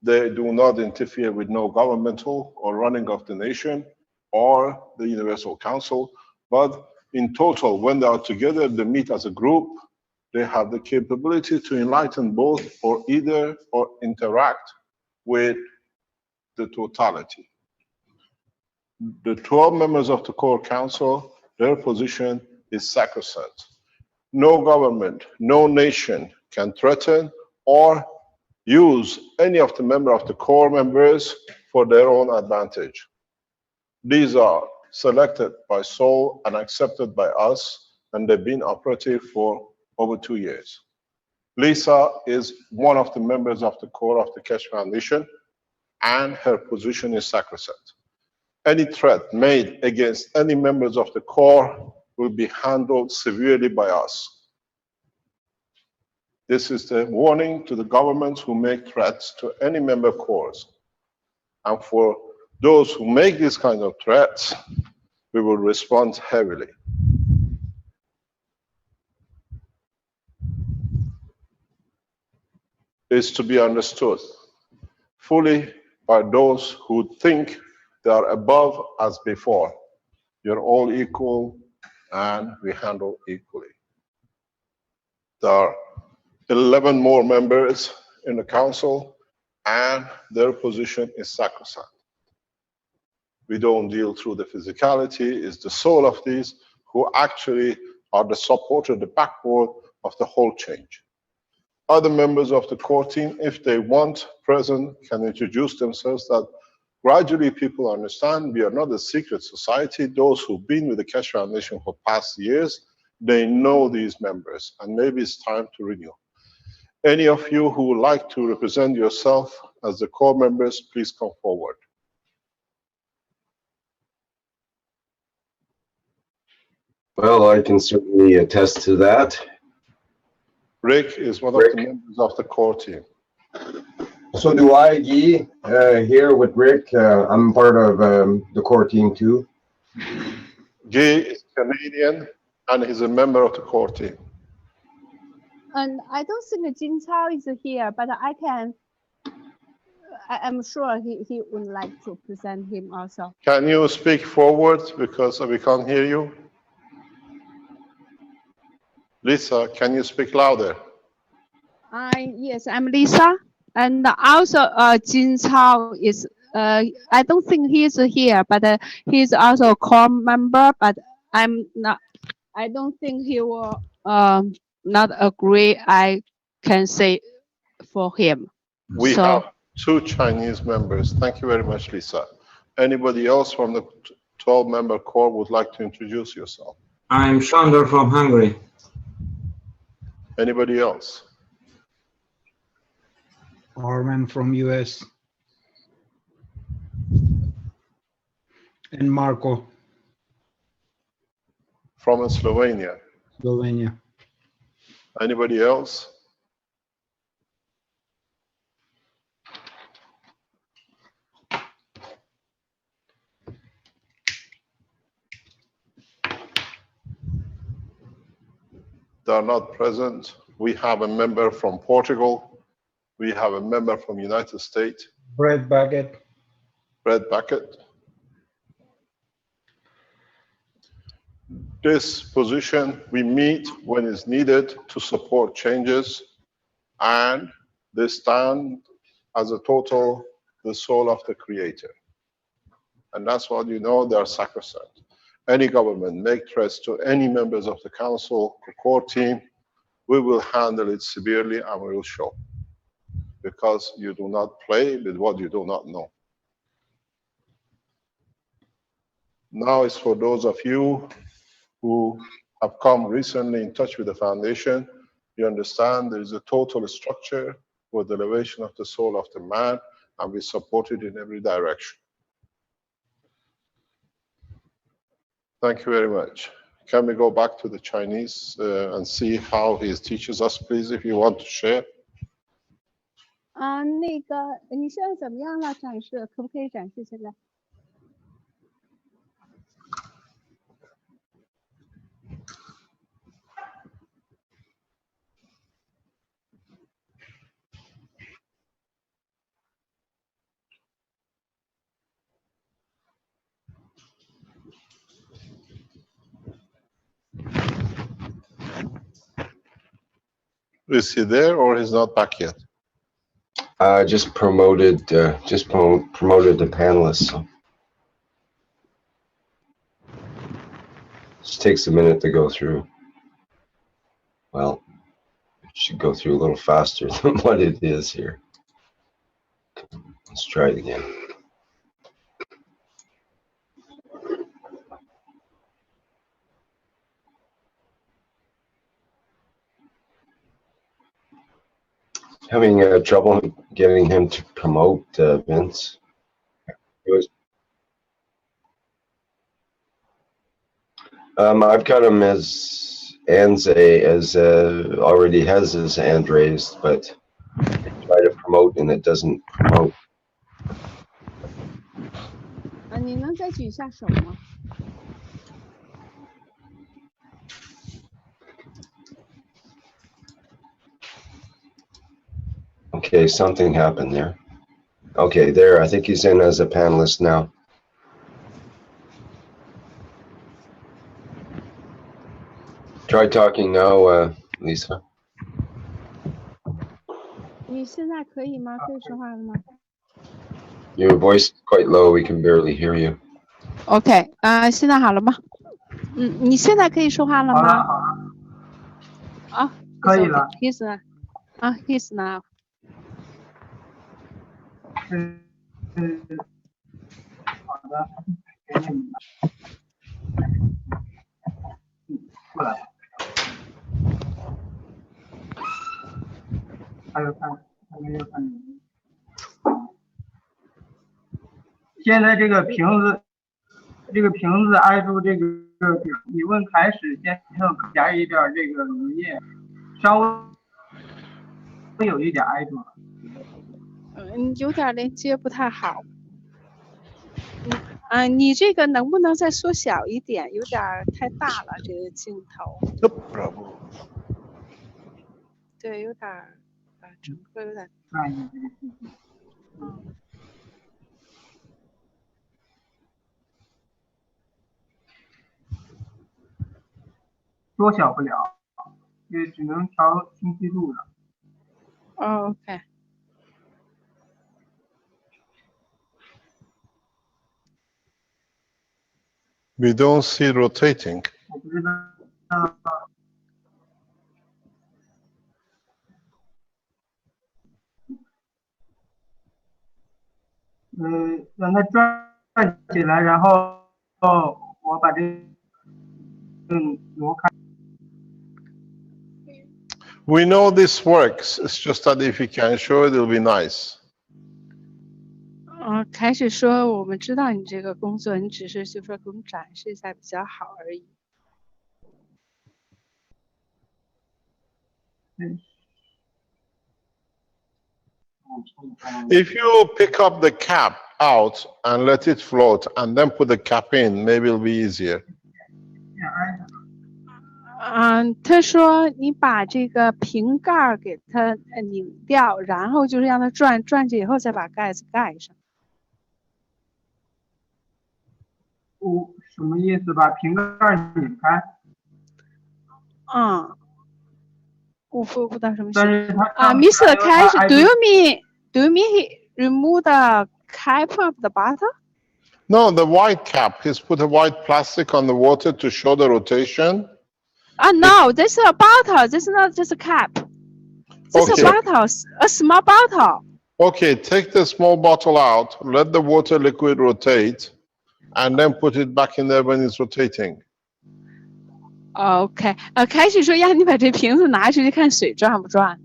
They do not interfere with no governmental or running of the nation or the Universal Council, but in total, when they are together, they meet as a group, they have the capability to enlighten both or either or interact with the totality. The 12 members of the core council, their position is sacrosanct. No government, no nation can threaten or use any of the members of the core members for their own advantage. These are selected by Seoul and accepted by us, and they've been operative for over 2 years. Lisa is one of the members of the core of the Keshe Foundation, and her position is sacrosanct. Any threat made against any members of the core will be handled severely by us. This is the warning to the governments who make threats to any member cores. And for those who make these kind of threats, we will respond heavily. Is to be understood fully by those who think they are above as before. You're all equal and we handle equally. There are 11 more members in the council and their position is sacrosanct. We don't deal through the physicality, it's the soul of these who actually are the supporter, the backbone of the whole change. Other members of the core team, if they want present, can introduce themselves, that gradually people understand we are not a secret society. Those who've been with the Keshe Foundation for past years, they know these members, and maybe it's time to renew. Any of you who would like to represent yourself as the core members, please come forward. Well, I can certainly attest to that. Rick is one of the members of the core team. So do I, Guy, here with Rick. I'm part of the core team too. Guy is Canadian and he's a member of the core team. And I don't think Jin Chao is here, but I'm sure he would like to present him also. Can you speak forward because we can't hear you? Lisa, can you speak louder? Yes, I'm Lisa. And also Jin Chao is, I don't think he is here, but he's also a core member, but I don't think he will not agree, I can say for him. We have 2 Chinese members. Thank you very much, Lisa. Anybody else from the 12-member core would like to introduce yourself? I'm Shandor from Hungary. Anybody else? Armen from US. And Marco. From Slovenia. Slovenia. Anybody else? They are not present. We have a member from Portugal. We have a member from United States. Brett Bucket. Brett Bucket. This position, we meet when it's needed to support changes, and they stand as a total, the soul of the creator. And that's what you know, they are sacrosanct. Any government make threats to any members of the council, the core team, we will handle it severely and we will show. Because you do not play with what you do not know. Now it's for those of you who have come recently in touch with the foundation. You understand there is a total structure for the elevation of the soul of the man, and we support it in every direction. Thank you very much. Can we go back to the Chinese and see how he teaches us, please, if you want to share? 那个你现在怎么样了？展示可不可以展示现在？ Is he there or he's not back yet? Just promoted the panelists. So. Just takes a minute to go through. Well, it should go through a little faster than what it is here. Let's try it again. Having trouble getting him to promote Vince. I've got him as already has his hand raised, but I try to promote and it doesn't promote. 你能再举一下手吗？ Okay, something happened there. Okay, there. I think he's in as a panelist now. Try talking now, Lisa. 你现在可以吗？可以说话了吗 Your voice is quite low. We can barely hear you.？OK， 现在好了吗？你现在可以说话了吗？啊，可以了。He's he's now。好的，给你过来。还没有看你。现在这个瓶子挨住这个表，你问开始先加一点这个溶液，稍微有一点挨住了。有点连接不太好。你这个能不能再缩小一点？有点太大了，这个镜头。对，有点整个有点。缩小不了，也只能调清晰度了。OK。 We don't see rotating. 我不知道。让它转起来，然后我把这挪开。We know this works. It's just that if you can show it, it'll be nice. 开始说我们知道你这个工作，你只是就说给我们展示一下比较好而已。If you pick up the cap out and let it float and then put the cap in, maybe it'll be easier. 他说你把这个瓶盖给它拧掉，然后就是让它转起以后再把盖子盖上。什么意思？把瓶盖拧开？我不知道什么意思。但是Mr. Cash, do you mean he remove the cap of the bottle? No, the white cap. He's put a white plastic on the water to show the rotation. No, this is a bottle. This is not just a cap. This is a bottle, a small bottle. Okay, take the small bottle out, let the water liquid rotate, and then put it back in there when it's rotating. OK， 开始说让你把这瓶子拿出去看水转不转，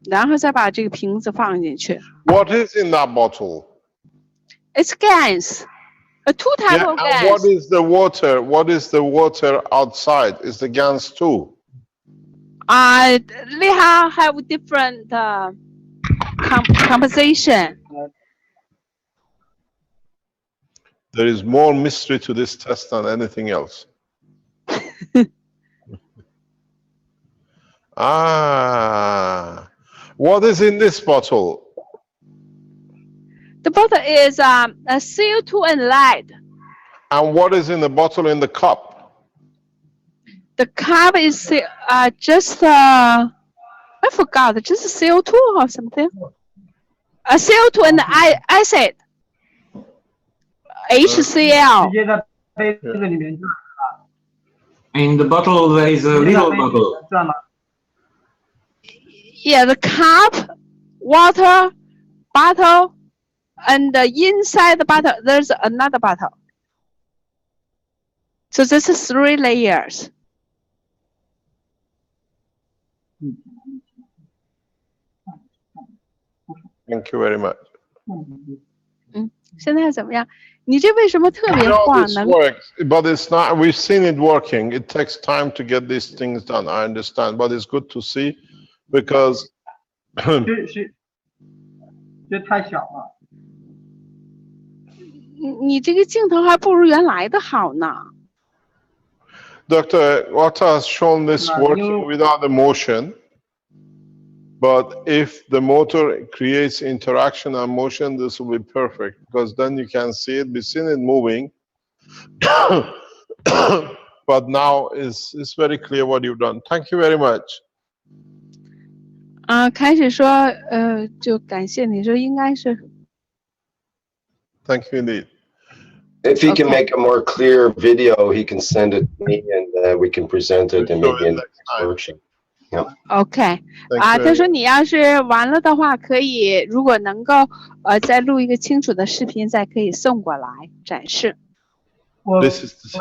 然后再把这个瓶子放进去。What is in that bottle? It's gas. A two type of gas. And what is the water? What is the water outside? Is the gas too? They have different composition. There is more mystery to this test than anything else. What is in this bottle? The bottle is a CO2 and lead. And what is in the bottle in the cup? The cup is just I forgot, just CO2 or something. CO2 and acid. HCl. In the bottle there is a little bottle. Yeah, the cup, water, bottle, and inside the bottle there's another bottle. So this is 3 layers. Thank you very much. 现在怎么样？你这为什么特别晃呢？ This works, but it's not. We've seen it working. It takes time to get these things done. I understand, but it's good to see because. 这太小了。你这个镜头还不如原来的好呢。Dr. Wata has shown this working without the motion. But if the motor creates interaction and motion, this will be perfect because then you can see it, be seen it moving. But now it's very clear what you've done. Thank you very much. 开始说就感谢你说应该是。Thank you indeed. If he can make a more clear video, he can send it to me and we can present it and maybe in the next workshop. Yeah. OK 他说你要是完了的话，可以如果能够再录一个清楚的视频，再可以送过来展示。我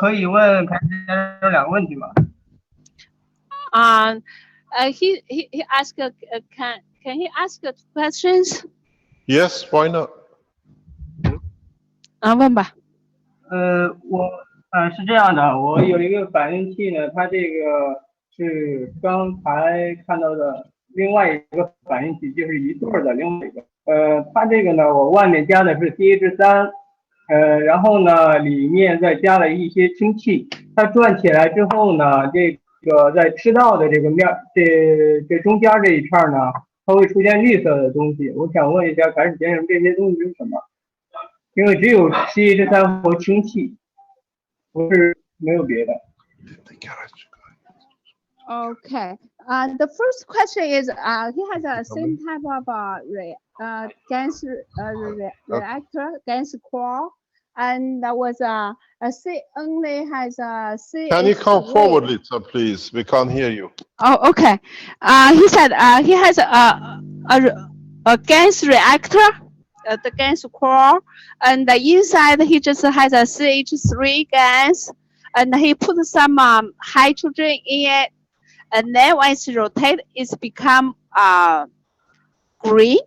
可以问谭先生2个问题吗？He asked can he ask 2 questions? Yes, why not? 问吧。我是这样的，我有一个反应器呢，它这个是刚才看到的另外一个反应器，就是一对的另外一个。它这个呢，我外面加的是 CH3，然后呢，里面再加了一些氢气。它转起来之后呢，这个在吃到的这个面，这中间这一片呢，它会出现绿色的东西。我想问一下，赶史先生，这些东西是什么？因为只有 CH3和氢气，不是没有别的。Okay. The first question is, he has a same type of gas reactor, gas core, and that was only has a C. Can you come forward, Lisa, please? We can't hear you. Oh, okay. He said he has a gas reactor, the gas core, and the inside he just has a CH3 gas, and he put some hydrogen in it. And then when it's rotated, it's become green.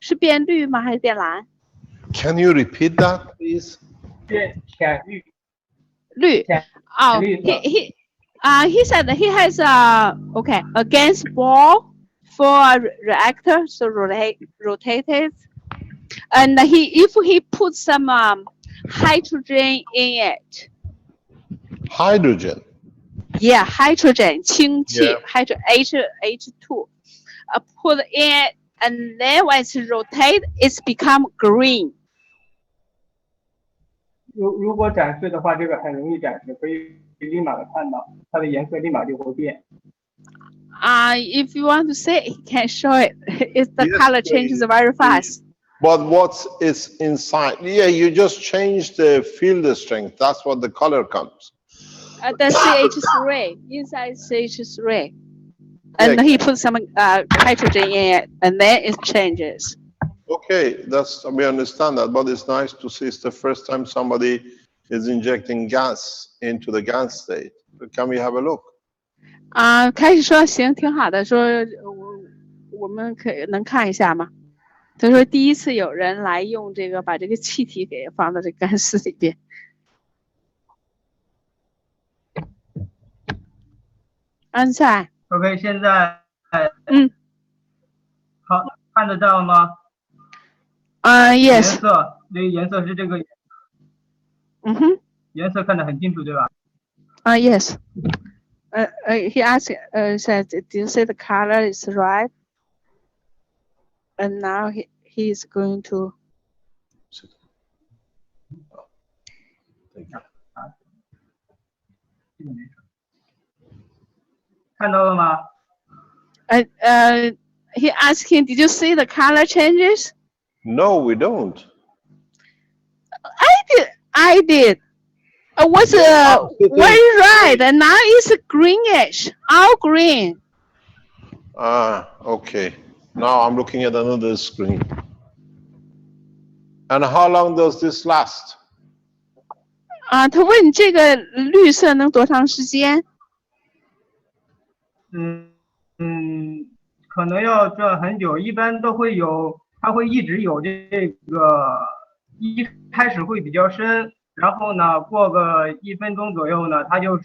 是变绿吗？还是变蓝？ Can you repeat that, please? 变浅绿。绿。Oh, he said that he has a gas ball for a reactor, so rotated. And if he put some hydrogen in it. Hydrogen. Yeah, hydrogen, 氢气 Yeah. hydrogen H2, put in it, and then when it's rotate, it's become green. 如果展示的话，这个很容易展示，可以立马的看到，它的颜色立马就会变。If you want to see it, he can show it. The Yes, color changes very fast. But what's is inside? Yeah, you just change the field strength. That's what the color comes. The CH3, inside CH3. And he put some hydrogen in it, and then it changes. Okay, we understand that, but it's nice to see it's the first time somebody is injecting gas into the gas state. Can we have a look? 开始说行，挺好的，说我们能看一下吗？他说第一次有人来用这个把这个气体给放到这个干丝里边。安在 OK， 现在好看得到吗？Yes。颜色，这个颜色是这个。颜色看得很清楚，对吧？Yes。He asked, said, "Do you see the color is right?" And now he is going to. 看到了吗？He asked him, "Did you see the color changes?" No, we don't. I did. It was very red, and now it's greenish, all green. Okay. Now I'm looking at another screen. And how long does this last? 他问这个绿色能多长时间？可能要转很久，一般都会有，它会一直有这个，一开始会比较深，然后呢，过个1分钟左右呢，它就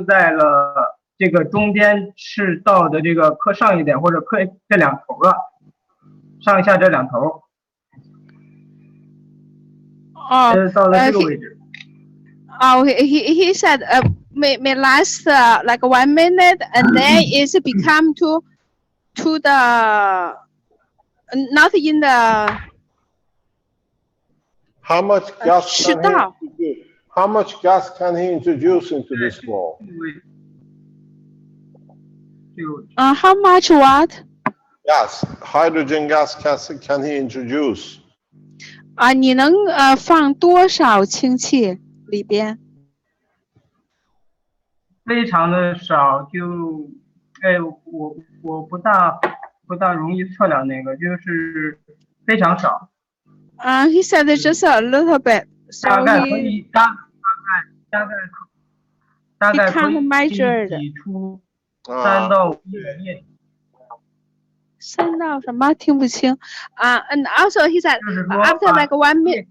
在了这个中间赤道的这个刻上一点或者刻这两头了，上下这两头。到了这个位置。He said may last like 1 minute and then it's become to the not in the How much gas can he introduce? How much gas can he introduce into this wall? How much what? Gas, hydrogen gas can he introduce? 你能放多少氢气里边？非常的少，就，我不大容易测量那个，就是非常少。He said it's just a little bit. So 大概可以大概可以挤出3到5的液体。3到什么？听不清。And also he said after like 1 minute.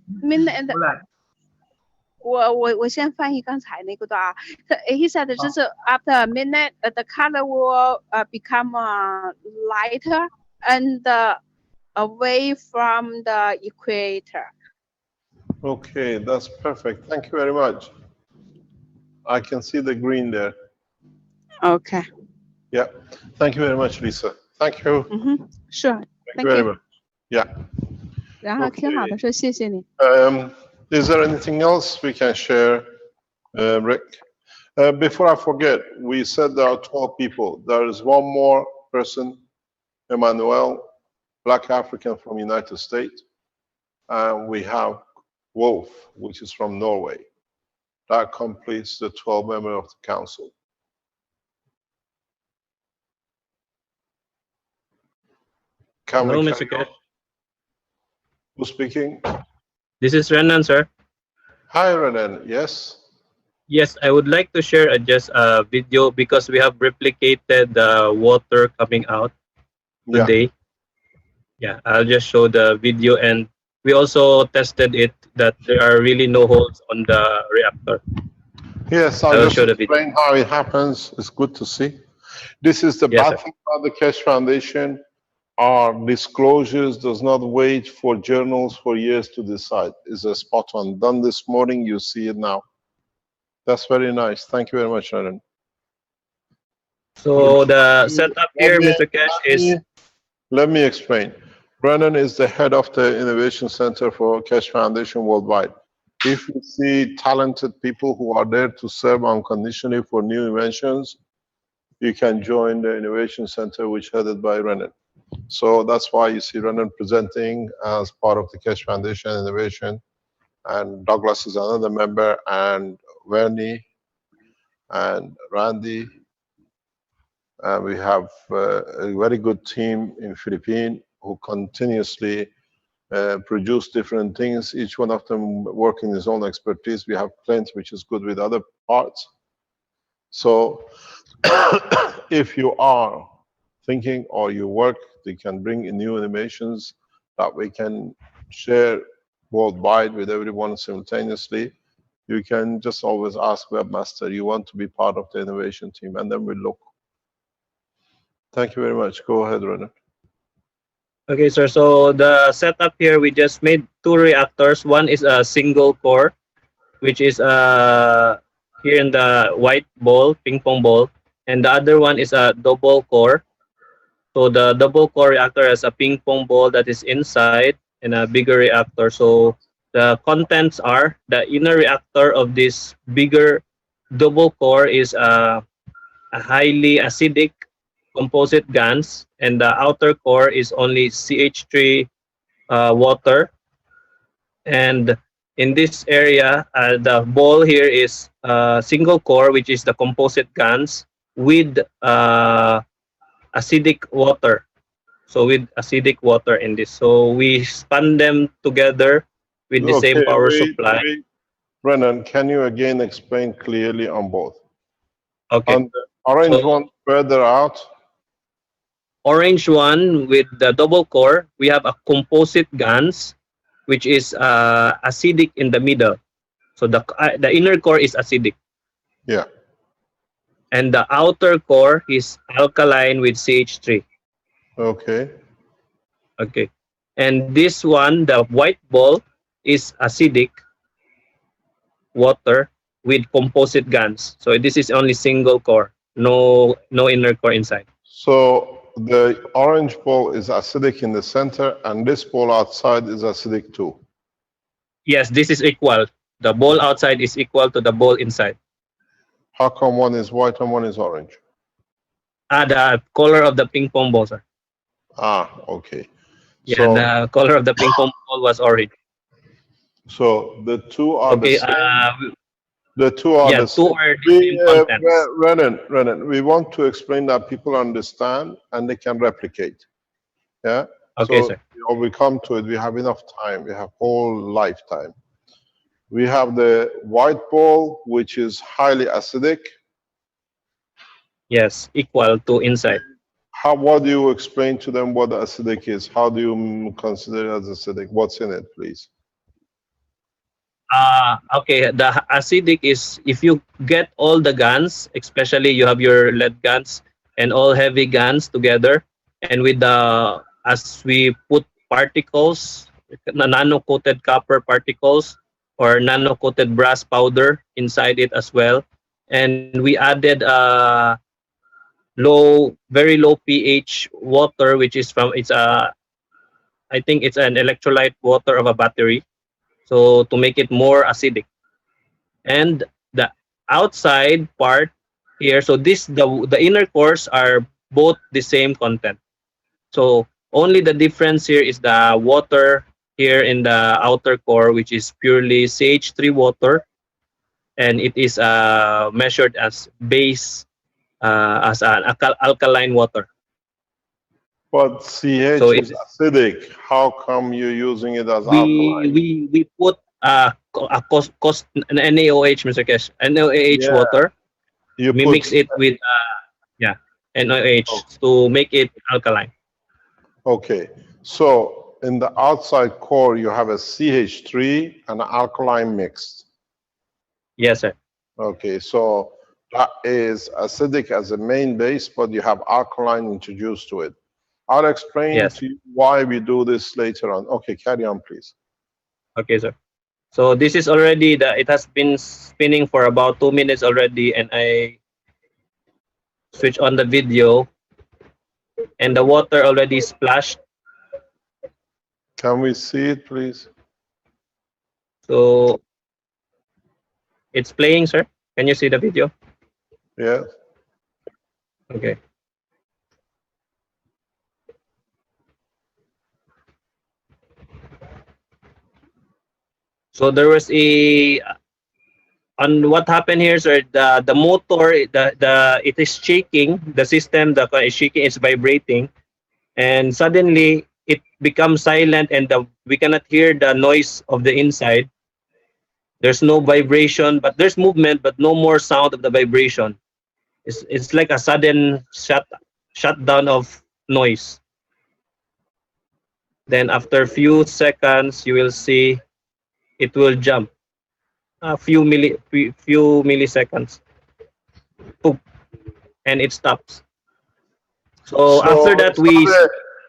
我先翻译刚才那个段啊。He said 就是 after a minute the color will become lighter and away from the equator. Okay, that's perfect. Thank you very much. I can see the green there. Okay. Yeah. Thank you very much, Lisa. Thank you. Sure. Thank you very much. Yeah. 然后挺好的，说谢谢你。Is there anything else we can share, Rick? Before I forget, we said there are 12 people. There is one more person, Emmanuel, Black African from United States. And we have Wolf, which is from Norway. That completes the 12 members of the council. Hello, Mr. Cash. Who's speaking? This is Renan, sir. Hi, Renan. Yes. Yes, I would like to share just a video because we have replicated the water coming out today. Yeah, I'll just show the video, and we also tested it that there are really no holes on the reactor. Yes, I'll just explain how it happens. It's good to see. This is the bad thing about the Cash Foundation. Our disclosures does not wait for journals for years to decide. It's a spot on. Done this morning, you see it now. That's very nice. Thank you very much, Renan. So the setup here, Mr. Cash, is... Let me explain. Brennan is the head of the Innovation Center for Cash Foundation worldwide. If you see talented people who are there to serve unconditionally for new inventions, you can join the Innovation Center, which is headed by Renan. So that's why you see Renan presenting as part of the Cash Foundation Innovation, and Douglas is another member, and Vernie and Randy. And we have a very good team in Philippines who continuously produce different things, each one of them working his own expertise. We have Clint, which is good with other parts. So if you are thinking or you work, they can bring in new innovations that we can share worldwide with everyone simultaneously. You can just always ask Webmaster, you want to be part of the innovation team, and then we'll look. Thank you very much. Go ahead, Renan. Okay, sir. So the setup here, we just made 2 reactors. One is a single core, which is here in the white ball, ping pong ball, and the other one is a double core. So the double core reactor has a ping pong ball that is inside and a bigger reactor. So the contents are the inner reactor of this bigger double core is a highly acidic composite gas, and the outer core is only CH3 water. And in this area, the ball here is single core, which is the composite gas with acidic water. So with acidic water in this. So we spun them together with the same power supply. Renan, can you again explain clearly on both? Okay. On the orange one further out. Orange one with the double core, we have a composite gas, which is acidic in the middle. So the inner core is acidic. Yeah. And the outer core is alkaline with CH3. Okay. Okay. And this one, the white ball, is acidic water with composite guns. So this is only single core, no inner core inside. So the orange ball is acidic in the center, and this ball outside is acidic too. Yes, this is equal. The ball outside is equal to the ball inside. How come one is white and one is orange? The color of the ping pong ball, sir. Okay. Yeah, So the color of the ping pong ball was orange. So the two are Okay, the same. The two are yeah, the same. two are the same contents. Renan, we want to explain that people understand and they can replicate. Yeah. Okay, so sir. We come to it. We have enough time. We have whole lifetime. We have the white ball, which is highly acidic. Yes, equal to inside. What do you explain to them what the acidic is? How do you consider it as acidic? What's in it, please? Okay, the acidic is if you get all the guns, especially you have your lead guns and all heavy guns together, and with the as we put particles, nano coated copper particles or nano coated brass powder inside it as well, and we added very low pH water, which is from I think it's an electrolyte water of a battery, so to make it more acidic. And the outside part here, so the inner cores are both the same content. So only the difference here is the water here in the outer core, which is purely CH3 water, and it is measured as base, as an alkaline water. But CH So is acidic. How come you're using it as alkaline? we put an NaOH, Mr. Kesh, NaOH water. We mix it with NaOH to make it alkaline. Okay, so in the outside core you have a CH3 and an alkaline mixed. Yes, sir. Okay, so that is acidic as a main base, but you have alkaline introduced to it. I'll explain to you why we do this later on. Okay, carry on, please. Okay, sir. So this is already it has been spinning for about 2 minutes already, and I switch on the video, and the water already splashed. Can we see it, please? So it's playing, sir. Can you see the video? Yes. Okay. So there was on what happened here, sir, the motor, it is shaking, the system is shaking, it's vibrating, and suddenly it becomes silent, and we cannot hear the noise of the inside. There's no vibration, but there's movement, but no more sound of the vibration. It's like a sudden shutdown of noise. Then after few seconds, you will see it will jump a few milliseconds. Boom, and it stops. So after that,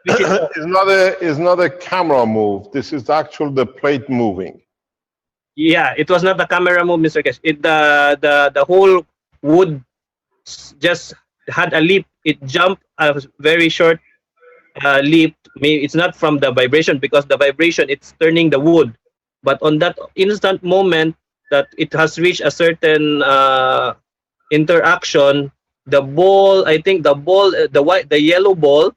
it's not a camera move. This is actually the plate moving. Yeah, it was not the camera move, Mr. Kesh. The whole wood just had a leap. It jumped a very short leap. Maybe it's not from the vibration, because the vibration, it's turning the wood. But on that instant moment that it has reached a certain interaction, the ball, I think the yellow ball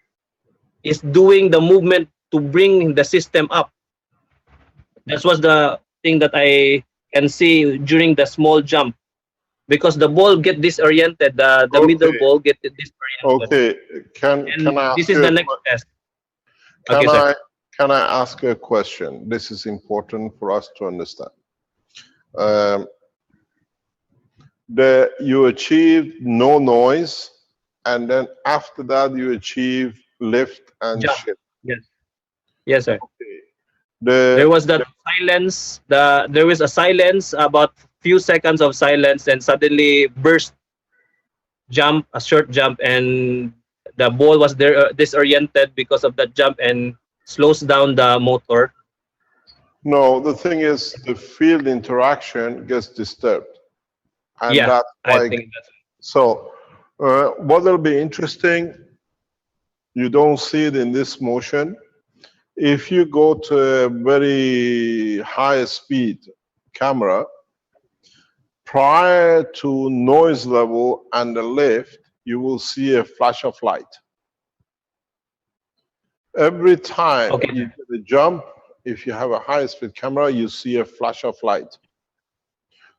is doing the movement to bring the system up. That was the thing that I can see during the small jump, because the ball get disoriented, the middle ball get disoriented. Okay, can I ask this is the next test. Can I ask a question? This is important for us to understand. You achieved no noise, and then after that you achieve lift and shift. Yes, sir. Okay. There was that silence. There was a silence, about few seconds of silence, and suddenly burst, a short jump, and the ball was there disoriented because of that jump and slows down the motor. No, the thing is the field interaction gets disturbed. And Yeah, that's I why. think that's So what will be interesting, you don't see it in this motion. If you go to a very high speed camera, prior to noise level and the lift, you will see a flash of light. Every time you get a jump, if you have a high speed camera, you see a flash of light.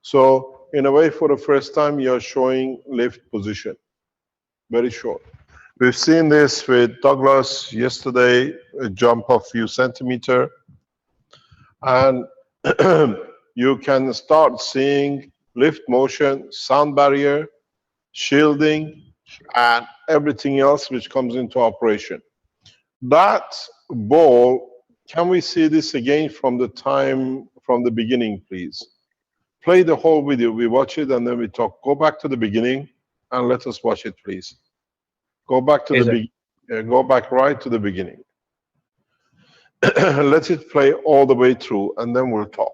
So in a way, for the first time, you're showing lift position, very short. We've seen this with Douglas yesterday, a jump of few centimeter. And you can start seeing lift motion, sound barrier, shielding, and everything else which comes into operation. That ball, can we see this again from the beginning, please? Play the whole video. We watch it and then we talk. Go back to the beginning and let us watch it, please. Go back to go back right to the beginning. Let it play all the way through and then we'll talk.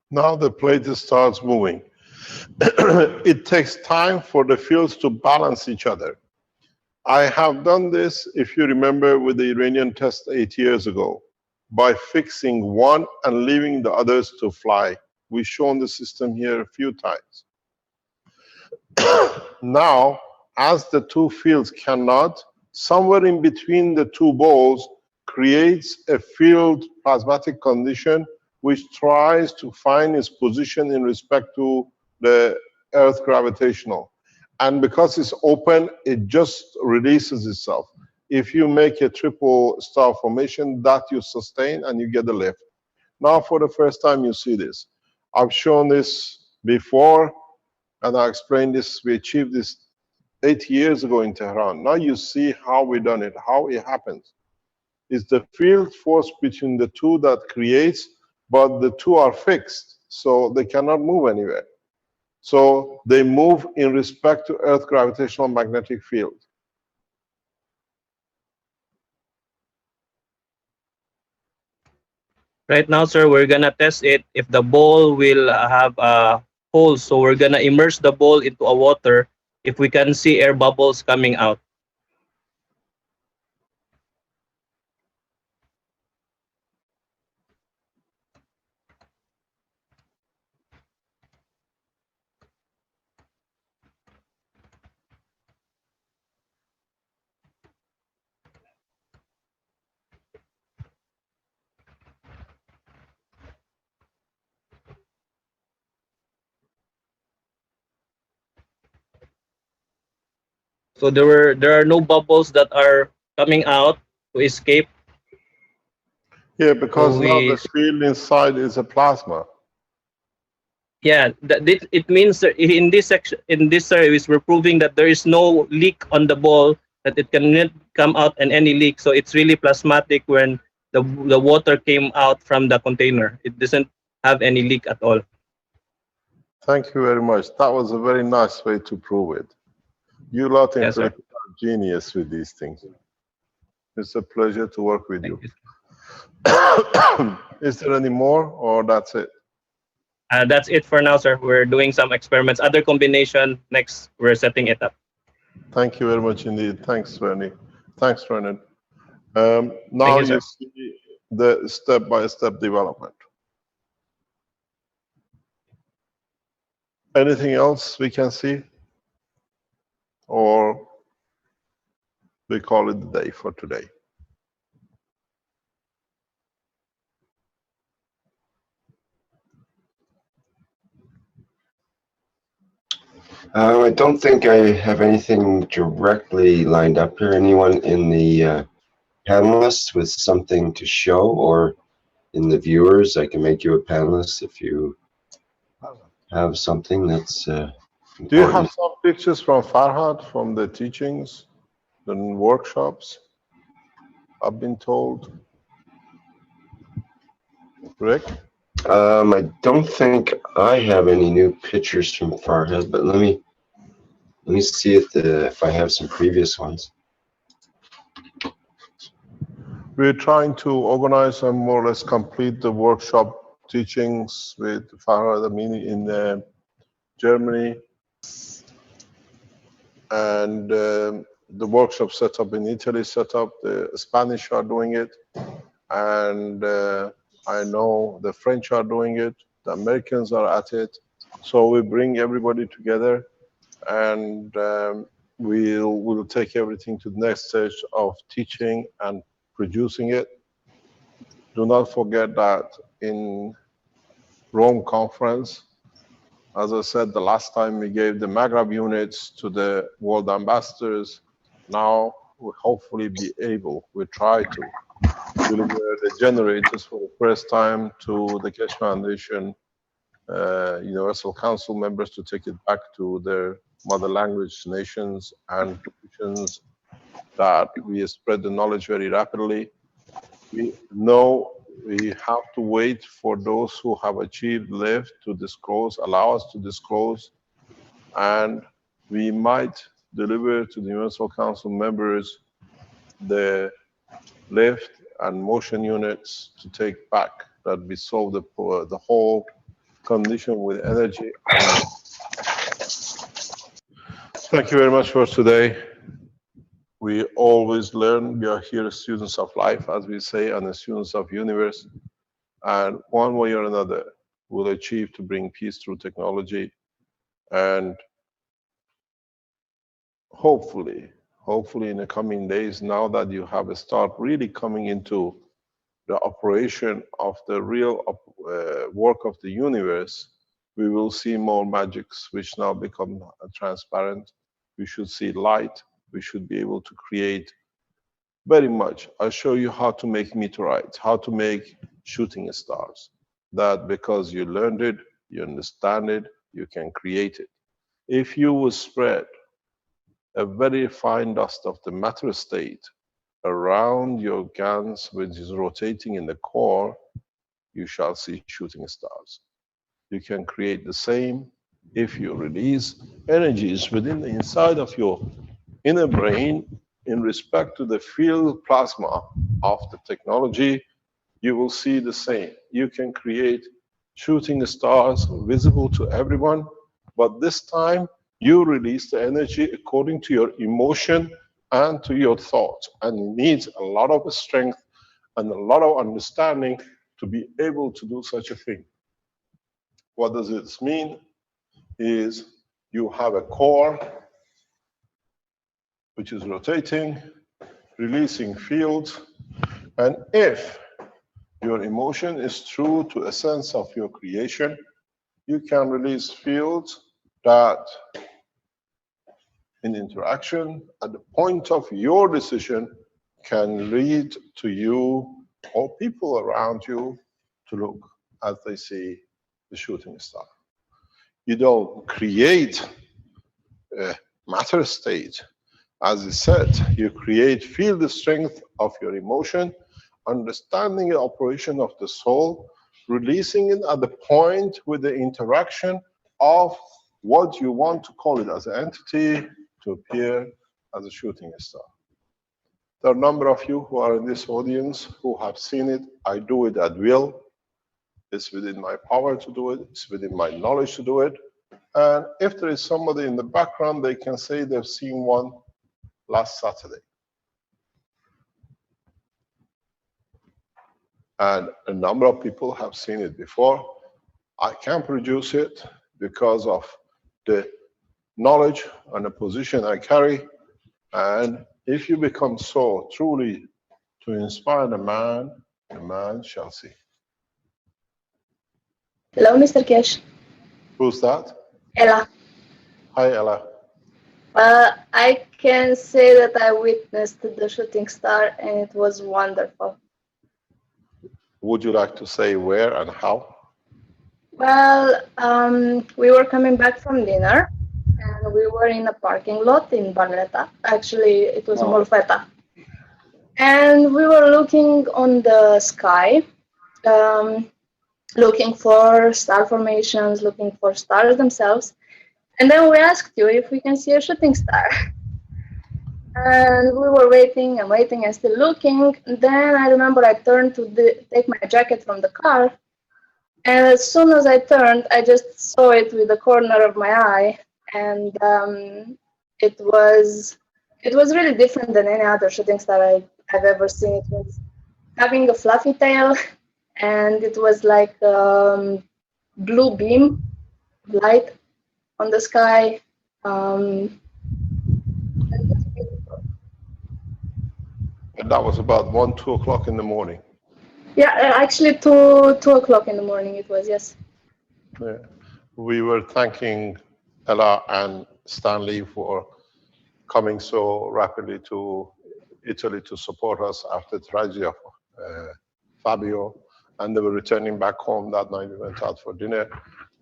Now the plate starts moving. It takes time for the fields to balance each other. I have done this, if you remember, with the Iranian test 8 years ago, by fixing one and leaving the others to fly. We've shown the system here a few times. Now, as the two fields cannot, somewhere in between the two balls creates a field plasmatic condition which tries to find its position in respect to the Earth gravitational. And because it's open, it just releases itself. If you make a triple star formation, that you sustain and you get the lift. Now, for the first time, you see this. I've shown this before, and I explained this. We achieved this 8 years ago in Tehran. Now you see how we done it, how it happens. It's the field force between the two that creates, but the two are fixed, so they cannot move anywhere. So they move in respect to Earth gravitational magnetic field. Right now, sir, we're gonna test it if the ball will have a hole. So we're gonna immerse the ball into a water if we can see air bubbles coming out. So there are no bubbles that are coming out to escape. Yeah, because now the field inside is a plasma. Yeah, it means that in this section, in this service, we're proving that there is no leak on the ball, that it cannot come out and any leak. So it's really plasmatic when the water came out from the container. It doesn't have any leak at all. Thank you very much. That was a very nice way to prove it. You lot in Yes, sir. are genius with these things. It's a pleasure to work with you. Is there any more, or that's it? That's it for now, sir. We're doing some experiments. Other combination, next, we're setting it up. Thank you very much indeed. Thanks, Rennie. Thanks, Renan. Now you see the step-by-step development. Anything else we can see? Or we call it the day for today? I don't think I have anything directly lined up here. Anyone in the panelists with something to show, or in the viewers, I can make you a panelist if you have something that's Do you have important. some pictures from Farhad from the teachings, the workshops? I've been told. Rick? I don't think I have any new pictures from Farhead, but let me see if I have some previous ones. We're trying to organize and more or less complete the workshop teachings with Farhad Amini in Germany, and the workshop set up in Italy set up. The Spanish are doing it, and I know the French are doing it. The Americans are at it. So we bring everybody together, and we'll take everything to the next stage of teaching and producing it. Do not forget that in Rome conference, as I said, the last time we gave the Maghreb units to the world ambassadors. Now we'll hopefully be able, we try to deliver the generators for the first time to the Keshe Foundation Universal Council members to take it back to their mother language nations and regions, that we spread the knowledge very rapidly. We know we have to wait for those who have achieved lift to disclose, allow us to disclose, and we might deliver to the Universal Council members the lift and motion units to take back, that we solve the whole condition with energy. Thank you very much for today. We always learn. We are here students of life, as we say, and students of universe. And one way or another, we'll achieve to bring peace through technology. And hopefully in the coming days, now that you have a start really coming into the operation of the real work of the universe, we will see more magics which now become transparent. We should see light. We should be able to create very much. I'll show you how to make meteorites, how to make shooting stars. That because you learned it, you understand it, you can create it. If you will spread a very fine dust of the matter state around your GANs, which is rotating in the core, you shall see shooting stars. You can create the same if you release energies within the inside of your inner brain in respect to the field plasma of the technology. You will see the same. You can create shooting stars visible to everyone, but this time you release the energy according to your emotion and to your thoughts, and it needs a lot of strength and a lot of understanding to be able to do such a thing. What does this mean? Is you have a core which is rotating, releasing fields, and if your emotion is true to a sense of your creation, you can release fields that in interaction at the point of your decision can lead to you or people around you to look as they see the shooting star. You don't create a matter state. As I said, you create field strength of your emotion, understanding the operation of the soul, releasing it at the point with the interaction of what you want to call it as an entity to appear as a shooting star. There are a number of you who are in this audience who have seen it. I do it at will. It's within my power to do it. It's within my knowledge to do it. And if there is somebody in the background, they can say they've seen one last Saturday. And a number of people have seen it before. I can't produce it because of the knowledge and the position I carry. And if you become so truly to inspire the man shall see. Hello, Mr. Keshe. Who's that? Ella. Hi, Ella. I can say that I witnessed the shooting star and it was wonderful. Would you like to say where and how? Well, we were coming back from dinner and we were in a parking lot in Barletta. Actually, it was Molfetta. And we were looking on the sky, looking for star formations, looking for stars themselves. And then we asked you if we can see a shooting star. And we were waiting and waiting and still looking. Then I remember I turned to take my jacket from the car. And as soon as I turned, I just saw it with the corner of my eye. And it was really different than any other shooting star I've ever seen. It was having a fluffy tail, and it was like blue beam light on the sky. And that was about 1, 2 o'clock in the morning. Yeah, actually 2 o'clock in the morning it was, yes. Yeah. We were thanking Ella and Stanley for coming so rapidly to Italy to support us after the tragedy of Fabio. And they were returning back home that night. We went out for dinner,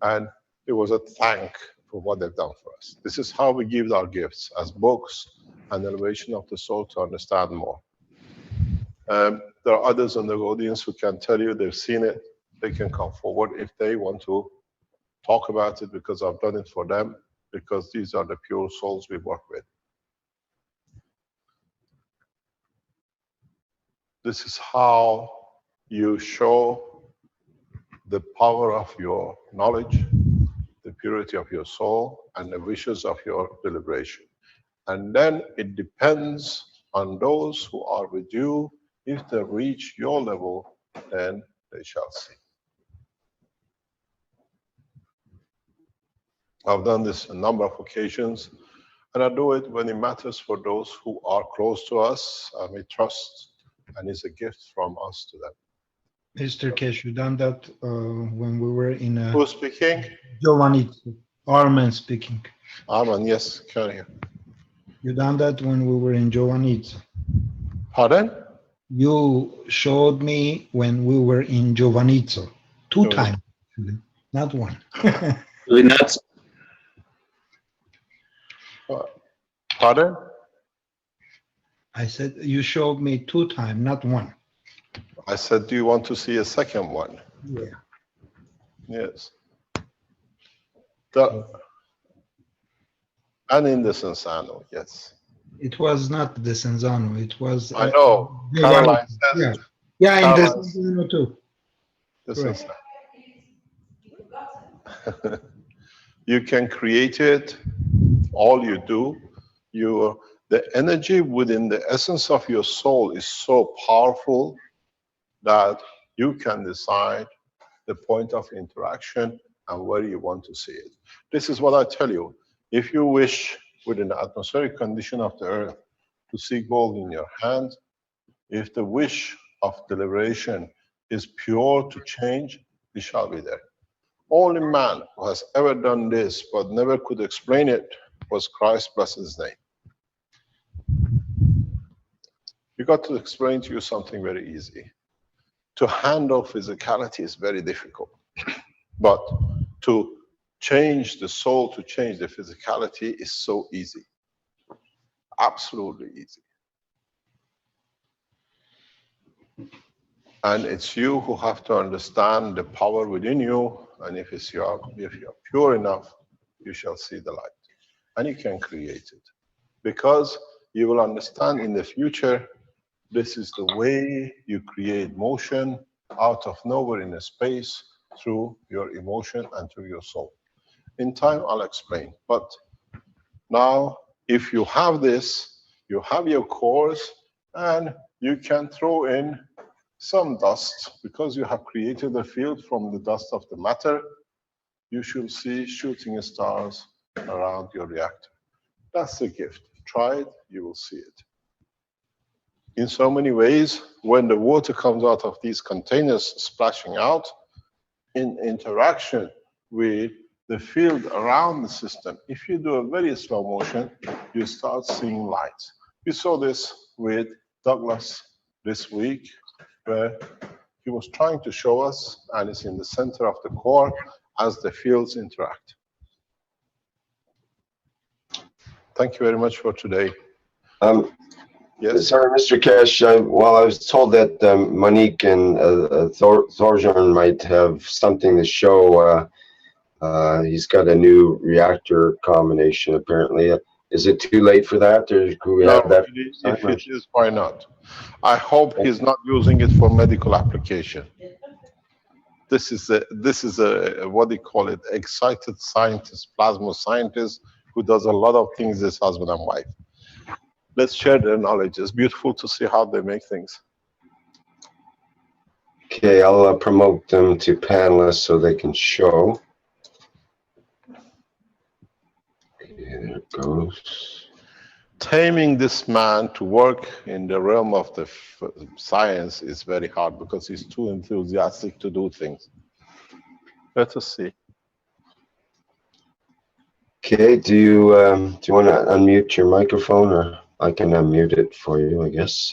and it was a thank for what they've done for us. This is how we give our gifts, as books and elevation of the soul to understand more. There are others in the audience who can tell you they've seen it. They can come forward if they want to talk about it, because I've done it for them, because these are the pure souls we work with. This is how you show the power of your knowledge, the purity of your soul, and the wishes of your deliberation. And then it depends on those who are with you. If they reach your level, then they shall see. I've done this a number of occasions, and I do it when it matters for those who are close to us and we trust, and it's a gift from us to them. Mr. Kesh, you done that when we were in a... Who's speaking? Giovanni, Arman speaking. Arman, yes, carry on. You done that when we were in Giovanni's. Pardon? You showed me when we were in Giovanizzo. 2 times, actually, not 1. Not. Pardon? I said you showed me 2 times, not 1. I said, do you want to see a second one? Yeah. Yes. And in the Sensano, yes. It was not the Senzano, it was... I know. Caroline says. Yeah, in the Senzano too. The Sensano. You can create it. All you do, the energy within the essence of your soul is so powerful that you can decide the point of interaction and where you want to see it. This is what I tell you. If you wish, within the atmospheric condition of the earth, to see gold in your hand, if the wish of deliberation is pure to change, it shall be there. Only man who has ever done this but never could explain it was Christ, bless his name. You got to explain to you something very easy. To handle physicality is very difficult, but to change the soul, to change the physicality is so easy. Absolutely easy. And it's you who have to understand the power within you, and if you're pure enough, you shall see the light. And you can create it. Because you will understand in the future, this is the way you create motion out of nowhere in a space through your emotion and through your soul. In time, I'll explain. But now, if you have this, you have your cores, and you can throw in some dust, because you have created a field from the dust of the matter, you should see shooting stars around your reactor. That's the gift. Try it, you will see it. In so many ways, when the water comes out of these containers splashing out, in interaction with the field around the system. If you do a very slow motion, you start seeing lights. We saw this with Douglas this week, where he was trying to show us, and it's in the center of the core as the fields interact. Thank you very much for today. Yes. Sorry, Mr. Kesh. Well, I was told that Monique and Thorjan might have something to show. He's got a new reactor combination, apparently. Is it too late for that, or could we have that? If it is, why not? I hope he's not using it for medical application. This is a what do you call it? Excited scientist, plasma scientist who does a lot of things as husband and wife. Let's share their knowledge. It's beautiful to see how they make things. Okay, I'll promote them to panelists so they can show. Okay, there it goes. Taming this man to work in the realm of the science is very hard because he's too enthusiastic to do things. Let us see. Okay, do you want to unmute your microphone, or I can unmute it for you, I guess.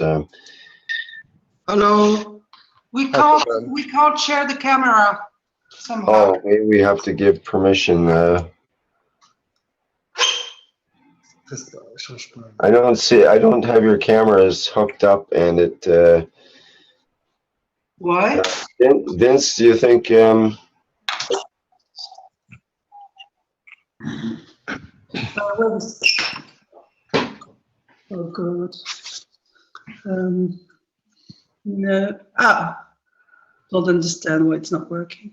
Hello. We can't share the camera somehow. Oh, maybe we have to give permission. I don't have your cameras hooked up, and it. Why? Vince, do you think? Oh God. No. Don't understand why it's not working.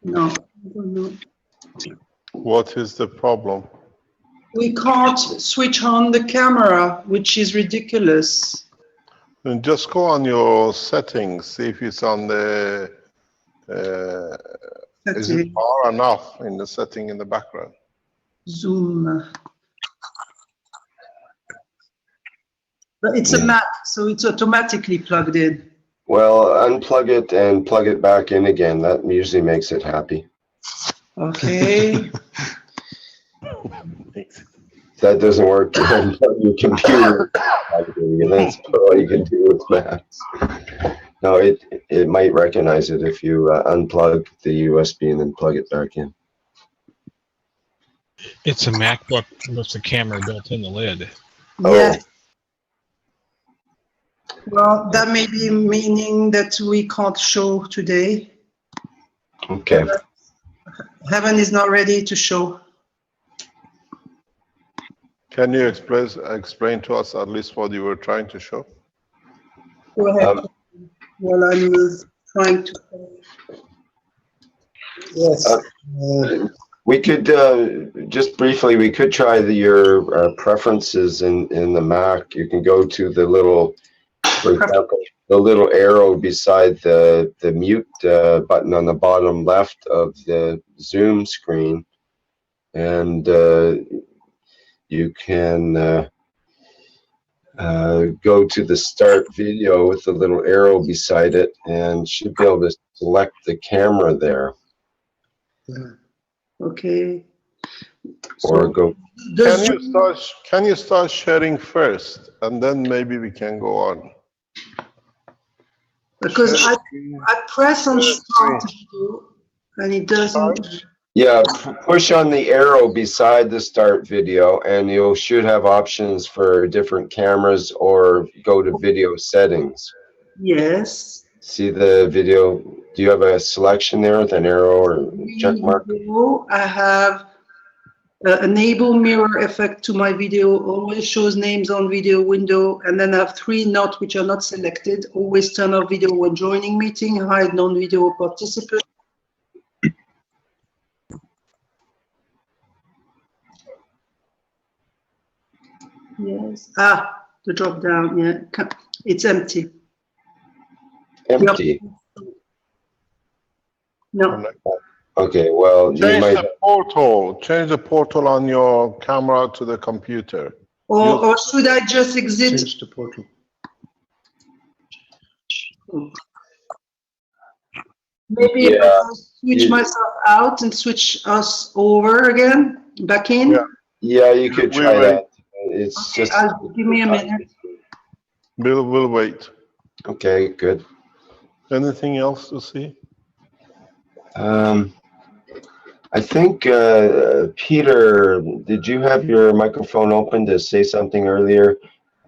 No, I don't know. What is the problem? We can't switch on the camera, which is ridiculous. And just go on your settings, see if it's on the. Is it far enough in the setting in the background? Zoom. But it's a Mac, so it's automatically plugged in. Well, unplug it and plug it back in again. That usually makes it happy. Okay. That doesn't work. You unplug your computer. That's all you can do with Macs. No, it might recognize it if you unplug the USB and then plug it back in. It's a MacBook with the camera built in the lid. Yeah. Well, that may be meaning that we can't show today. Okay. Heaven is not ready to show. Can you explain to us at least what you were trying to show? Go ahead. Well, I'm trying to. Yes. We could just briefly. We could try your preferences in the Mac. You can go to the little, for example, the little arrow beside the mute button on the bottom left of the Zoom screen, and you can go to the start video with the little arrow beside it, and should be able to select the camera there. Okay. Or go. Can you start sharing first, and then maybe we can go on? Because I press on start video and it doesn't. Yeah, push on the arrow beside the start video, and you should have options for different cameras, or go to video settings. Yes. See the video. Do you have a selection there with an arrow or check mark? I have enable mirror effect to my video, always shows names on video window, and then I have 3 not which are not selected. Always turn off video when joining meeting, hide non-video participant. Yes. The drop down, yeah. It's empty. Empty. No. Okay, well, you Change might. the portal. Change the portal on your camera to the computer. Or should I just exit? Change the portal. Maybe if I switch myself out and switch us over again, back in? Yeah. Yeah, you could try that. It's okay, just. give me a minute. We'll wait. Okay, good. Anything else to see? I think, Peter, did you have your microphone open to say something earlier?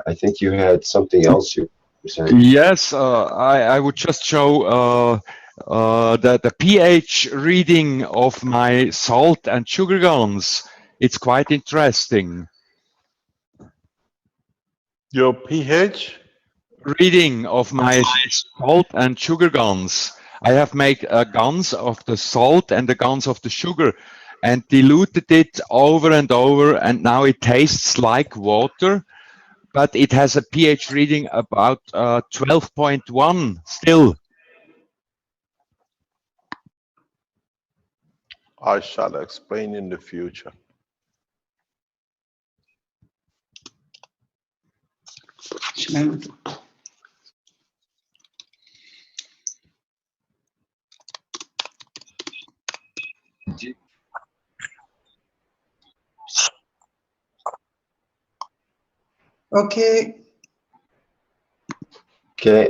I think you had something else you were saying. Yes, I would just show the pH reading of my salt and sugar guns. It's quite interesting. Your pH? Reading of my salt and sugar guns. I have made guns of the salt and the guns of the sugar and diluted it over and over, and now it tastes like water, but it has a pH reading about 12.1 still. I shall explain in the future. Okay. Okay,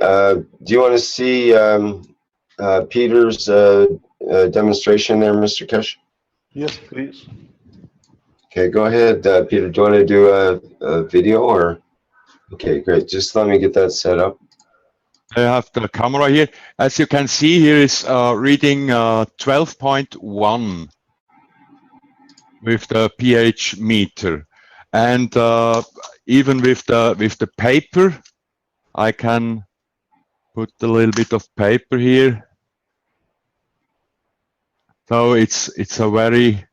do you want to see Peter's demonstration there, Mr. Kesh? Yes, please. Okay, go ahead, Peter. Do you want to do a video or? Okay, great. Just let me get that set up. I have the camera here. As you can see, here is reading 12.1 with the pH meter, and even with the paper, I can put a little bit of paper here. So it's a very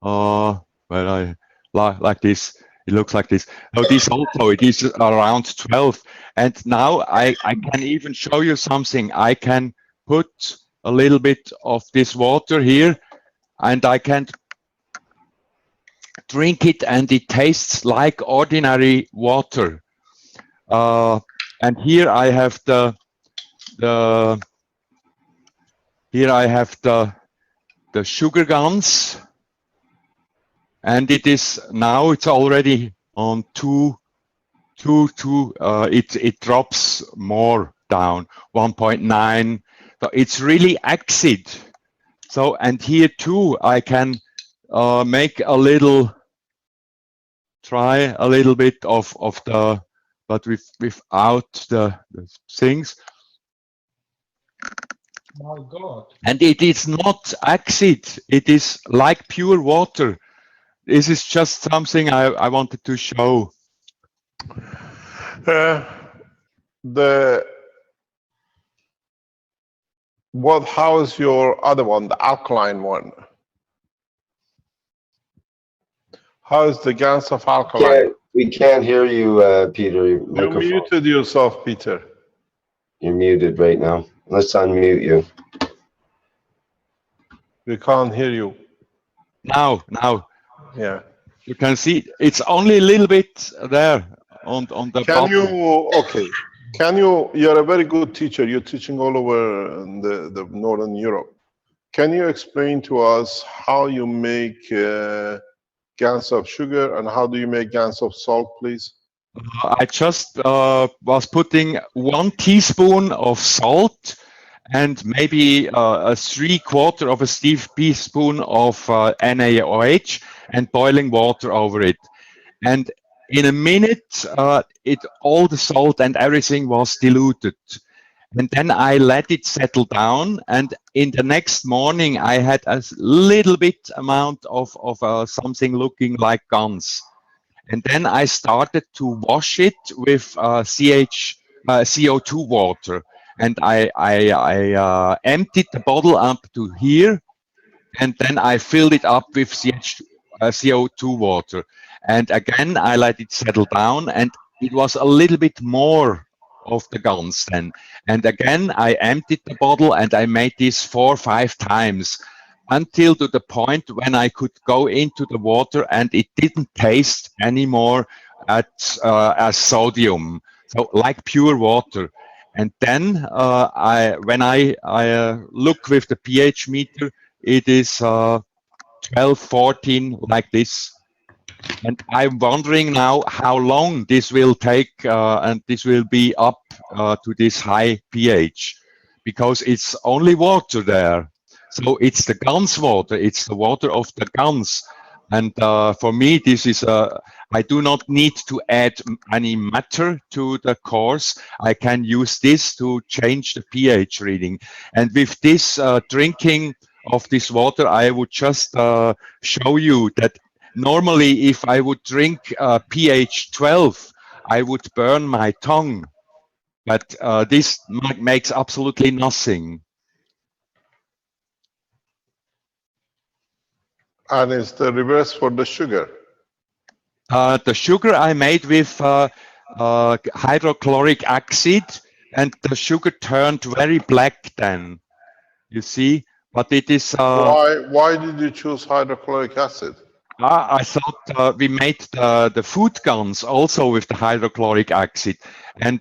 well, I like this. It looks like this. Now this also, it is around 12. And now I can even show you something. I can put a little bit of this water here and I can drink it and it tastes like ordinary water. And here I have the sugar guns. And it is now, it's already on 2, it drops more down, 1.9. So it's really acid. So, and here too, I can make a little, try a little bit of the, but without the things. My God. And it is not acid, it is like pure water. This is just something I wanted to show. How is your other one, the alkaline one? How is the gas of alkaline? We can't hear you, Peter. You muted yourself, Peter. You're muted right now. Let's unmute you. We can't hear you. Now. Yeah. You can see it's only a little bit there on the Can bottom. You're a very good teacher. You're teaching all over the Northern Europe. Can you explain to us how you make gans of sugar and how do you make gans of salt, please? I just was putting 1 teaspoon of salt and maybe a 3/4 of a teaspoon of NaOH and boiling water over it. And in a minute, all the salt and everything was diluted. And then I let it settle down. And in the next morning, I had a little bit amount of something looking like gums. And then I started to wash it with CO2 water. And I emptied the bottle up to here, and then I filled it up with CO2 water. And again, I let it settle down, and it was a little bit more of the guns then. And again, I emptied the bottle, and I made this 4 or 5 times. until to the point when I could go into the water and it didn't taste anymore as sodium, so like pure water. And then when I look with the pH meter, it is 12, 14, like this. And I'm wondering now how long this will take, and this will be up to this high pH, because it's only water there. So it's the guns water, it's the water of the guns. And for me, this is I do not need to add any matter to the course. I can use this to change the pH reading. And with this drinking of this water, I would just show you that normally, if I would drink pH 12, I would burn my tongue, but this makes absolutely nothing. And it's the reverse for the sugar. The sugar I made with hydrochloric acid, and the sugar turned very black then, you see, but it is... Why did you choose hydrochloric acid? I thought we made the food guns also with the hydrochloric acid, and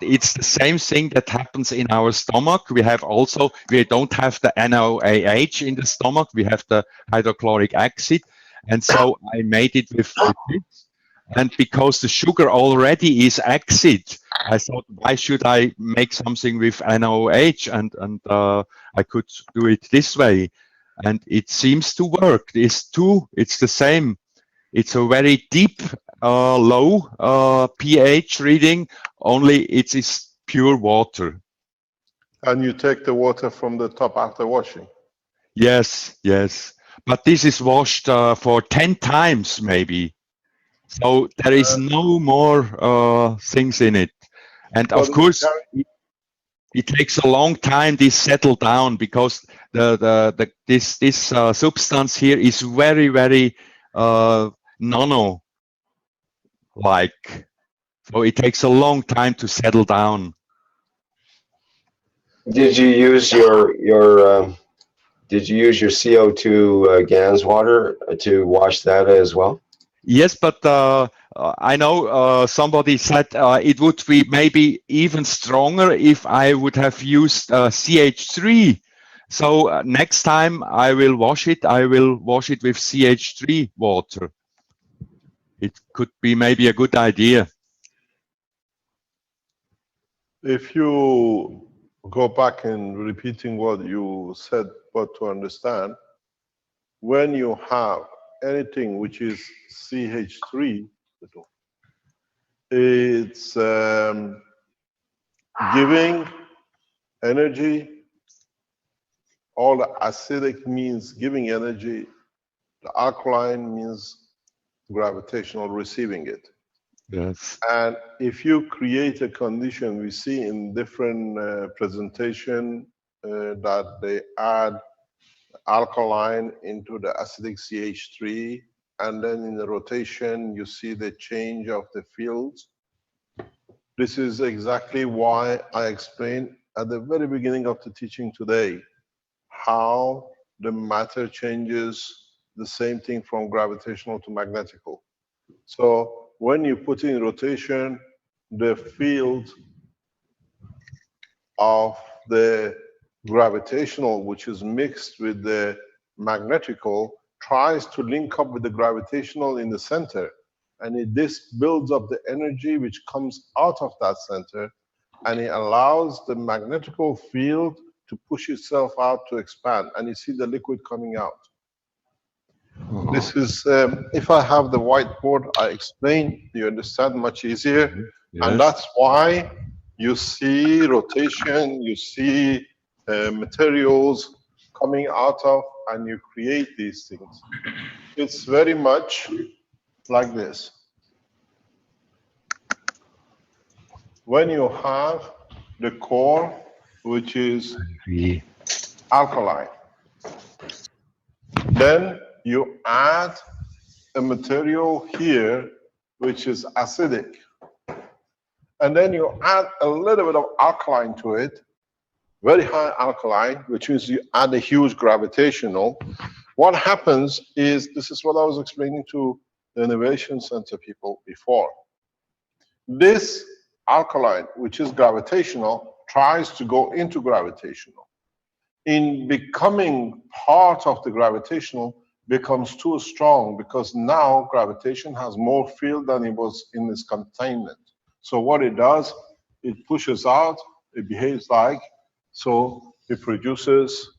it's the same thing that happens in our stomach. We don't have the NaOH in the stomach, we have the hydrochloric acid, and so I made it with this. And because the sugar already is acid, I thought, why should I make something with NaOH? And I could do it this way. And it seems to work. It's the same. It's a very deep, low pH reading, only it is pure water. And you take the water from the top after washing? Yes, yes. But this is washed for 10 times maybe. So there is no more things in it. And of course, it takes a long time to settle down, because this substance here is very, very nano like, so it takes a long time to settle down. Did you use your CO2 GANS water to wash that as well? Yes, but I know somebody said it would be maybe even stronger if I would have used CH3. So next time I will wash it with CH3 water. It could be maybe a good idea. If you go back and repeating what you said, but to understand, when you have anything which is CH3, it's giving energy. All the acidic means giving energy. The alkaline means gravitational receiving it. Yes. And if you create a condition, we see in different presentation that they add alkaline into the acidic CH3, and then in the rotation you see the change of the fields. This is exactly why I explained at the very beginning of the teaching today how the matter changes, the same thing from gravitational to magnetical. So when you put in rotation, the field of the gravitational, which is mixed with the magnetical, tries to link up with the gravitational in the center. And this builds up the energy which comes out of that center, and it allows the magnetical field to push itself out to expand. And you see the liquid coming out. This is, if I have the whiteboard, I explain, you understand much easier. Yes. And that's why you see rotation, you see materials coming out of, and you create these things. It's very much like this. When you have the core, which is alkaline, then you add a material here which is acidic, and then you add a little bit of alkaline to it, very high alkaline, which means you add a huge gravitational. What happens is, this is what I was explaining to the Innovation Center people before. This alkaline, which is gravitational, tries to go into gravitational. In becoming part of the gravitational, becomes too strong because now gravitation has more field than it was in its containment. So what it does, it pushes out, it behaves like, so it produces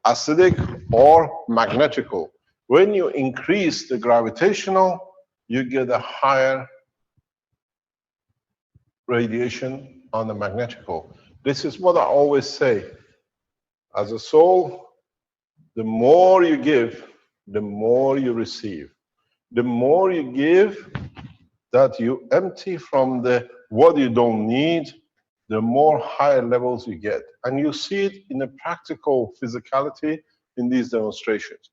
acidic or magnetical. When you increase the gravitational, you get a higher radiation on the magnetical. This is what I always say. As a soul, the more you give, the more you receive. The more you give, that you empty from the what you don't need, the more higher levels you get. And you see it in the practical physicality in these demonstrations.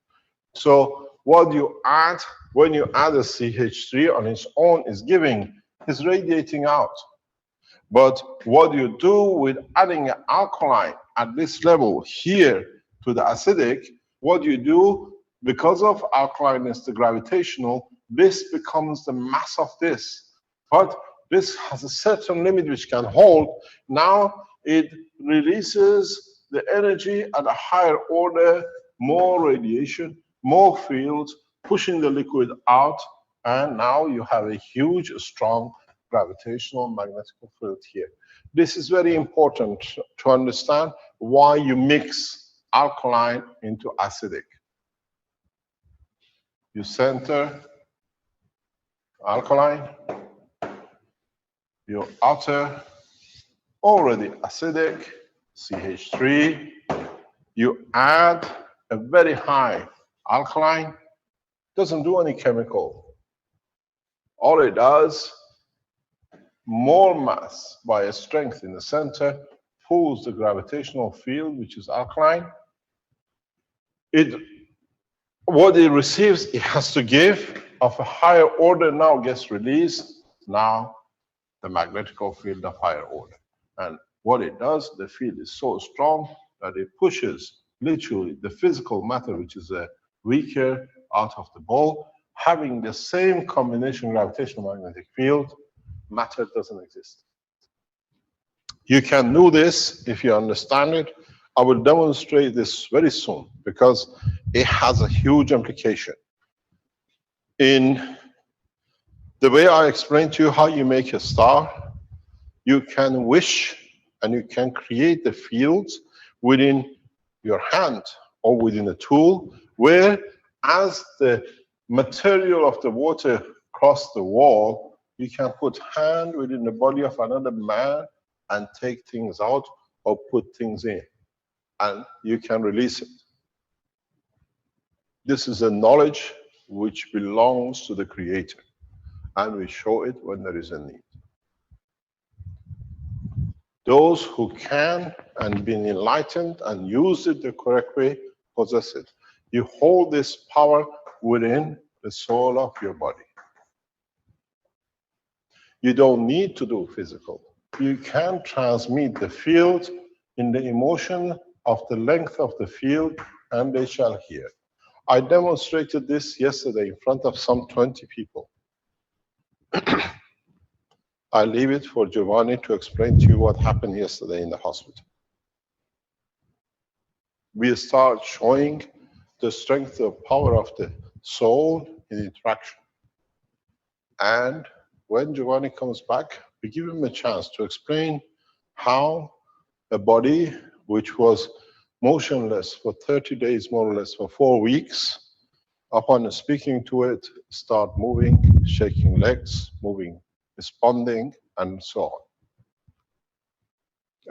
So what you add, when you add a CH3 on its own is giving, is radiating out. But what you do with adding an alkaline at this level here to the acidic, what you do, because of alkalineness, the gravitational, this becomes the mass of this. But this has a certain limit which can hold. Now it releases the energy at a higher order, more radiation, more fields, pushing the liquid out, and now you have a huge, strong gravitational magnetic field here. This is very important to understand why you mix alkaline into acidic. You center alkaline, your outer already acidic, CH3, you add a very high alkaline, doesn't do any chemical. All it does, more mass by a strength in the center, pulls the gravitational field, which is alkaline. What it receives, it has to give of a higher order now gets released. Now the magnetical field of higher order. And what it does, the field is so strong that it pushes literally the physical matter, which is a weaker, out of the ball, having the same combination gravitational magnetic field. Matter doesn't exist. You can do this if you understand it. I will demonstrate this very soon because it has a huge implication. In the way I explained to you how you make a star, you can wish and you can create the fields within your hand or within a tool where, as the material of the water cross the wall, you can put hand within the body of another man and take things out or put things in, and you can release it. This is a knowledge which belongs to the Creator, and we show it when there is a need. Those who can and been enlightened and use it the correct way possess it. You hold this power within the soul of your body. You don't need to do physical. You can transmit the field in the emotion of the length of the field, and they shall hear. I demonstrated this yesterday in front of some 20 people. I leave it for Giovanni to explain to you what happened yesterday in the hospital. We start showing the strength of power of the soul in interaction. And when Giovanni comes back, we give him a chance to explain how a body which was motionless for 30 days, more or less for 4 weeks, upon speaking to it, start moving, shaking legs, moving, responding, and so on.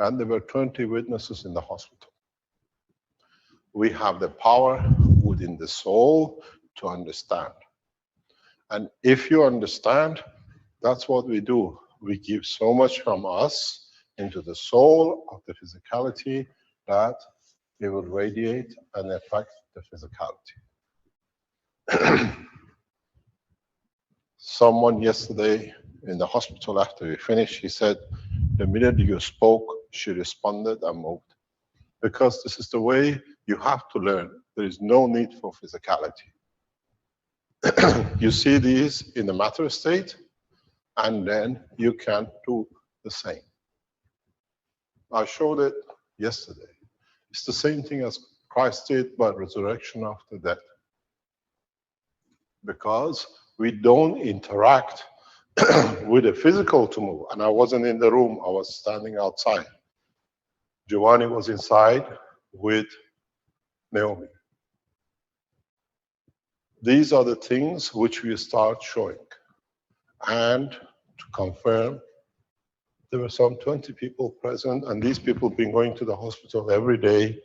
And there were 20 witnesses in the hospital. We have the power within the soul to understand. And if you understand, that's what we do. We give so much from us into the soul of the physicality that it will radiate and affect the physicality. Someone yesterday in the hospital after we finished, he said, the minute you spoke, she responded and moved. because this is the way you have to learn. There is no need for physicality. You see these in the matter state, and then you can do the same. I showed it yesterday. It's the same thing as Christ did by resurrection after death. Because we don't interact with the physical to move. And I wasn't in the room, I was standing outside. Giovanni was inside with Naomi. These are the things which we start showing. And to confirm, there were some 20 people present, and these people have been going to the hospital every day,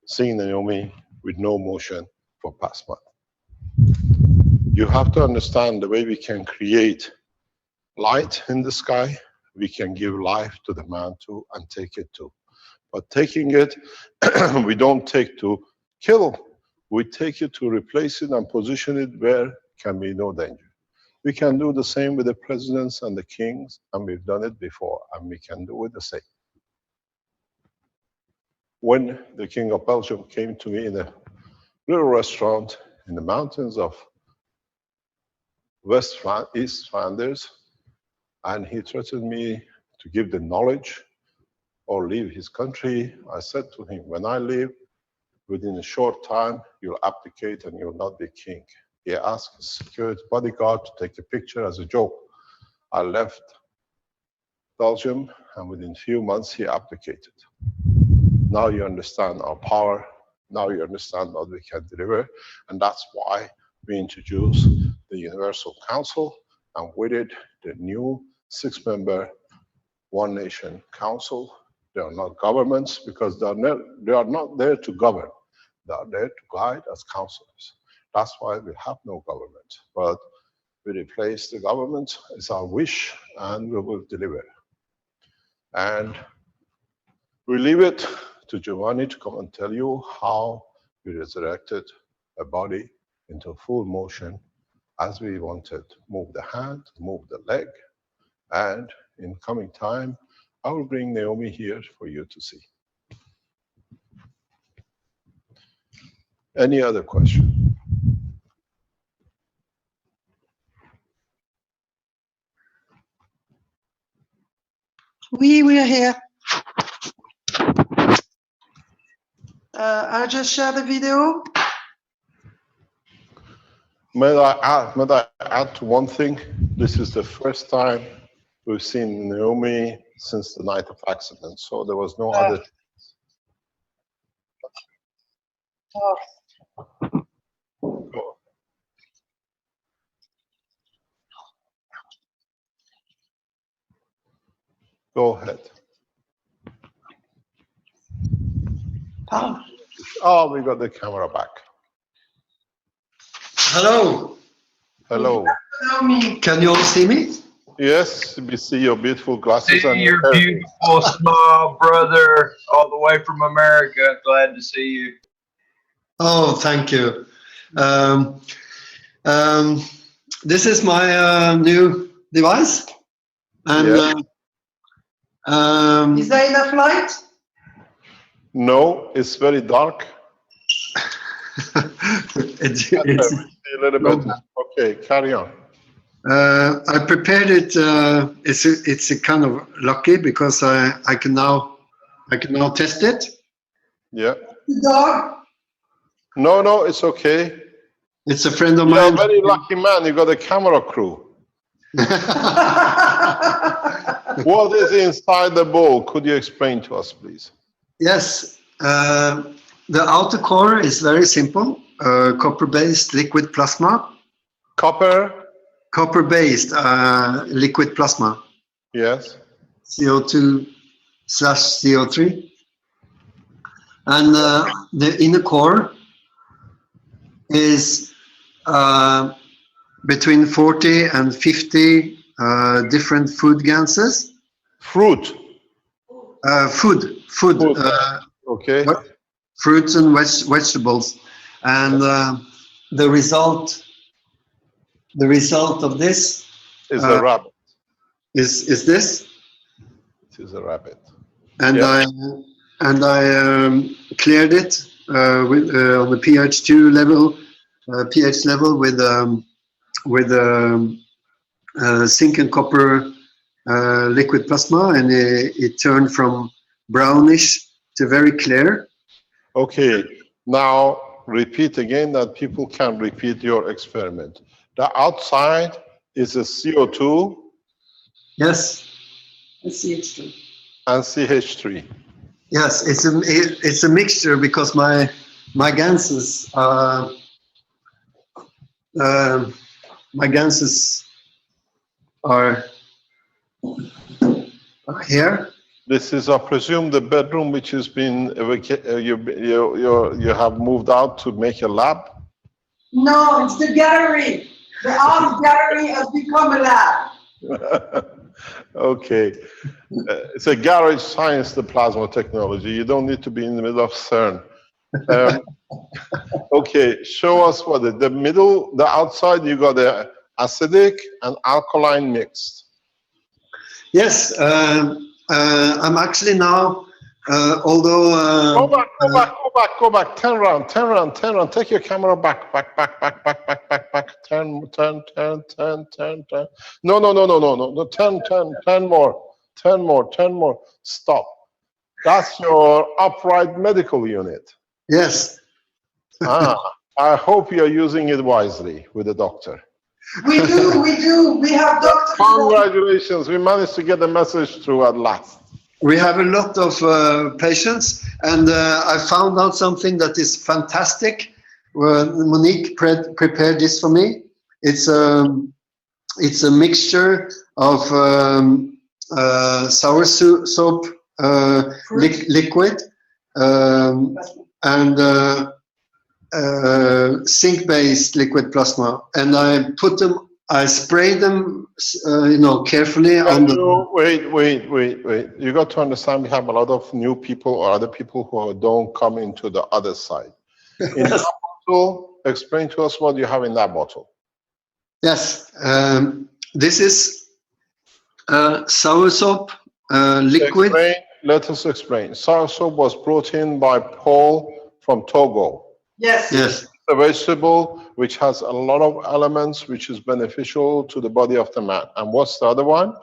seeing Naomi with no motion for past month. You have to understand the way we can create light in the sky, we can give life to the man too and take it too. But taking it, we don't take to kill, we take it to replace it and position it where can be no danger. We can do the same with the presidents and the kings, and we've done it before, and we can do it the same. When the King of Belgium came to me in a little restaurant in the mountains of East Flanders, and he threatened me to give the knowledge or leave his country, I said to him, when I leave, within a short time, you'll abdicate and you'll not be king. He asked his security bodyguard to take a picture as a joke. I left Belgium, and within a few months, he abdicated. Now you understand our power. Now you understand what we can deliver. And that's why we introduced the Universal Council, and with it, the new 6-member One Nation Council. They are not governments because they are not there to govern. They are there to guide as counselors. That's why we have no government. But we replace the government, it's our wish, and we will deliver. And we leave it to Giovanni to come and tell you how we resurrected a body into full motion as we wanted. Move the hand, move the leg, and in coming time, I will bring Naomi here for you to see. Any other question? We are here. I'll just share the video. May I add to one thing? This is the first time we've seen Naomi since the night of accident, so there was no other. Go ahead. Oh, we got the camera back. Hello. Hello. Can you all see me? Yes, we see your beautiful glasses. See and your beautiful smile, brother, all the way from America. Glad to see you. Oh, thank you. This is my new device. And is there enough light? No, it's very dark. it's a little bit. Okay, carry on. I prepared it. It's a kind of lucky because I can now test it. Yeah. Dog. No, it's okay. It's a friend of You're mine. a very lucky man. You got a camera crew. What is inside the ball? Could you explain to us, please? Yes. The outer core is very simple. Copper-based liquid plasma. Copper-based liquid plasma. Yes. CO2/CO3. And the inner core is between 40 and 50 different food gases. Fruit. Food. Okay. Fruits and vegetables, and the result of this is a rabbit. Is this? It is a rabbit. And yeah. and I cleared it on the pH2 level, pH level with zinc and copper liquid plasma, and it turned from brownish to very clear. Okay, now repeat again that people can repeat your experiment. The outside is a CO2. Yes. And CH3. And CH3. Yes, it's a mixture because my ganses are here. This is, I presume, the bedroom which has been you have moved out to make a lab. No, it's the gallery. The art gallery has become a lab. Okay, it's a garage science, the plasma technology. You don't need to be in the middle of CERN. Okay, show us what the middle, the outside. You got the acidic and alkaline mixed. Yes, I'm actually now, although... Go back, turn around. Take your camera back. Turn. No, turn more. Stop. That's your upright medical unit. Yes. I hope you're using it wisely with the doctor. We do. We have doctors. Congratulations, we managed to get the message through at last. We have a lot of patients, and I found out something that is fantastic. Monique prepared this for me. It's a mixture of sour soap liquid and zinc-based liquid plasma, and I spray them, carefully on the... Wait. You got to understand, we have a lot of new people or other people who don't come into the other side. In that bottle, explain to us what you have in that bottle. Yes, this is sour soap liquid. Let us explain. Sour soap was brought in by Paul from Togo. Yes. Yes. A vegetable which has a lot of elements which is beneficial to the body of the man. And what's the other one?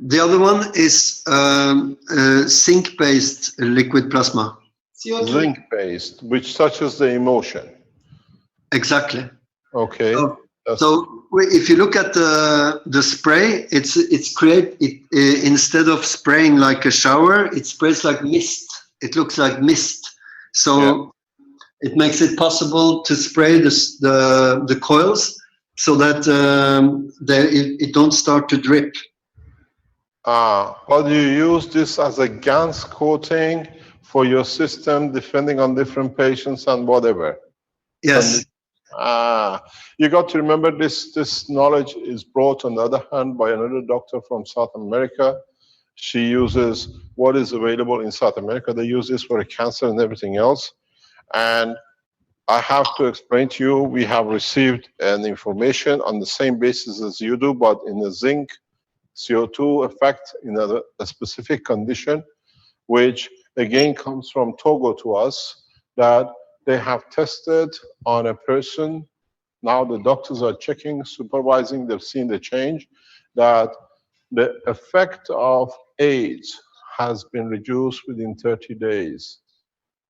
The other one is zinc-based liquid plasma. Zinc-based, which touches the emotion. Exactly. Okay. So if you look at the spray, instead of spraying like a shower, it sprays like mist. It looks like mist. So. Yeah. It makes it possible to spray the coils so that it don't start to drip. But you use this as a GANS coating for your system, depending on different patients and whatever. Yes. You got to remember this knowledge is brought on the other hand by another doctor from South America. She uses what is available in South America. They use this for cancer and everything else. And I have to explain to you, we have received an information on the same basis as you do, but in the zinc CO2 effect in a specific condition, which again comes from Togo to us, that they have tested on a person. Now the doctors are checking, supervising, they've seen the change, that the effect of AIDS has been reduced within 30 days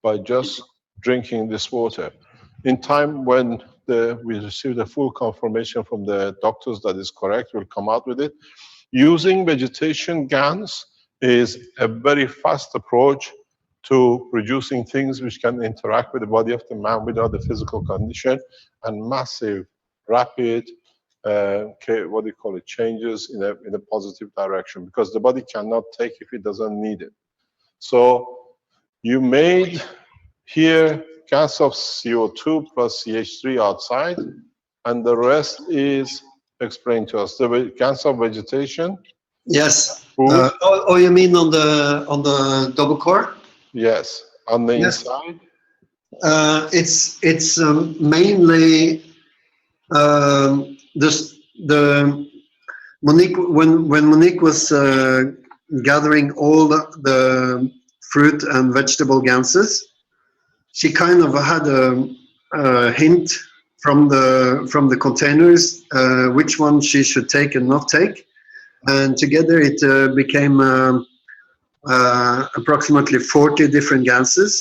by just drinking this water. In time when we receive the full confirmation from the doctors that is correct, we'll come out with it. Using vegetation GANs is a very fast approach to producing things which can interact with the body of the man without the physical condition, and massive, rapid, changes in a positive direction, because the body cannot take if it doesn't need it. So you made here gas of CO2 plus CH3 outside, and the rest is explained to us. The gas of vegetation. Yes. You mean on the double core? Yes. On the inside. It's mainly the Monique, when Monique was gathering all the fruit and vegetable ganses. She kind of had a hint from the containers which one she should take and not take, and together it became approximately 40 different ganses,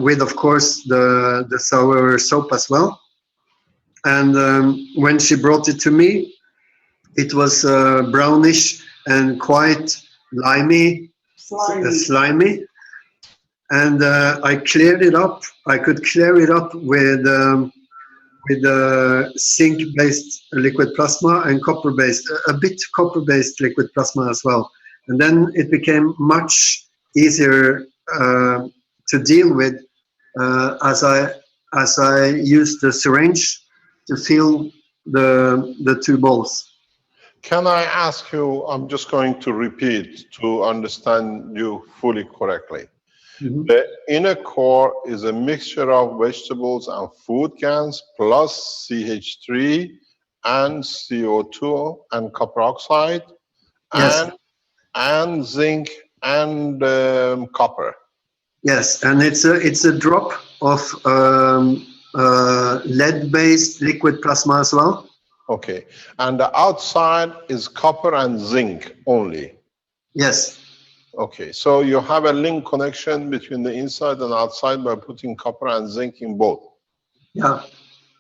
with of course the sour soap as well. And when she brought it to me, it was brownish and quite slimy. And I cleared it up. I could clear it up with zinc-based liquid plasma and copper-based, a bit copper-based liquid plasma as well. And then it became much easier to deal with as I used the syringe to fill the two balls. Can I ask you, I'm just going to repeat to understand you fully correctly. Mm-hmm. The inner core is a mixture of vegetables and food cans plus CH3 and CO2 and copper oxide, yes, and zinc and copper. Yes, and it's a drop of lead-based liquid plasma as well. Okay, and the outside is copper and zinc only. Yes. Okay, so you have a link connection between the inside and outside by putting copper and zinc in both. Yeah,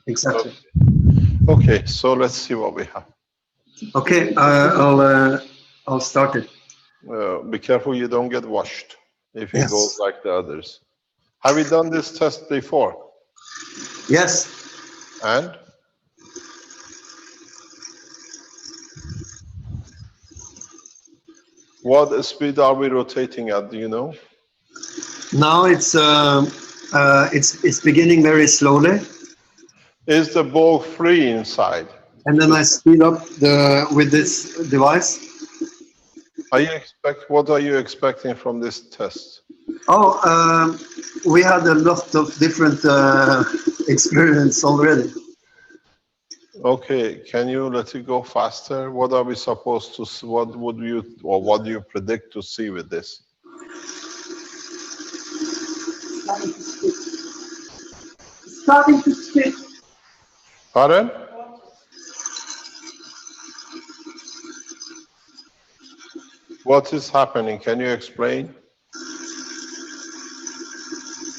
exactly. Okay, so let's see what we have. Okay, I'll start it. Be careful you don't get washed if it goes like the others. Have you done this test before? Yes. And? What speed are we rotating at? Do you know? Now it's beginning very slowly. Is the ball free inside? And then I speed up with this device. What are you expecting from this test? Oh, we had a lot of different experience already. Okay, can you let it go faster? What are we supposed to see? What do you predict to see with this? Starting to spit. Pardon? What is happening? Can you explain?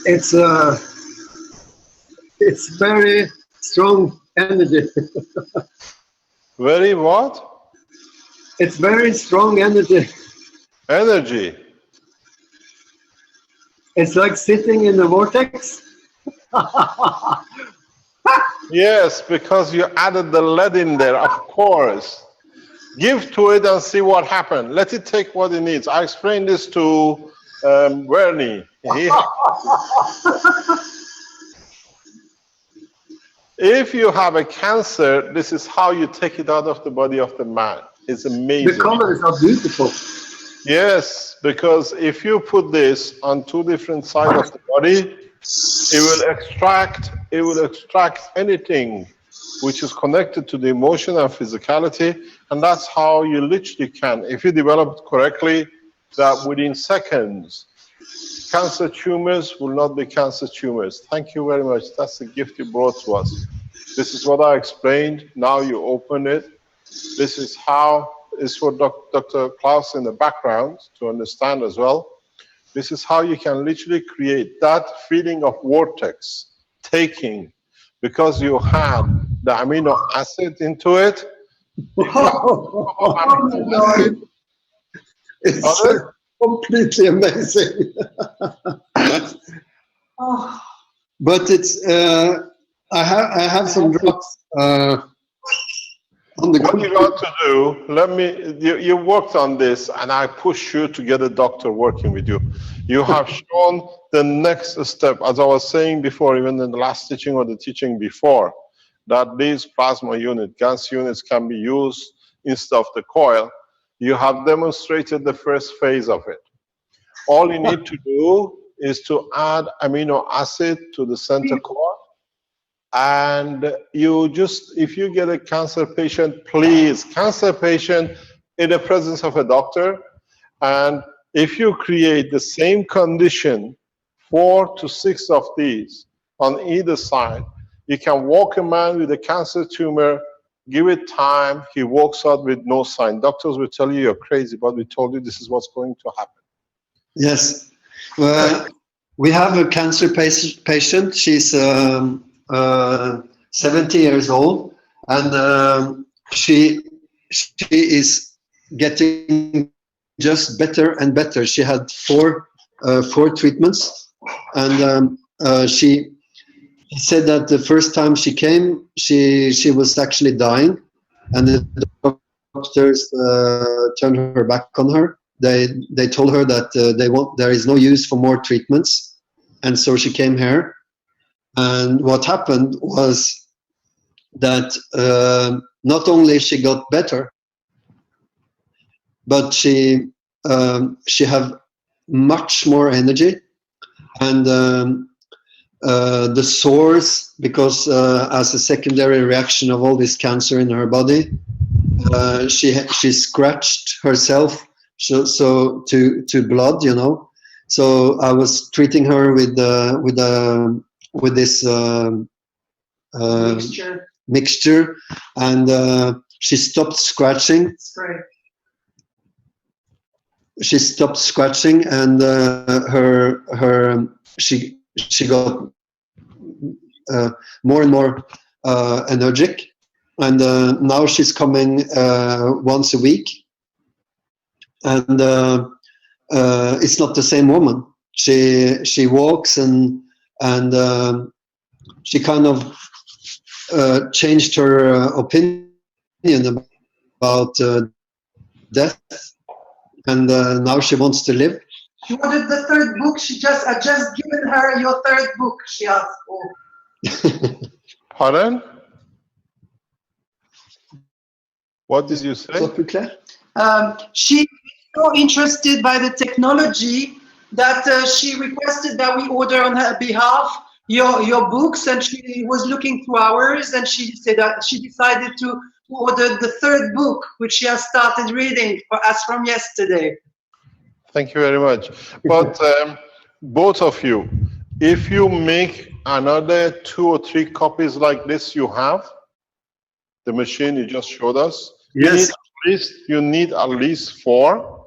It's very strong energy. Very what? It's very strong energy. Energy? It's like sitting in the vortex. Yes, because you added the lead in there, of course. Give to it and see what happens. Let it take what it needs. I explained this to Wernie. If you have a cancer, this is how you take it out of the body of the man. It's amazing. The colors are beautiful. Yes, because if you put this on two different sides of the body, it will extract anything which is connected to the emotion and physicality, and that's how you literally can, if you develop it correctly, that within seconds, cancer tumors will not be cancer tumors. Thank you very much. That's the gift you brought to us. This is what I explained. Now you open it. This is how, it's for Dr. Klaus in the background to understand as well. This is how you can literally create that feeling of vortex taking, because you have the amino acid into it. It's completely amazing. But it's I have some drops on the what you got to do, you worked on this and I push you to get a doctor working with you. You have shown the next step, as I was saying before, even in the last teaching or the teaching before, that these plasma unit, gas units can be used instead of the coil. You have demonstrated the first phase of it. All you need to do is to add amino acid to the center core. And you just, if you get a cancer patient, please, cancer patient in the presence of a doctor, and If you create the same condition, 4 to 6 of these on either side, you can walk a man with a cancer tumor, give it time, he walks out with no sign. Doctors will tell you you're crazy, but we told you this is what's going to happen. Yes. We have a cancer patient. She's 70 years old, and she is getting just better and better. She had four treatments, and she said that the first time she came, she was actually dying, and the doctors turned her back on her. They told her that there is no use for more treatments, and so she came here. And what happened was that not only she got better, but she have much more energy, and the sores, because as a secondary reaction of all this cancer in her body, she scratched herself so to blood, you know. So I was treating her with this mixture, and she stopped scratching. She stopped scratching, and she got more and more energetic, and now she's coming once a week, and it's not the same woman. She walks, and she kind of changed her opinion about death, and now she wants to live. She wanted the third book. I just given her your third book, she asked for. Pardon? What did you say? She's so interested by the technology that she requested that we order on her behalf your books, and she was looking through ours, and she said that she decided to order the third book, which she has started reading as from yesterday. Thank you very much. But both of you, if you make another 2 or 3 copies like this you have, the machine you just showed us, yes, you need at least 4,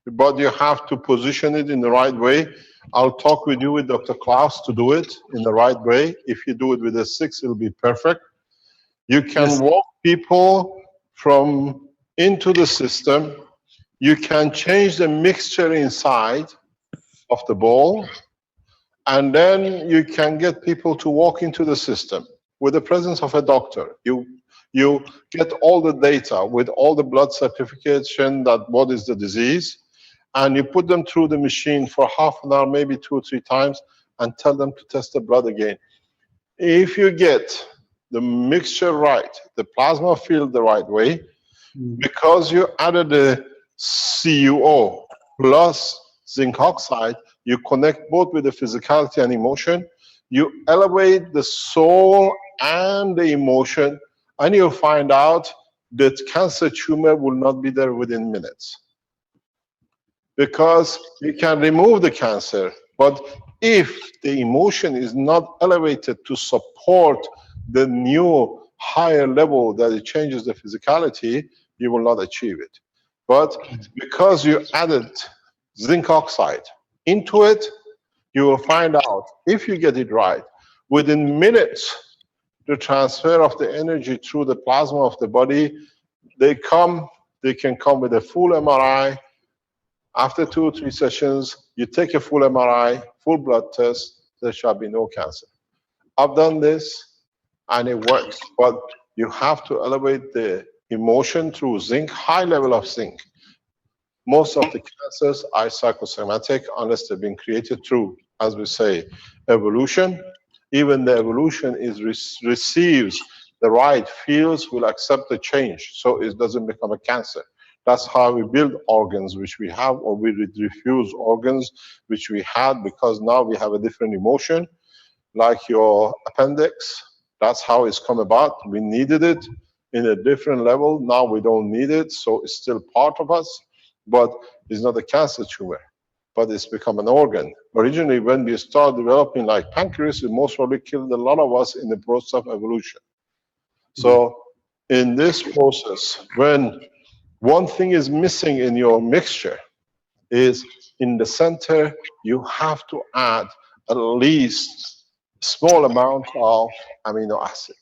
but you have to position it in the right way. I'll talk with you with Dr. Klaus to do it in the right way. If you do it with a 6, it'll be perfect. You can walk people from into the system. You can change the mixture inside of the ball, and then you can get people to walk into the system with the presence of a doctor. You get all the data with all the blood certification that what is the disease, and you put them through the machine for half an hour, maybe 2 or 3 times, and tell them to test the blood again. If you get the mixture right, the plasma field the right way, because you added the CuO plus zinc oxide, you connect both with the physicality and emotion, you elevate the soul and the emotion, and you'll find out that cancer tumor will not be there within minutes. Because you can remove the cancer, but if the emotion is not elevated to support the new higher level that it changes the physicality, you will not achieve it. But because you added zinc oxide into it, you will find out, if you get it right, within minutes, the transfer of the energy through the plasma of the body, they can come with a full MRI. After 2 or 3 sessions, you take a full MRI, full blood test, there shall be no cancer. I've done this, and it works, but you have to elevate the emotion through zinc, high level of zinc. Most of the cancers are psychosomatic unless they've been created through, as we say, evolution. Even the evolution receives the right fields, will accept the change, so it doesn't become a cancer. That's how we build organs which we have, or we refuse organs which we had, because now we have a different emotion, like your appendix. That's how it's come about. We needed it in a different level. Now we don't need it, so it's still part of us. but it's not a cancer tumor, but it's become an organ. Originally, when we start developing like pancreas, it most probably killed a lot of us in the process of evolution. So in this process, when one thing is missing in your mixture is in the center, you have to add at least a small amount of amino acid.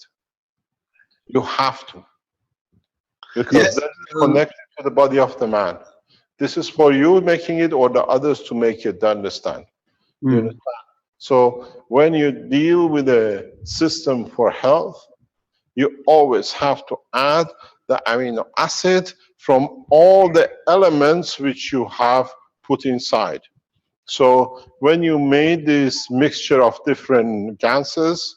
You have to, because that's connected to the body of the man. This is for you making it or the others to make it, understand? You understand? So when you deal with a system for health, you always have to add the amino acid from all the elements which you have put inside. So when you made this mixture of different gases,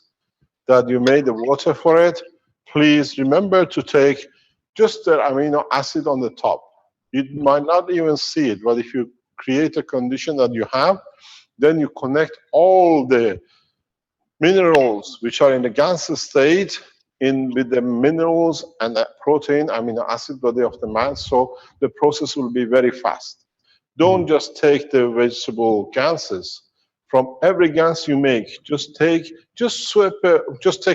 that you made the water for it, please remember to take just the amino acid on the top. You might not even see it, but if you create a condition that you have, then you connect all the minerals which are in the gaseous state in with the minerals and the protein amino acid body of the man, so the process will be very fast. Don't just take the vegetable gases. From every gas you make, just take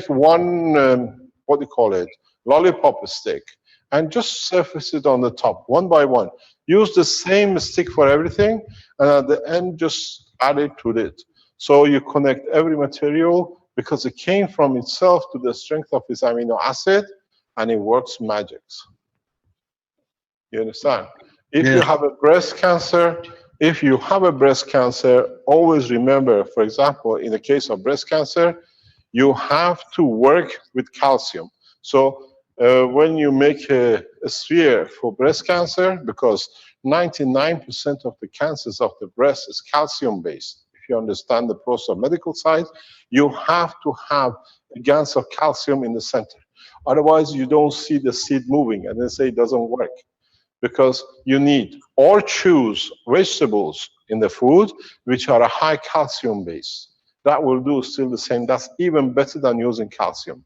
one what do you call it, lollipop stick, and just surface it on the top one by one. Use the same stick for everything, and at the end just add it to it. So you connect every material because it came from itself to the strength of its amino acid, and it works magics. You understand? If you have a breast cancer, always remember, for example, in the case of breast cancer, you have to work with calcium. So when you make a sphere for breast cancer, because 99% of the cancers of the breast is calcium-based. If you understand the process of medical side, you have to have a gas of calcium in the center. Otherwise, you don't see the seed moving, and they say it doesn't work. Because you need or choose vegetables in the food which are a high calcium base. That will do still the same. That's even better than using calcium.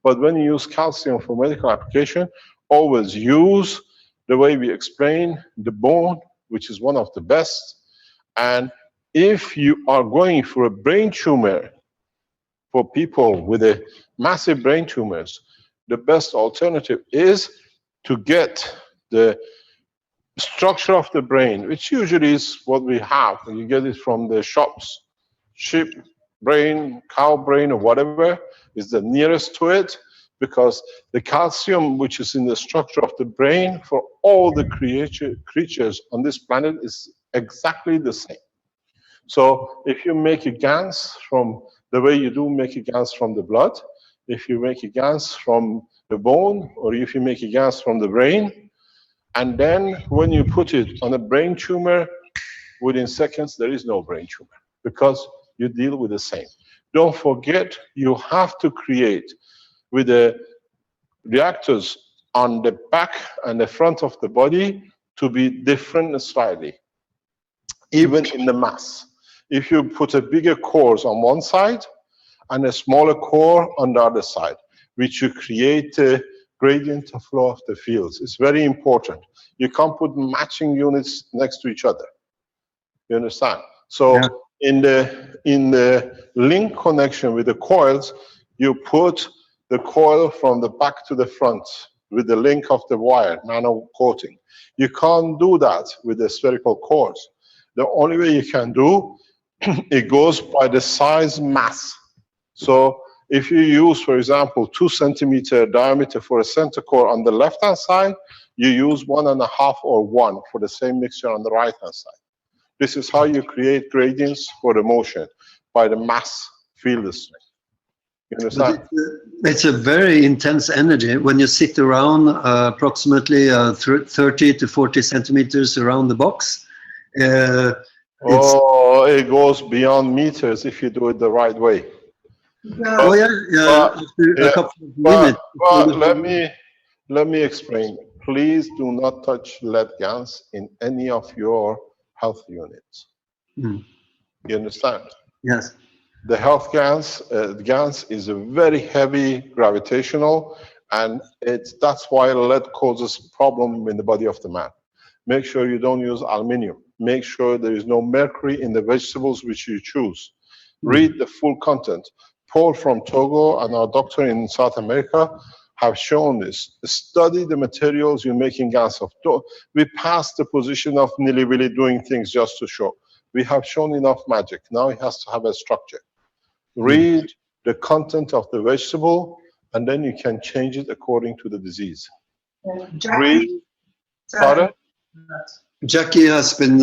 But when you use calcium for medical application, always use the way we explain the bone, which is one of the best. And if you are going for a brain tumor, for people with a massive brain tumors, the best alternative is to get the structure of the brain, which usually is what we have. You get it from the shops. Sheep brain, cow brain, or whatever is the nearest to it, because the calcium which is in the structure of the brain for all the creatures on this planet is exactly the same. So if you make a GANS from the way you do make a GANS from the blood, if you make a GANS from the bone, or if you make a GANS from the brain, and then when you put it on a brain tumor, within seconds, there is no brain tumor because you deal with the same. Don't forget, you have to create with the reactors on the back and the front of the body to be different slightly, even in the mass. If you put a bigger cores on one side and a smaller core on the other side, which you create a gradient of flow of the fields. It's very important. You can't put matching units next to each other. You understand? So in the link connection with the coils, you put the coil from the back to the front with the link of the wire, nano coating. You can't do that with the spherical cores. The only way you can do, it goes by the size mass. So if you use, for example, 2 centimeter diameter for a center core on the left-hand side, you use 1.5 or 1 for the same mixture on the right-hand side. This is how you create gradients for the motion, by the mass field strength. You understand? It's a very intense energy when you sit around approximately 30 to 40 centimeters around the box. It goes beyond meters if you do it the right way. But let me explain. Please do not touch lead GANs in any of your health units. You understand? Yes. The health GANs is a very heavy gravitational, and that's why lead causes problem in the body of the man. Make sure you don't use aluminum. Make sure there is no mercury in the vegetables which you choose. Read the full content. Paul from Togo and our doctor in South America have shown this. Study the materials you're making gas of. We passed the position of nilly-willy doing things just to show. We have shown enough magic. Now it has to have a structure. Read the content of the vegetable, and then you can change it according to the disease. Read. Pardon? Jackie has been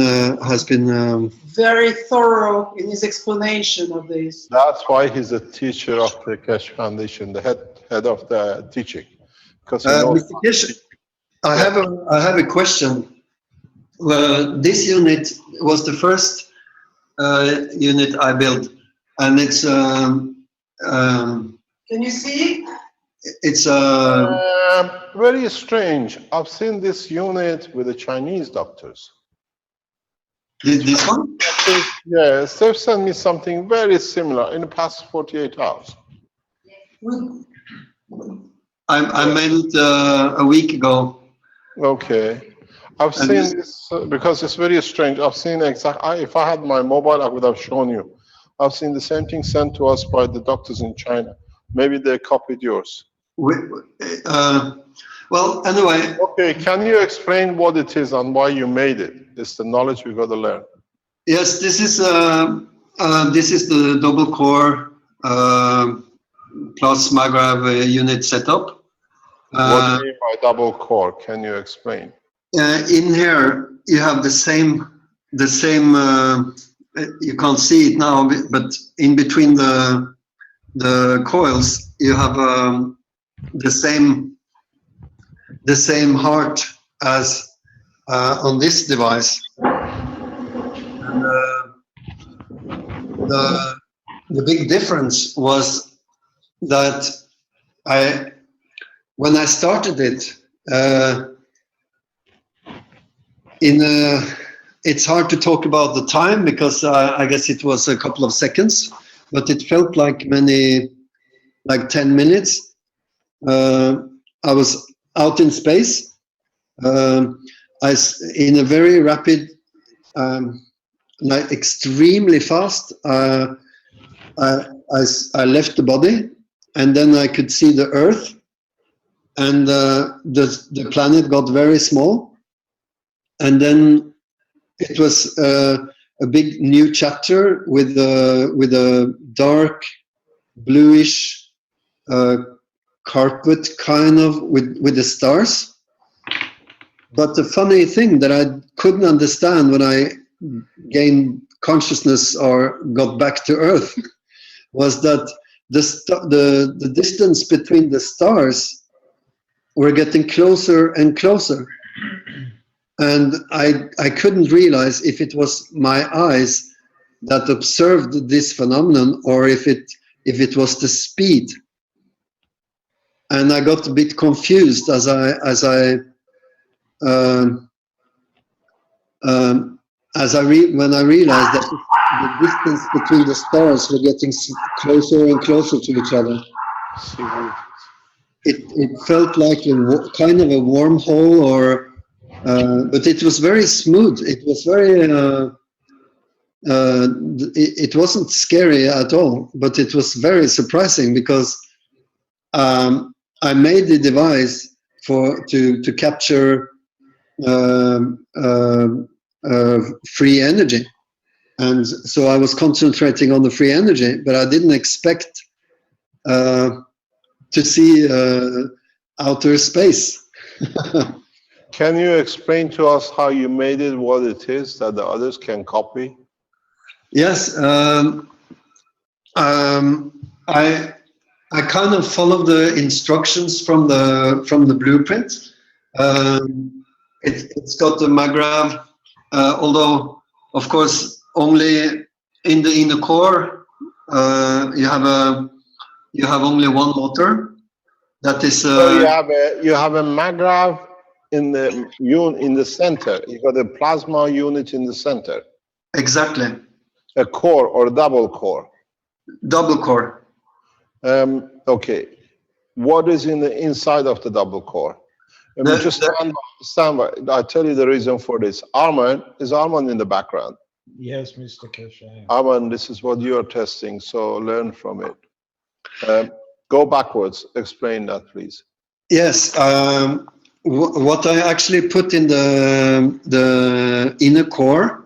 very thorough in his explanation of this. That's why he's a teacher of the Kesh Foundation, the head of the teaching. Because Mr. Kesh, I have a question. This unit was the first unit I built, and it's can you see? It's very strange. I've seen this unit with the Chinese doctors. This one? Yes, they've sent me something very similar in the past 48 hours. I made it a week ago. Okay. I've seen this because it's very strange. I've seen exactly, if I had my mobile, I would have shown you. I've seen the same thing sent to us by the doctors in China. Maybe they copied yours. Well, anyway. Okay, can you explain what it is and why you made it? It's the knowledge we got to learn. Yes, this is the double core plus Magrav unit setup. What do you mean by double core? Can you explain? In here, you have the same. You can't see it now, but in between the coils, you have the same heart as on this device. And, the big difference was that when I started it, it's hard to talk about the time because I guess it was a couple of seconds, but it felt like 10 minutes. I was out in space. In a very rapid, extremely fast, I left the body, and then I could see the Earth, and the planet got very small, and then it was a big new chapter with a dark bluish carpet, kind of with the stars. But the funny thing that I couldn't understand when I gained consciousness or got back to Earth was that the distance between the stars were getting closer and closer. And I couldn't realize if it was my eyes that observed this phenomenon or if it was the speed. And I got a bit confused when I realized that the distance between the stars were getting closer and closer to each other. It felt like kind of a wormhole, but it was very smooth. It was very. It wasn't scary at all, but it was very surprising because I made the device to capture free energy, and so I was concentrating on the free energy, but I didn't expect to see outer space. Can you explain to us how you made it, what it is that the others can copy? Yes, I kind of followed the instructions from the blueprint. It's got the Magrav, although of course only in the core you have only one motor. That is. So you have a Magrav in the center. You got a plasma unit in the center. Exactly. A core or a double core? Double core. Okay. What is in the inside of the double core? Just stand by. I tell you the reason for this. Armand in the background. Yes, Mr. Kesh. Armand, this is what you are testing, so learn from it. Go backwards. Explain that, please. Yes. What I actually put in the inner core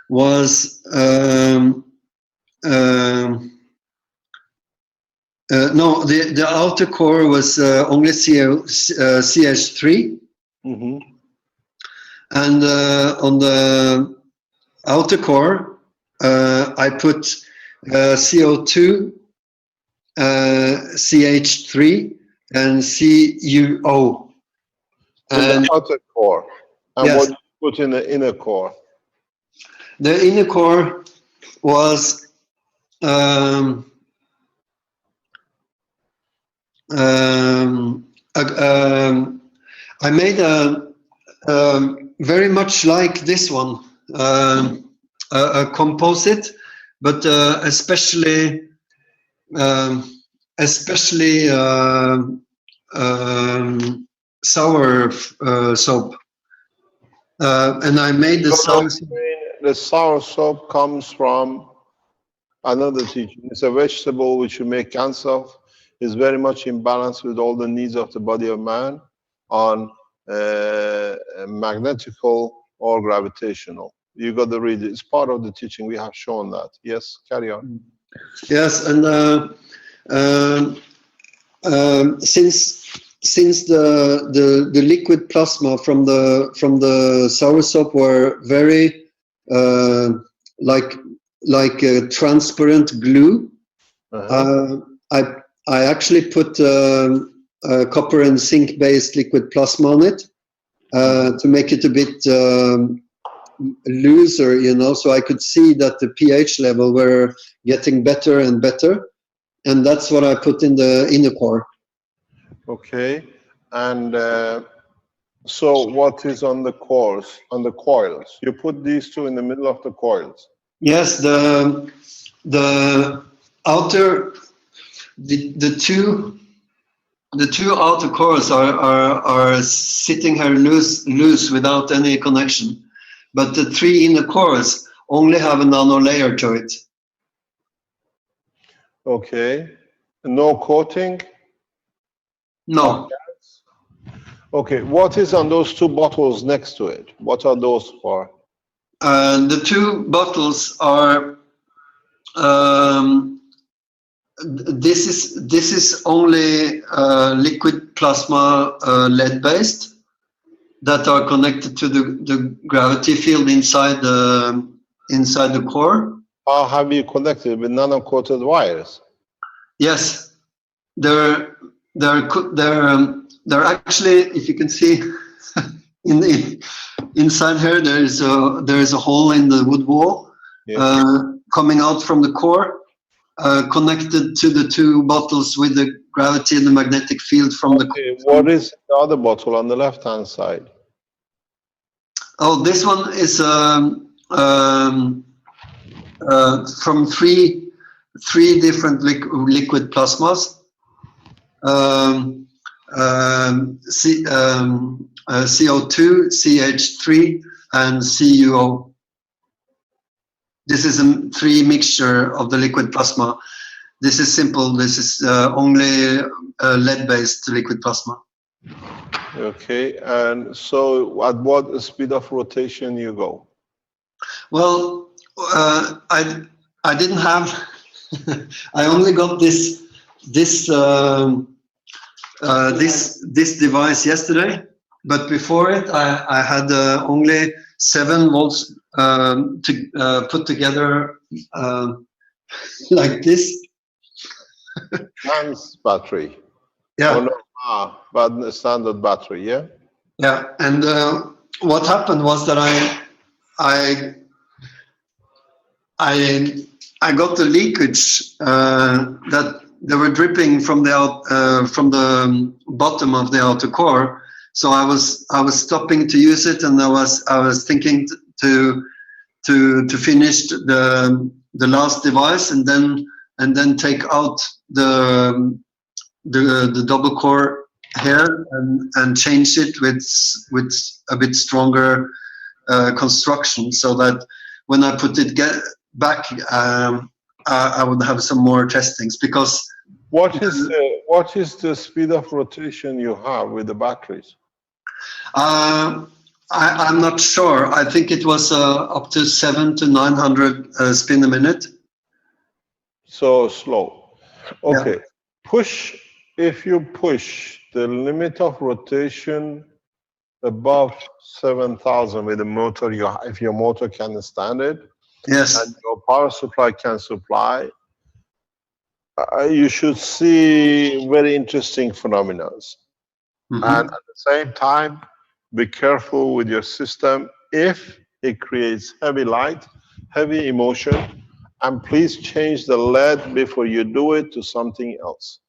was no, the outer core was only CH3, Mm-hmm. and on the outer core I put CO2, CH3, and CuO. And the outer core. And yes, what you put in the inner core? The inner core was I made a very much like this one, a composite, but especially sour soap, and I made the sour. The sour soap comes from another teaching. It's a vegetable which you make cans of. Is very much in balance with all the needs of the body of man on magnetical or gravitational. You got to read it. It's part of the teaching. We have shown that. Yes, carry on. Yes, and since the liquid plasma from the sour soap were very like a transparent glue, I actually put copper and zinc based liquid plasma on it to make it a bit looser, you know, so I could see that the pH level were getting better and better, and that's what I put in the inner core. Okay, and so what is on the cores, on the coils? You put these two in the middle of the coils. Yes, the outer, the two outer cores are sitting here loose without any connection, but the three inner cores only have a nano layer to it. Okay, no coating? No. Okay, what is on those two bottles next to it? What are those for? The two bottles are. This is only liquid plasma lead based that are connected to the gravity field inside the core. How have you connected with nano coated wires? Yes, they're actually, if you can see inside here, there is a hole in the wood wall, coming out from the core, connected to the two bottles with the gravity and the magnetic field from the core. What is the other bottle on the left hand side? Oh, this one is from three different liquid plasmas. CO2, CH3, and CuO. This is a three mixture of the liquid plasma. This is simple. This is only lead-based liquid plasma. Okay, and so at what speed of rotation you go? Well, I didn't have. I only got this device yesterday, but before it, I had only 7 volts to put together like this. Hans battery. Yeah. Oh, no, but standard battery. Yeah. Yeah, and what happened was that I got the leakage that they were dripping from the bottom of the outer core. So I was stopping to use it, and I was thinking to finish the last device and then take out the double core here and change it with a bit stronger construction, so that when I put it back, I would have some more testings. Because what is the speed of rotation you have with the batteries? I'm not sure. I think it was up to 700 to 900 spin a minute. So slow. Okay. Yeah. If you push the limit of rotation above 7,000 with the motor, if your motor can stand it, yes, and your power supply can supply, you should see very interesting phenomena. Mm-hmm. And at the same time, be careful with your system if it creates heavy light, heavy emotion, and please change the LED before you do it to something else.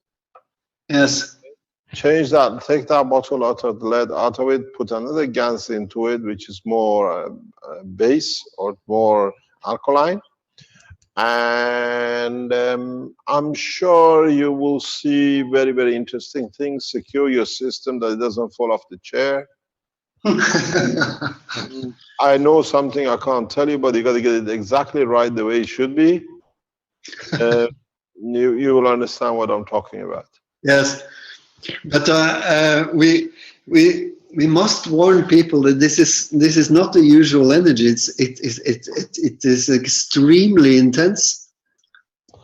Yes. Change that, take that bottle out of the LED out of it, put another gas into it, which is more base or more alkaline. And I'm sure you will see very, very interesting things. Secure your system that it doesn't fall off the chair. I know something I can't tell you, but you got to get it exactly right the way it should be. You will understand what I'm talking about. Yes, but we must warn people that this is not the usual energy. It is extremely intense.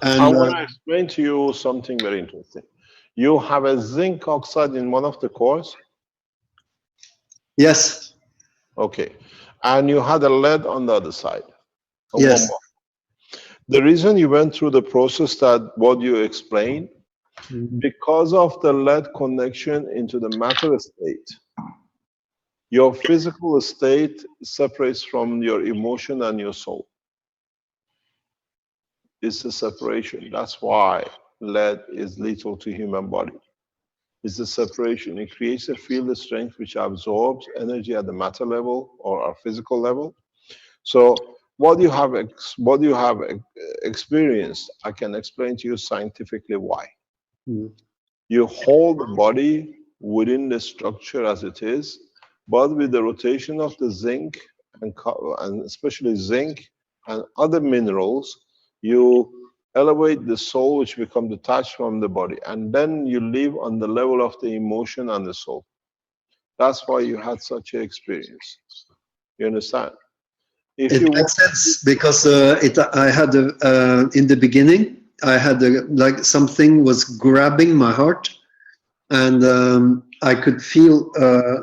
And I want to explain to you something very interesting. You have a zinc oxide in one of the cores. Yes. Okay, and you had a lead on the other side. Yes. The reason you went through the process that what you explained, because of the lead connection into the matter state, your physical state separates from your emotion and your soul. It's a separation. That's why lead is lethal to human body. It's a separation. It creates a field of strength which absorbs energy at the matter level or our physical level. So what you have experienced, I can explain to you scientifically why. You hold the body within the structure as it is, but with the rotation of the zinc and especially zinc and other minerals, you elevate the soul, which becomes detached from the body, and then you live on the level of the emotion and the soul. That's why you had such an experience. You understand? It makes sense because I had in the beginning I had like something was grabbing my heart, and I could feel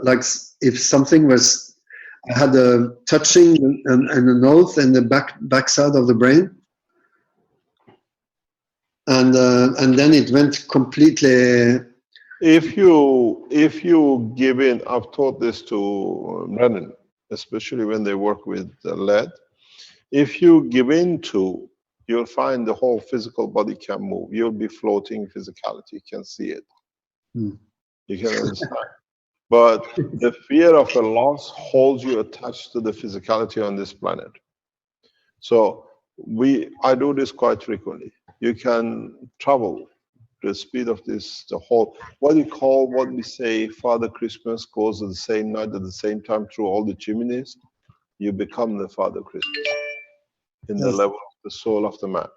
like if something was. I had a touching and a nose in the backside of the brain, and then it went completely. If you give in, I've taught this to Brennan, especially when they work with lead. If you give in to, you'll find the whole physical body can move. You'll be floating physicality. You can see it. You can understand. But the fear of a loss holds you attached to the physicality on this planet. So I do this quite frequently. You can travel the speed of this, the whole, what we say, Father Christmas goes at the same night at the same time through all the chimneys. You become the Father Christmas in the level of the soul of the man.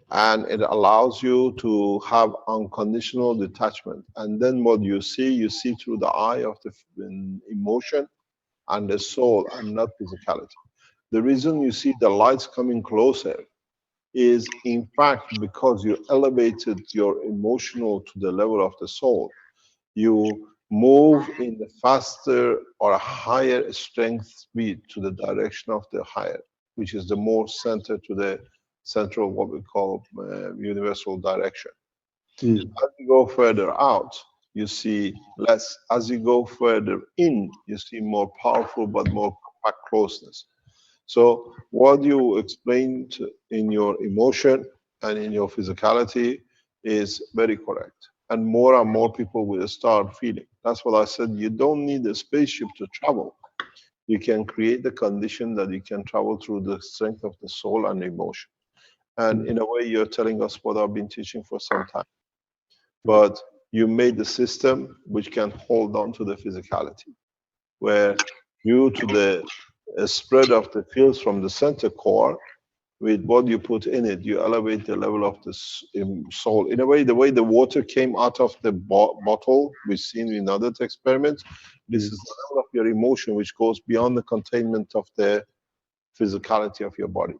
And it allows you to have unconditional detachment. And then what you see through the eye of the emotion and the soul and not physicality. The reason you see the lights coming closer is in fact because you elevated your emotional to the level of the soul. You move in the faster or higher strength speed to the direction of the higher, which is the more center to the central, what we call universal direction. As you go further out, you see less. As you go further in, you see more powerful but more compact closeness. So what you explained in your emotion and in your physicality is very correct. And more people will start feeling. That's what I said. You don't need a spaceship to travel. You can create the condition that you can travel through the strength of the soul and emotion. And in a way, you're telling us what I've been teaching for some time. But you made the system which can hold on to the physicality, where due to the spread of the fields from the center core, with what you put in it, you elevate the level of the soul. In a way, the way the water came out of the bottle, we've seen in other experiments, this is the level of your emotion which goes beyond the containment of the physicality of your body.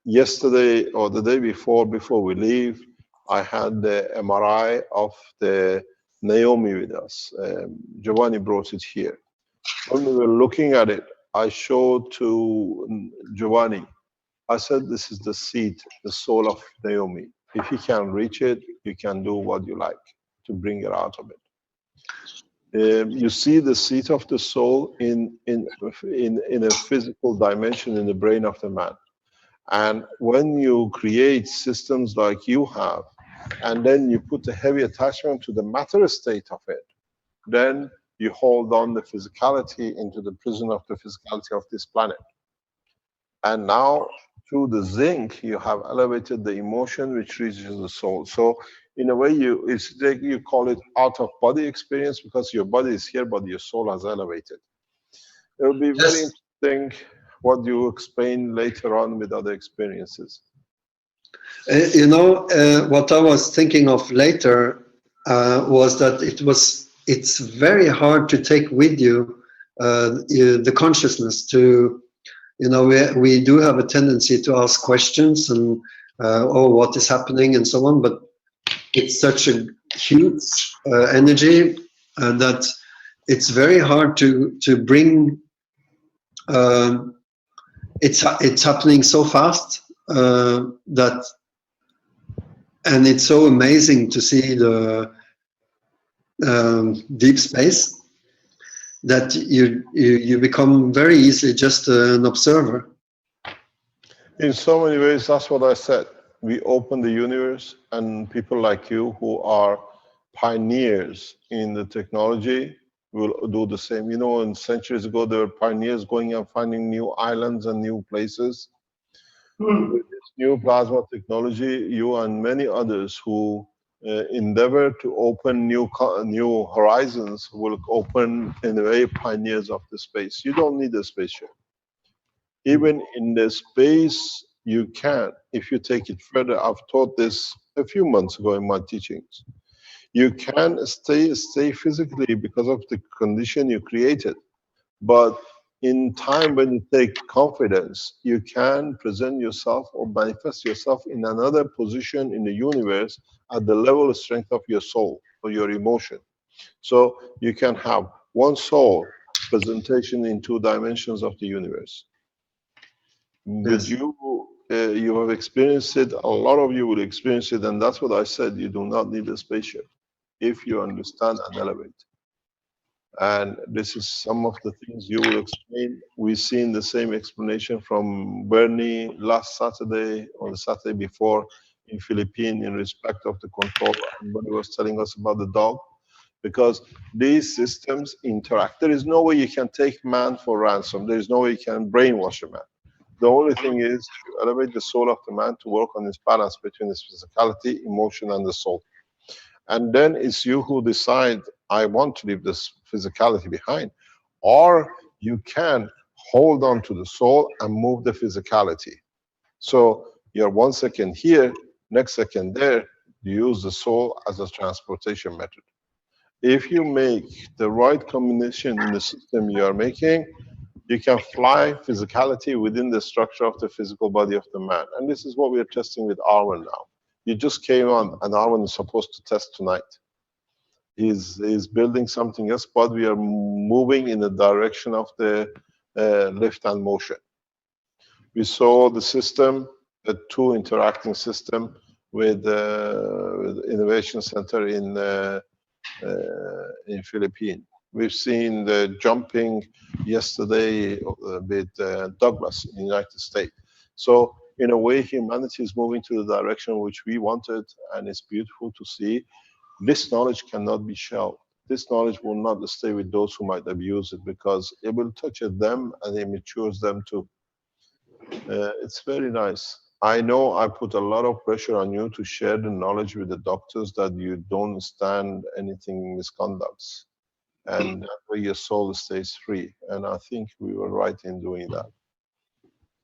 Yesterday or the day before we leave, I had the MRI of the Naomi with us. Giovanni brought it here. When we were looking at it, I showed to Giovanni, I said, this is the seat, the soul of Naomi. If you can reach it, you can do what you like to bring her out of it. You see the seat of the soul in a physical dimension in the brain of the man. And when you create systems like you have, and then you put a heavy attachment to the matter state of it, then you hold on the physicality into the prison of the physicality of this planet. And now, through the zinc, you have elevated the emotion which reaches the soul. So, in a way, you call it out-of-body experience because your body is here, but your soul has elevated. It will be very interesting what you explain later on with other experiences. What I was thinking of later was that it's very hard to take with you the consciousness to, we do have a tendency to ask questions and, what is happening and so on, but it's such a huge energy that it's very hard to bring, it's happening so fast that, and it's so amazing to see the deep space that you become very easily just an observer. In so many ways, that's what I said. We open the universe, and people like you who are pioneers in the technology will do the same. And centuries ago, there were pioneers going and finding new islands and new places. With this new plasma technology, you and many others who endeavor to open new horizons will open, in a way, pioneers of the space. You don't need a spaceship. Even in the space, you can, if you take it further. I've taught this a few months ago in my teachings. You can stay physically because of the condition you created. But in time when you take confidence, you can present yourself or manifest yourself in another position in the universe at the level of strength of your soul or your emotion. So you can have one soul presentation in 2 dimensions of the universe. But you have experienced it, a lot of you will experience it, and that's what I said, you do not need a spaceship if you understand and elevate. And this is some of the things you will explain. We've seen the same explanation from Bernie last Saturday or the Saturday before in Philippines in respect of the control. And when he was telling us about the dog, because these systems interact. There is no way you can take man for ransom. There is no way you can brainwash a man. The only thing is to elevate the soul of the man to work on this balance between his physicality, emotion, and the soul. And then it's you who decide, I want to leave this physicality behind. Or you can hold on to the soul and move the physicality. So you're 1 second here, next second there, you use the soul as a transportation method. If you make the right combination in the system you are making, you can fly physicality within the structure of the physical body of the man. And this is what we are testing with Arwen now. You just came on, and Arwen is supposed to test tonight. He's building something else, but we are moving in the direction of the lift and motion. We saw the system, the 2 interacting system with Innovation Center in Philippines. We've seen the jumping yesterday with Douglas in the United States. So in a way, humanity is moving to the direction which we wanted, and it's beautiful to see. This knowledge cannot be shelved. This knowledge will not stay with those who might abuse it, because it will touch them and it matures them too. It's very nice. I know I put a lot of pressure on you to share the knowledge with the doctors that you don't stand anything misconducts, and that way your soul stays free. And I think we were right in doing that.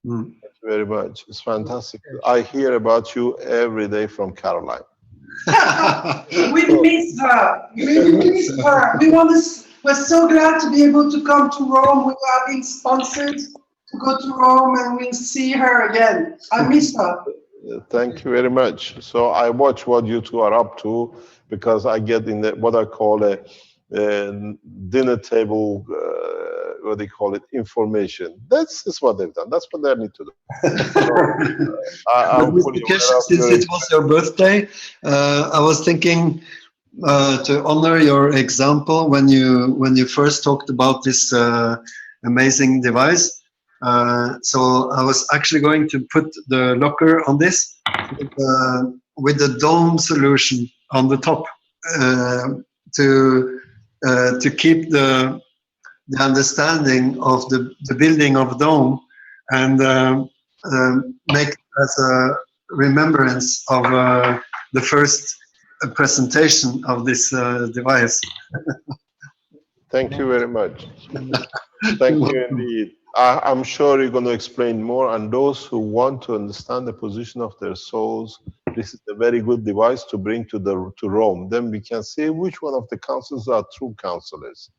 Thank you very much. It's fantastic. I hear about you every day from Caroline. We miss her. We miss her. We're so glad to be able to come to Rome. We are being sponsored to go to Rome and we'll see her again. I miss her. Thank you very much. So I watch what you two are up to, because I get in what I call a dinner table, what they call it, information. That's what they've done. That's what they need to do. I'm fully aware of Since it was your birthday, I was thinking to honor your example when you first talked about this amazing device. So I was actually going to put the locker on this with the dome solution on the top to keep the understanding of the building of dome and make as a remembrance of the first presentation of this device. Thank you very much. Thank you indeed. I'm sure you're going to explain more, and those who want to understand the position of their souls, this is a very good device to bring to Rome. Then we can see which one of the councils are true counselors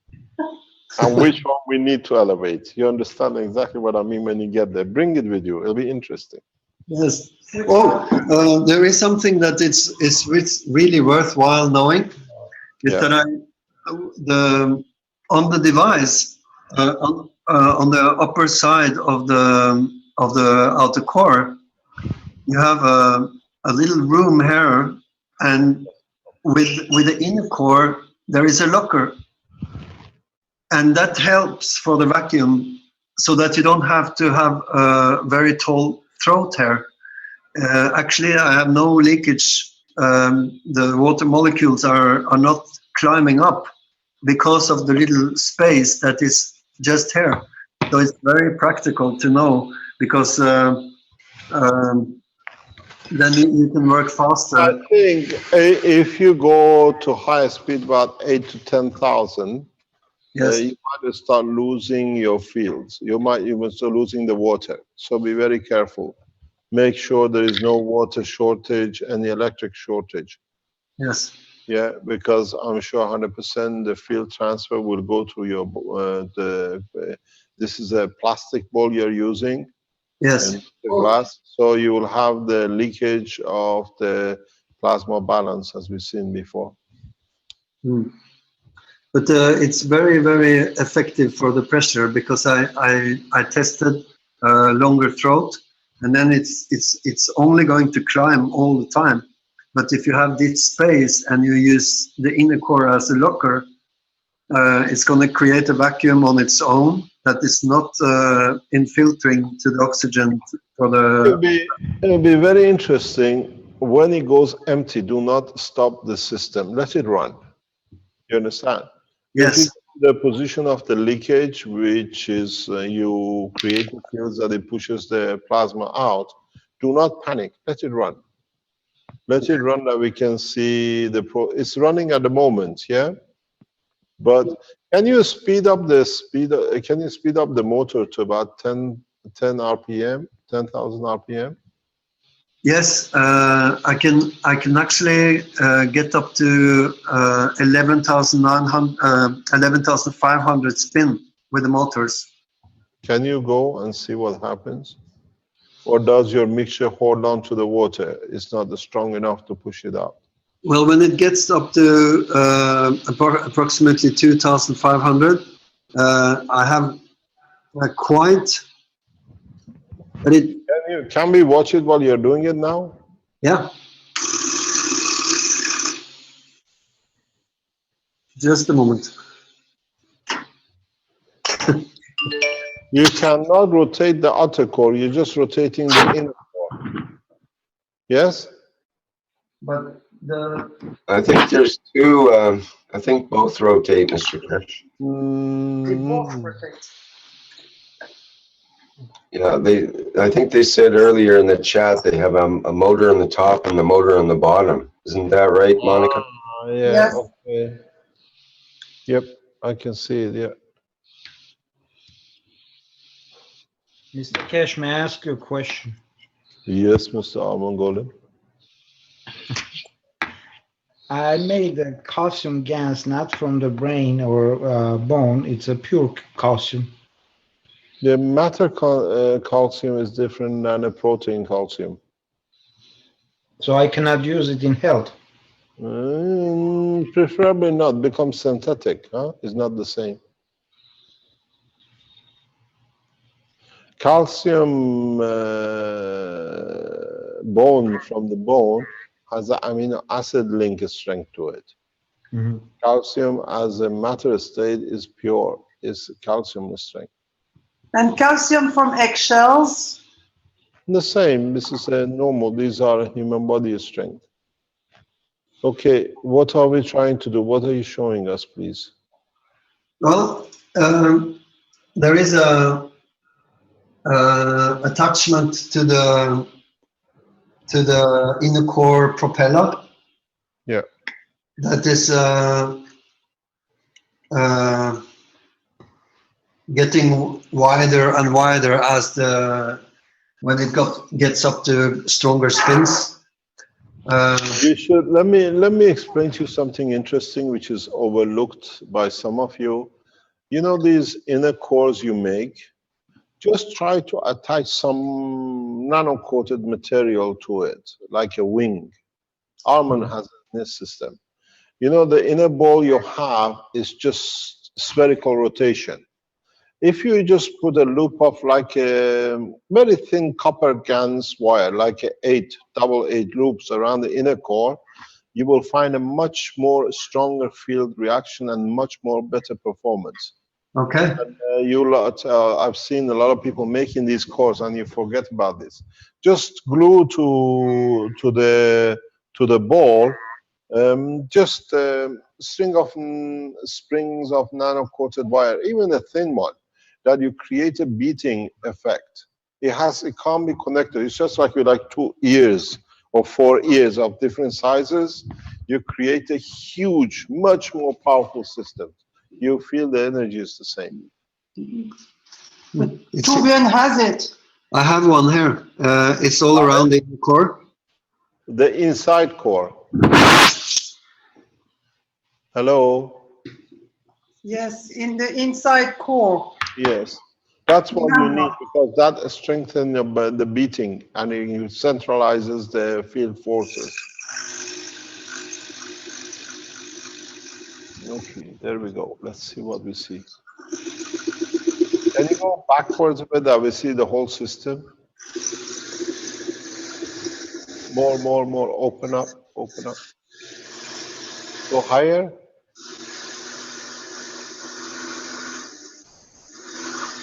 and which one we need to elevate. You understand exactly what I mean when you get there. Bring it with you. It'll be interesting. Yes. Oh, there is something that it's really worthwhile knowing. Is that on the device, on the upper side of the outer core, you have a little room here, and with the inner core there is a locker, and that helps for the vacuum, so that you don't have to have a very tall throat here. Actually, I have no leakage. The water molecules are not climbing up because of the little space that is just here. So it's very practical to know, because then you can work faster. I think if you go to higher speed, about 8 to 10,000, yes, you might start losing your fields. You might even start losing the water. So be very careful. Make sure there is no water shortage and the electric shortage. Yes. Yeah, because I'm sure 100% the field transfer will go through your this is a plastic bowl you're using. Yes. And the glass, so you will have the leakage of the plasma balance as we've seen before. But it's very, very effective for the pressure, because I tested longer throat, and then it's only going to climb all the time. But if you have this space and you use the inner core as a locker, it's going to create a vacuum on its own that is not infiltrating to the oxygen for the... It'll be very interesting. When it goes empty, do not stop the system. Let it run. You understand? Yes. If the position of the leakage, which is you create the fields that it pushes the plasma out, do not panic. Let it run. Let it run, that we can see it's running at the moment, yeah? But can you speed up the can you speed up the motor to about 10 RPM, 10,000 RPM? Yes, I can actually get up to 11,500 spin with the motors. Can you go and see what happens? Or does your mixture hold on to the water? It's not strong enough to push it out. Well, when it gets up to approximately 2,500, I have quite... But it... Can we watch it while you're doing it now? Yeah. Just a moment. You cannot rotate the outer core. You're just rotating the inner core. Yes? But I think there's two. I think both rotate, Mr. Kirsch. They both rotate. Yeah, I think they said earlier in the chat they have a motor on the top and the motor on the bottom. Isn't that right, Monica? Yeah, Yes. okay. Yep, I can see it, yeah. Mr. Cash, may I ask you a question? Yes, Mr. Armangolin. I made the calcium gas not from the brain or bone. It's a pure calcium. The matter calcium is different than a protein calcium. So I cannot use it in health. Preferably not. Become synthetic, huh? It's not the same. Calcium bone from the bone has an amino acid link strength to it. Mm-hmm. Calcium as a matter state is pure, is calcium strength. And calcium from eggshells? The same. This is a normal. These are human body strength. Okay, what are we trying to do? What are you showing us, please? Well, there is a attachment to the inner core propeller. Yeah. That is getting wider and wider as when it gets up to stronger spins. You should let me explain to you something interesting which is overlooked by some of you. You know these inner cores you make? Just try to attach some nano-coated material to it, like a wing. Arman has this system. You know, the inner ball you have is just spherical rotation. If you just put a loop of like a very thin copper GaNs wire, like double eight loops around the inner core, you will find a much more stronger field reaction and much more better performance. Okay. And, I've seen a lot of people making these cores, and you forget about this. Just glue to the ball, just a string of springs of nano-coated wire, even a thin one, that you create a beating effect. It can't be connected. It's just like with like 2 ears or 4 ears of different sizes. You create a huge, much more powerful system. You feel the energy is the same. Torbjörn has it. I have one here. It's all around the inner core. The inside core. Hello? Yes, in the inside core. Yes. That's what you need, because that strengthens the beating and it centralizes the field forces. Okay, there we go. Let's see what we see. Can you go backwards a bit that we see the whole system? More. Open up. Go higher.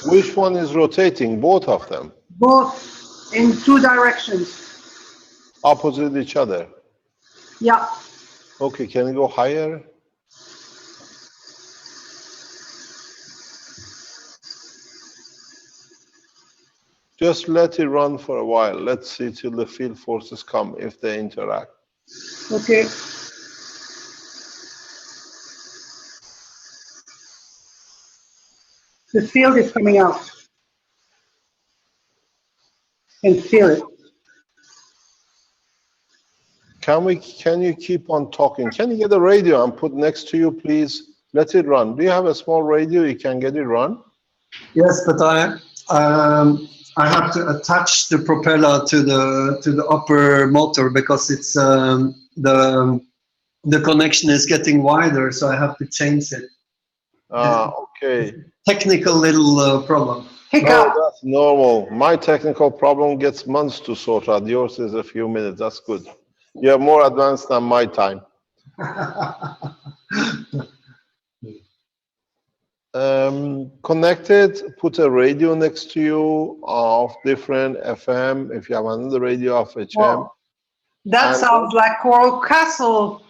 Which one is rotating? Both of them? Both in 2 directions. Opposite each other? Yeah. Okay, can you go higher? Just let it run for a while. Let's see till the field forces come, if they interact. Okay. The field is coming out. And feel it. Can you keep on talking? Can you get a radio and put next to you, please? Let it run. Do you have a small radio? You can get it run? Yes, but I have to attach the propeller to the upper motor because it's the connection is getting wider, so I have to change it. Okay. Technical little problem. Oh, that's normal. My technical problem gets months to sort out. Yours is a few minutes. That's good. You're more advanced than my time. Connected, put a radio next to you of different FM. If you have another radio of HM. Well, that sounds like Coral Castle.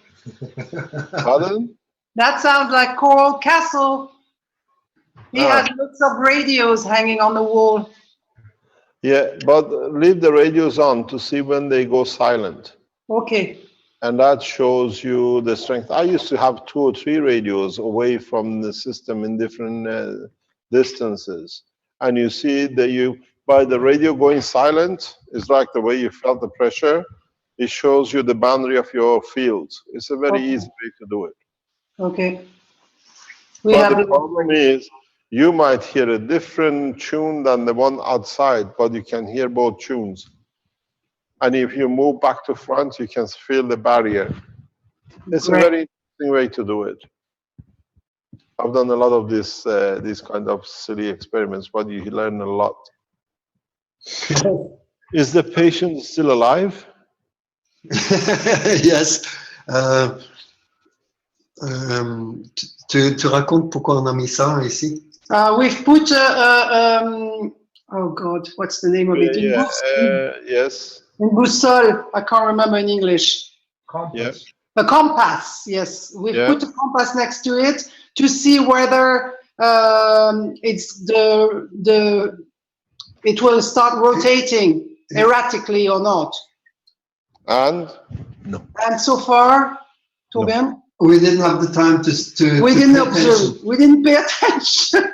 Pardon? That sounds like Coral Castle. He has lots of radios hanging on the wall. Yeah, but leave the radios on to see when they go silent. Okay. And that shows you the strength. I used to have 2 or 3 radios away from the system in different distances. And you see that by the radio going silent, it's like the way you felt the pressure. It shows you the boundary of your field. It's a very easy way to do it. Okay. But the problem is, you might hear a different tune than the one outside, but you can hear both tunes. And if you move back to front, you can feel the barrier. It's a very interesting way to do it. I've done a lot of these kind of silly experiments, but you learn a lot. Is the patient still alive? Yes. Tu racontes pourquoi on a mis ça ici? We've put oh God, what's the name of it? Yes. In Boussole, I can't remember in English. Compass. A compass, yes. We've put a compass next to it to see whether it will start rotating erratically or not. And? No. And so far, Torbjörn? No. We didn't have the time to we didn't observe. We didn't pay attention.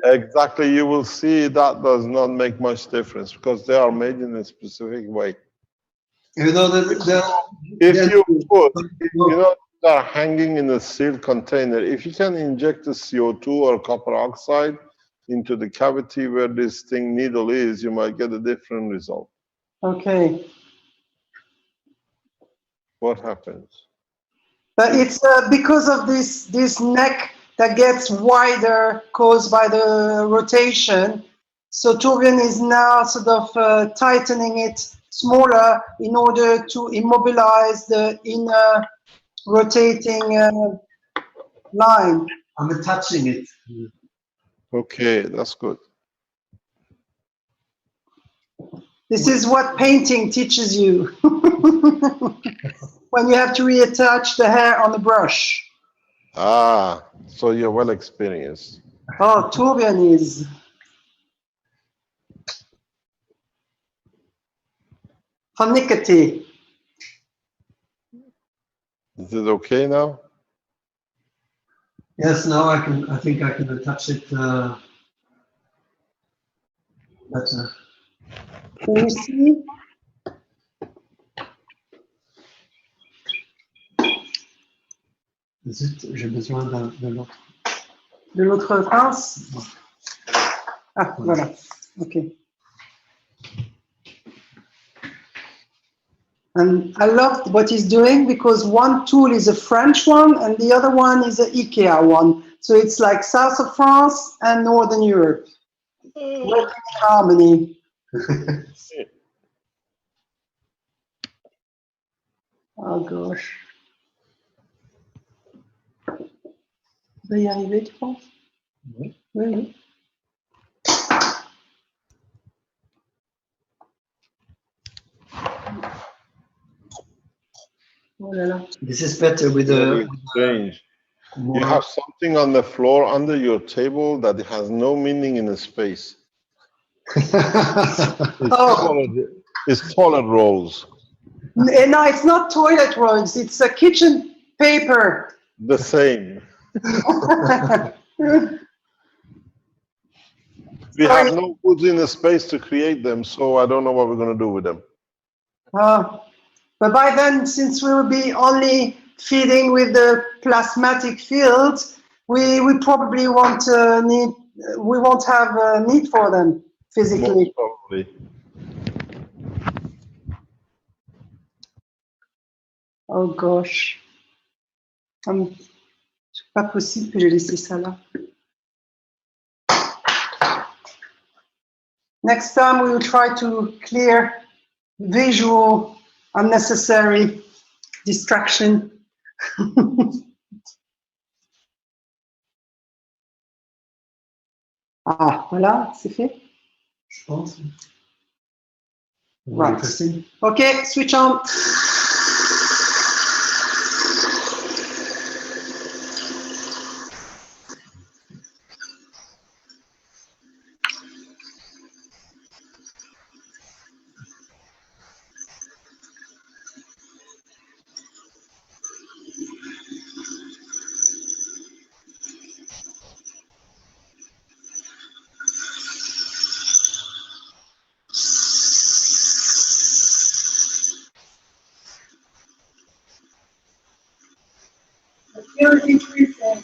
Exactly. You will see that does not make much difference because they are made in a specific way. You know, if you put, they're hanging in a sealed container. If you can inject the CO2 or copper oxide into the cavity where this needle is, you might get a different result. Okay. What happens? But it's because of this neck that gets wider caused by the rotation. So Torbjörn is now sort of tightening it smaller in order to immobilize the inner rotating line. I'm attaching it. Okay, that's good. This is what painting teaches you. When you have to reattach the hair on the brush. Ah, so you're well experienced. Oh, Torbjörn is. Fanikati. Is it okay now? Yes, now I think I can attach it better. Can you see? Zut, j'ai besoin de l'autre. De l'autre pince? Ah, voilà. Okay. And I love what he's doing because one tool is a French one and the other one is an IKEA one. So it's like south of France and Northern Europe. Working in harmony. Oh gosh. Tu vas y arriver, tu penses? Oui. Oui. Oh là là. This is better with the. Strange. You have something on the floor under your table that has no meaning in the space. It's toilet rolls. No, it's not toilet rolls. It's a kitchen paper. The same. We have no goods in the space to create them, so I don't know what we're going to do with them. But by then, since we will be only feeding with the plasmatic field, we probably won't we won't have a need for them physically. Most probably. Oh gosh. C'est pas possible que j'ai laissé ça là. Next time we will try to clear visual unnecessary distraction. Ah, voilà, c'est fait. Je pense. Right. Okay, switch on. increasing.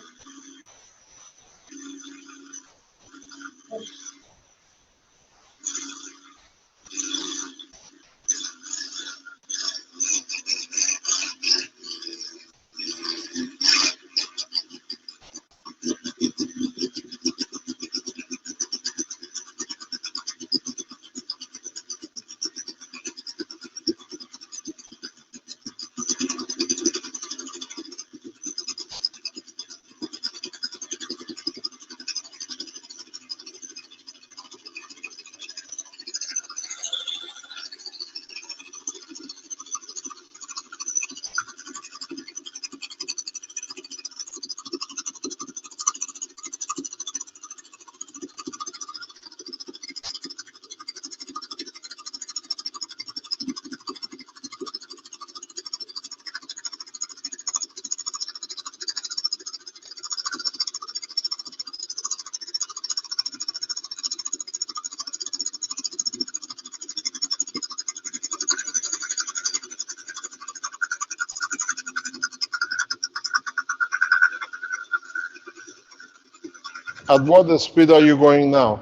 At what speed are you going now?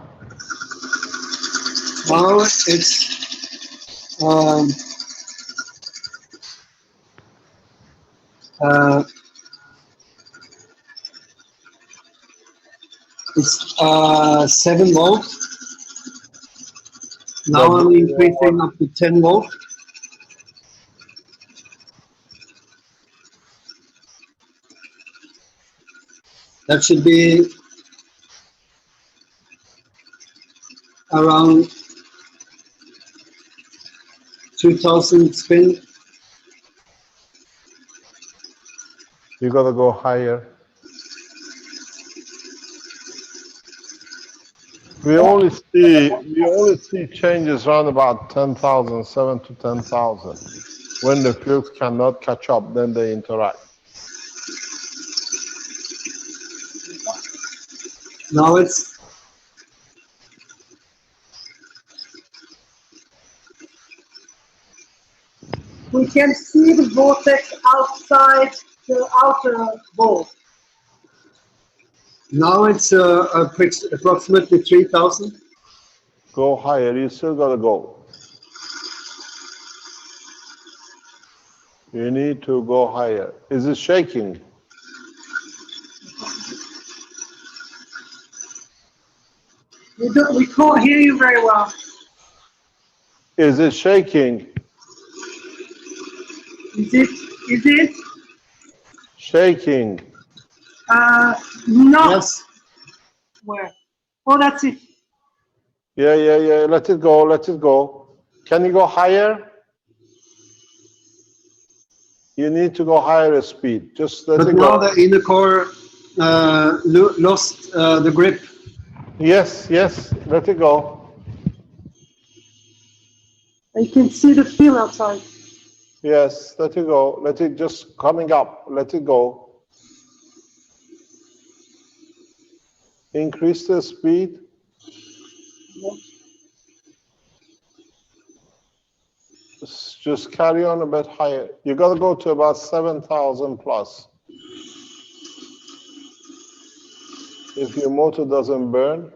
Now it's it's 7 volts. Now I'm increasing up to 10 volts. That should be around 2000 spin. You gotta go higher. We only see changes around about 10,000, 7 to 10,000. When the fields cannot catch up, then they interact. Now it's we can see the vortex outside the outer ball. Now it's approximately 3,000. Go higher, you still gotta go. You need to go higher. Is it shaking? We can't hear you very well. Is it shaking? Is it? Shaking. No. Yes. Where? Oh, that's it. Yeah. Let it go. Can you go higher? You need to go higher speed. Just let But it now go. the inner core lost the grip. Yes. Let it go. I can see the field outside. Yes, let it go. Let it just coming up. Let it go. Increase the speed. Just carry on a bit higher. You got to go to about 7,000 plus. If your motor doesn't burn,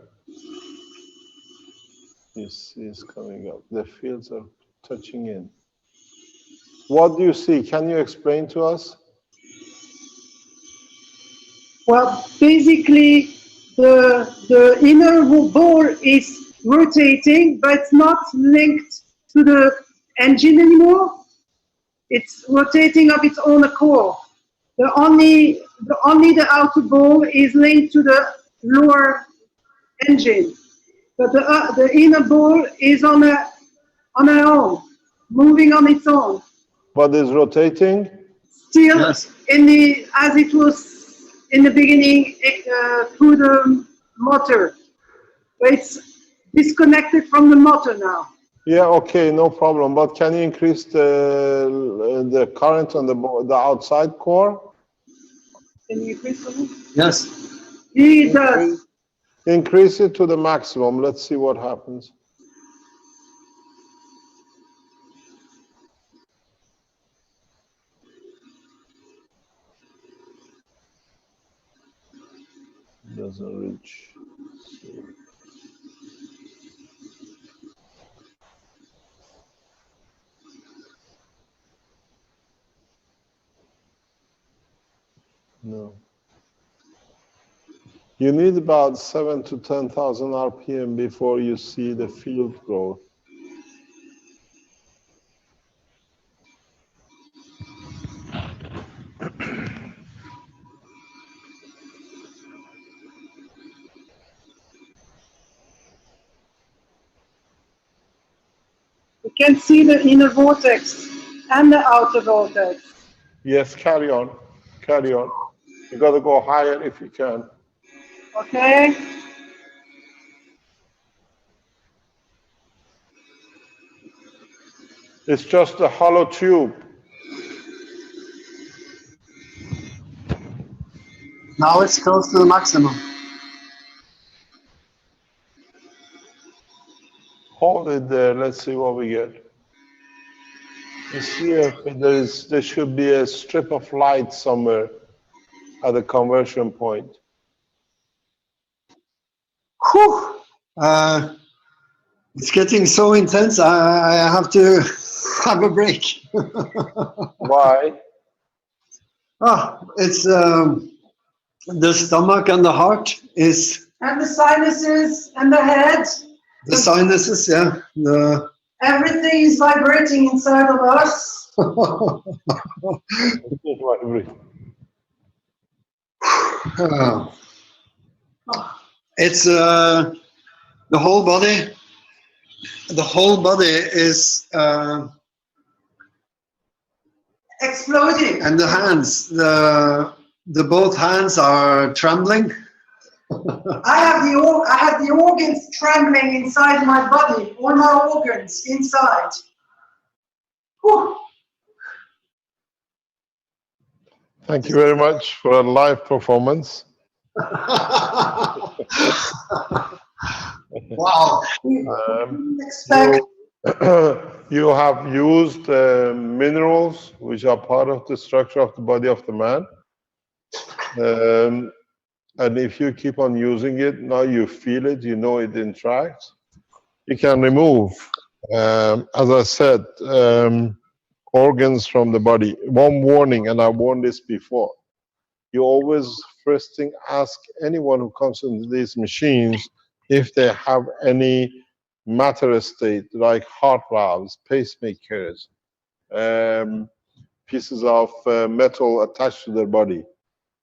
you see it's coming up. The fields are touching in. What do you see? Can you explain to us? Well, basically, the inner ball is rotating, but it's not linked to the engine anymore. It's rotating of its own accord. Only the outer ball is linked to the lower engine, but the inner ball is on her own, moving on its own. But it's rotating? Still, yes. As it was in the beginning through the motor. But it's disconnected from the motor now. Yeah, okay, no problem. But can you increase the current on the outside core? Can you increase it? Yes. It does. Increase it to the maximum. Let's see what happens. Doesn't reach. No. You need about 7 to 10,000 RPM before you see the field growth. You can see the inner vortex and the outer vortex. Yes, carry on. Carry on. You got to go higher if you can. Okay. It's just a hollow tube. Now it's close to the maximum. Hold it there. Let's see what we get. You see if there should be a strip of light somewhere at the conversion point. Whew. It's getting so intense. I have to have a break. Why? It's the stomach and the heart is. And the sinuses and the head. The sinuses, yeah. Everything is vibrating inside of us. It's the whole body. The whole body is exploding. And the hands, the both hands are trembling. I have the organs trembling inside my body. All my organs inside. Whew. Thank you very much for a live performance. Wow. You have used minerals which are part of the structure of the body of the man. And if you keep on using it, now you feel it, you know it interacts. You can remove, as I said, organs from the body. One warning, and I warned this before. You always first thing ask anyone who comes into these machines if they have any matter state like heart valves, pacemakers, pieces of metal attached to their body.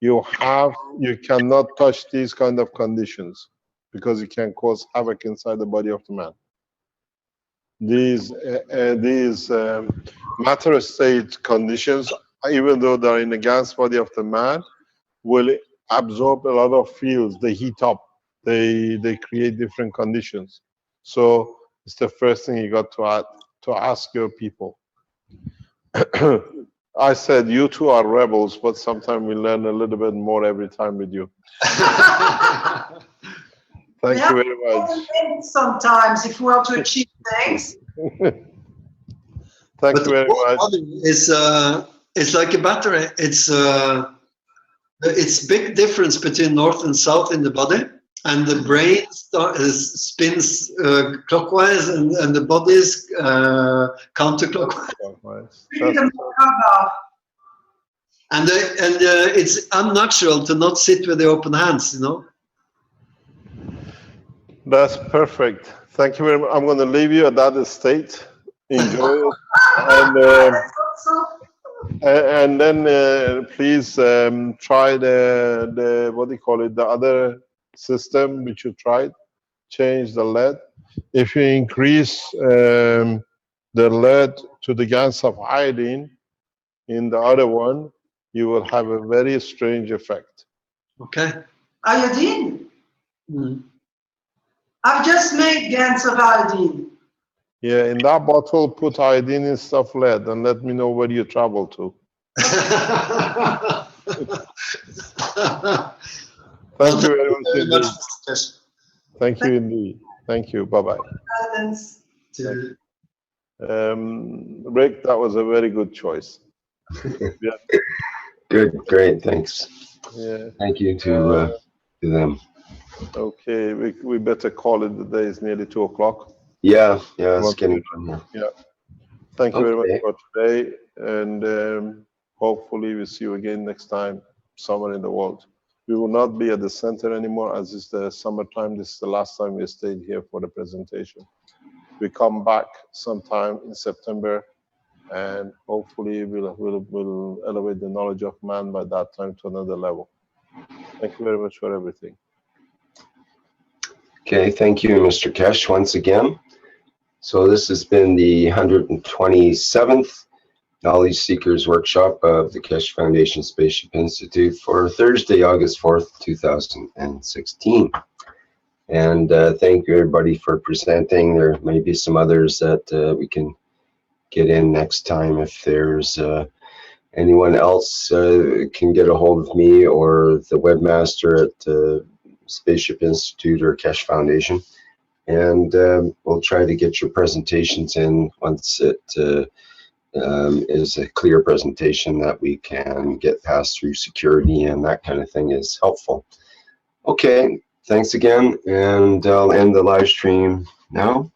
You cannot touch these kind of conditions because it can cause havoc inside the body of the man. These matter state conditions, even though they're in the gas body of the man, will absorb a lot of fields. They heat up. They create different conditions. So it's the first thing you got to ask your people. I said you two are rebels, but sometimes we learn a little bit more every time with you. Thank you very much. Sometimes, if we want to achieve things. Thank you very much. It's like a battery. It's big difference between north and south in the body, and the brain spins clockwise, and the body is counterclockwise. And it's unnatural to not sit with the open hands, you know. That's perfect. Thank you very much. I'm going to leave you at that state. Enjoy it. And then please try the what do you call it, the other system which you tried. Change the lead. If you increase the lead to the gas of iodine in the other one, you will have a very strange effect. Okay. Iodine? I've just made GANs of iodine. Yeah, in that bottle, put iodine instead of lead and let me know where you travel to. Thank you very much indeed. Thank you indeed. Thank you. Bye-bye. Rick, that was a very good choice. Yeah. Good, great, thanks. Yeah. Thank you to to them. Okay, we better call it the day. It's nearly 2 o'clock. Yeah, it's getting on here. Yeah. Thank you very much Okay. for today, and hopefully we'll see you again next time, somewhere in the world. We will not be at the center anymore, as it's the summertime. This is the last time we stayed here for the presentation. We come back sometime in September, and hopefully we'll elevate the knowledge of man by that time to another level. Thank you very much for everything. Okay, thank you, Mr. Kesh, once again. So this has been the 127th Knowledge Seekers Workshop of the Kesh Foundation Spaceship Institute for Thursday, August 4th, 2016. And thank you, everybody, for presenting. There may be some others that we can get in next time. If there's anyone else can get a hold of me or the webmaster at Spaceship Institute or Kesh Foundation. And we'll try to get your presentations in once it is a clear presentation that we can get past through security, and that kind of thing is helpful. Okay, thanks again, and I'll end the live stream now.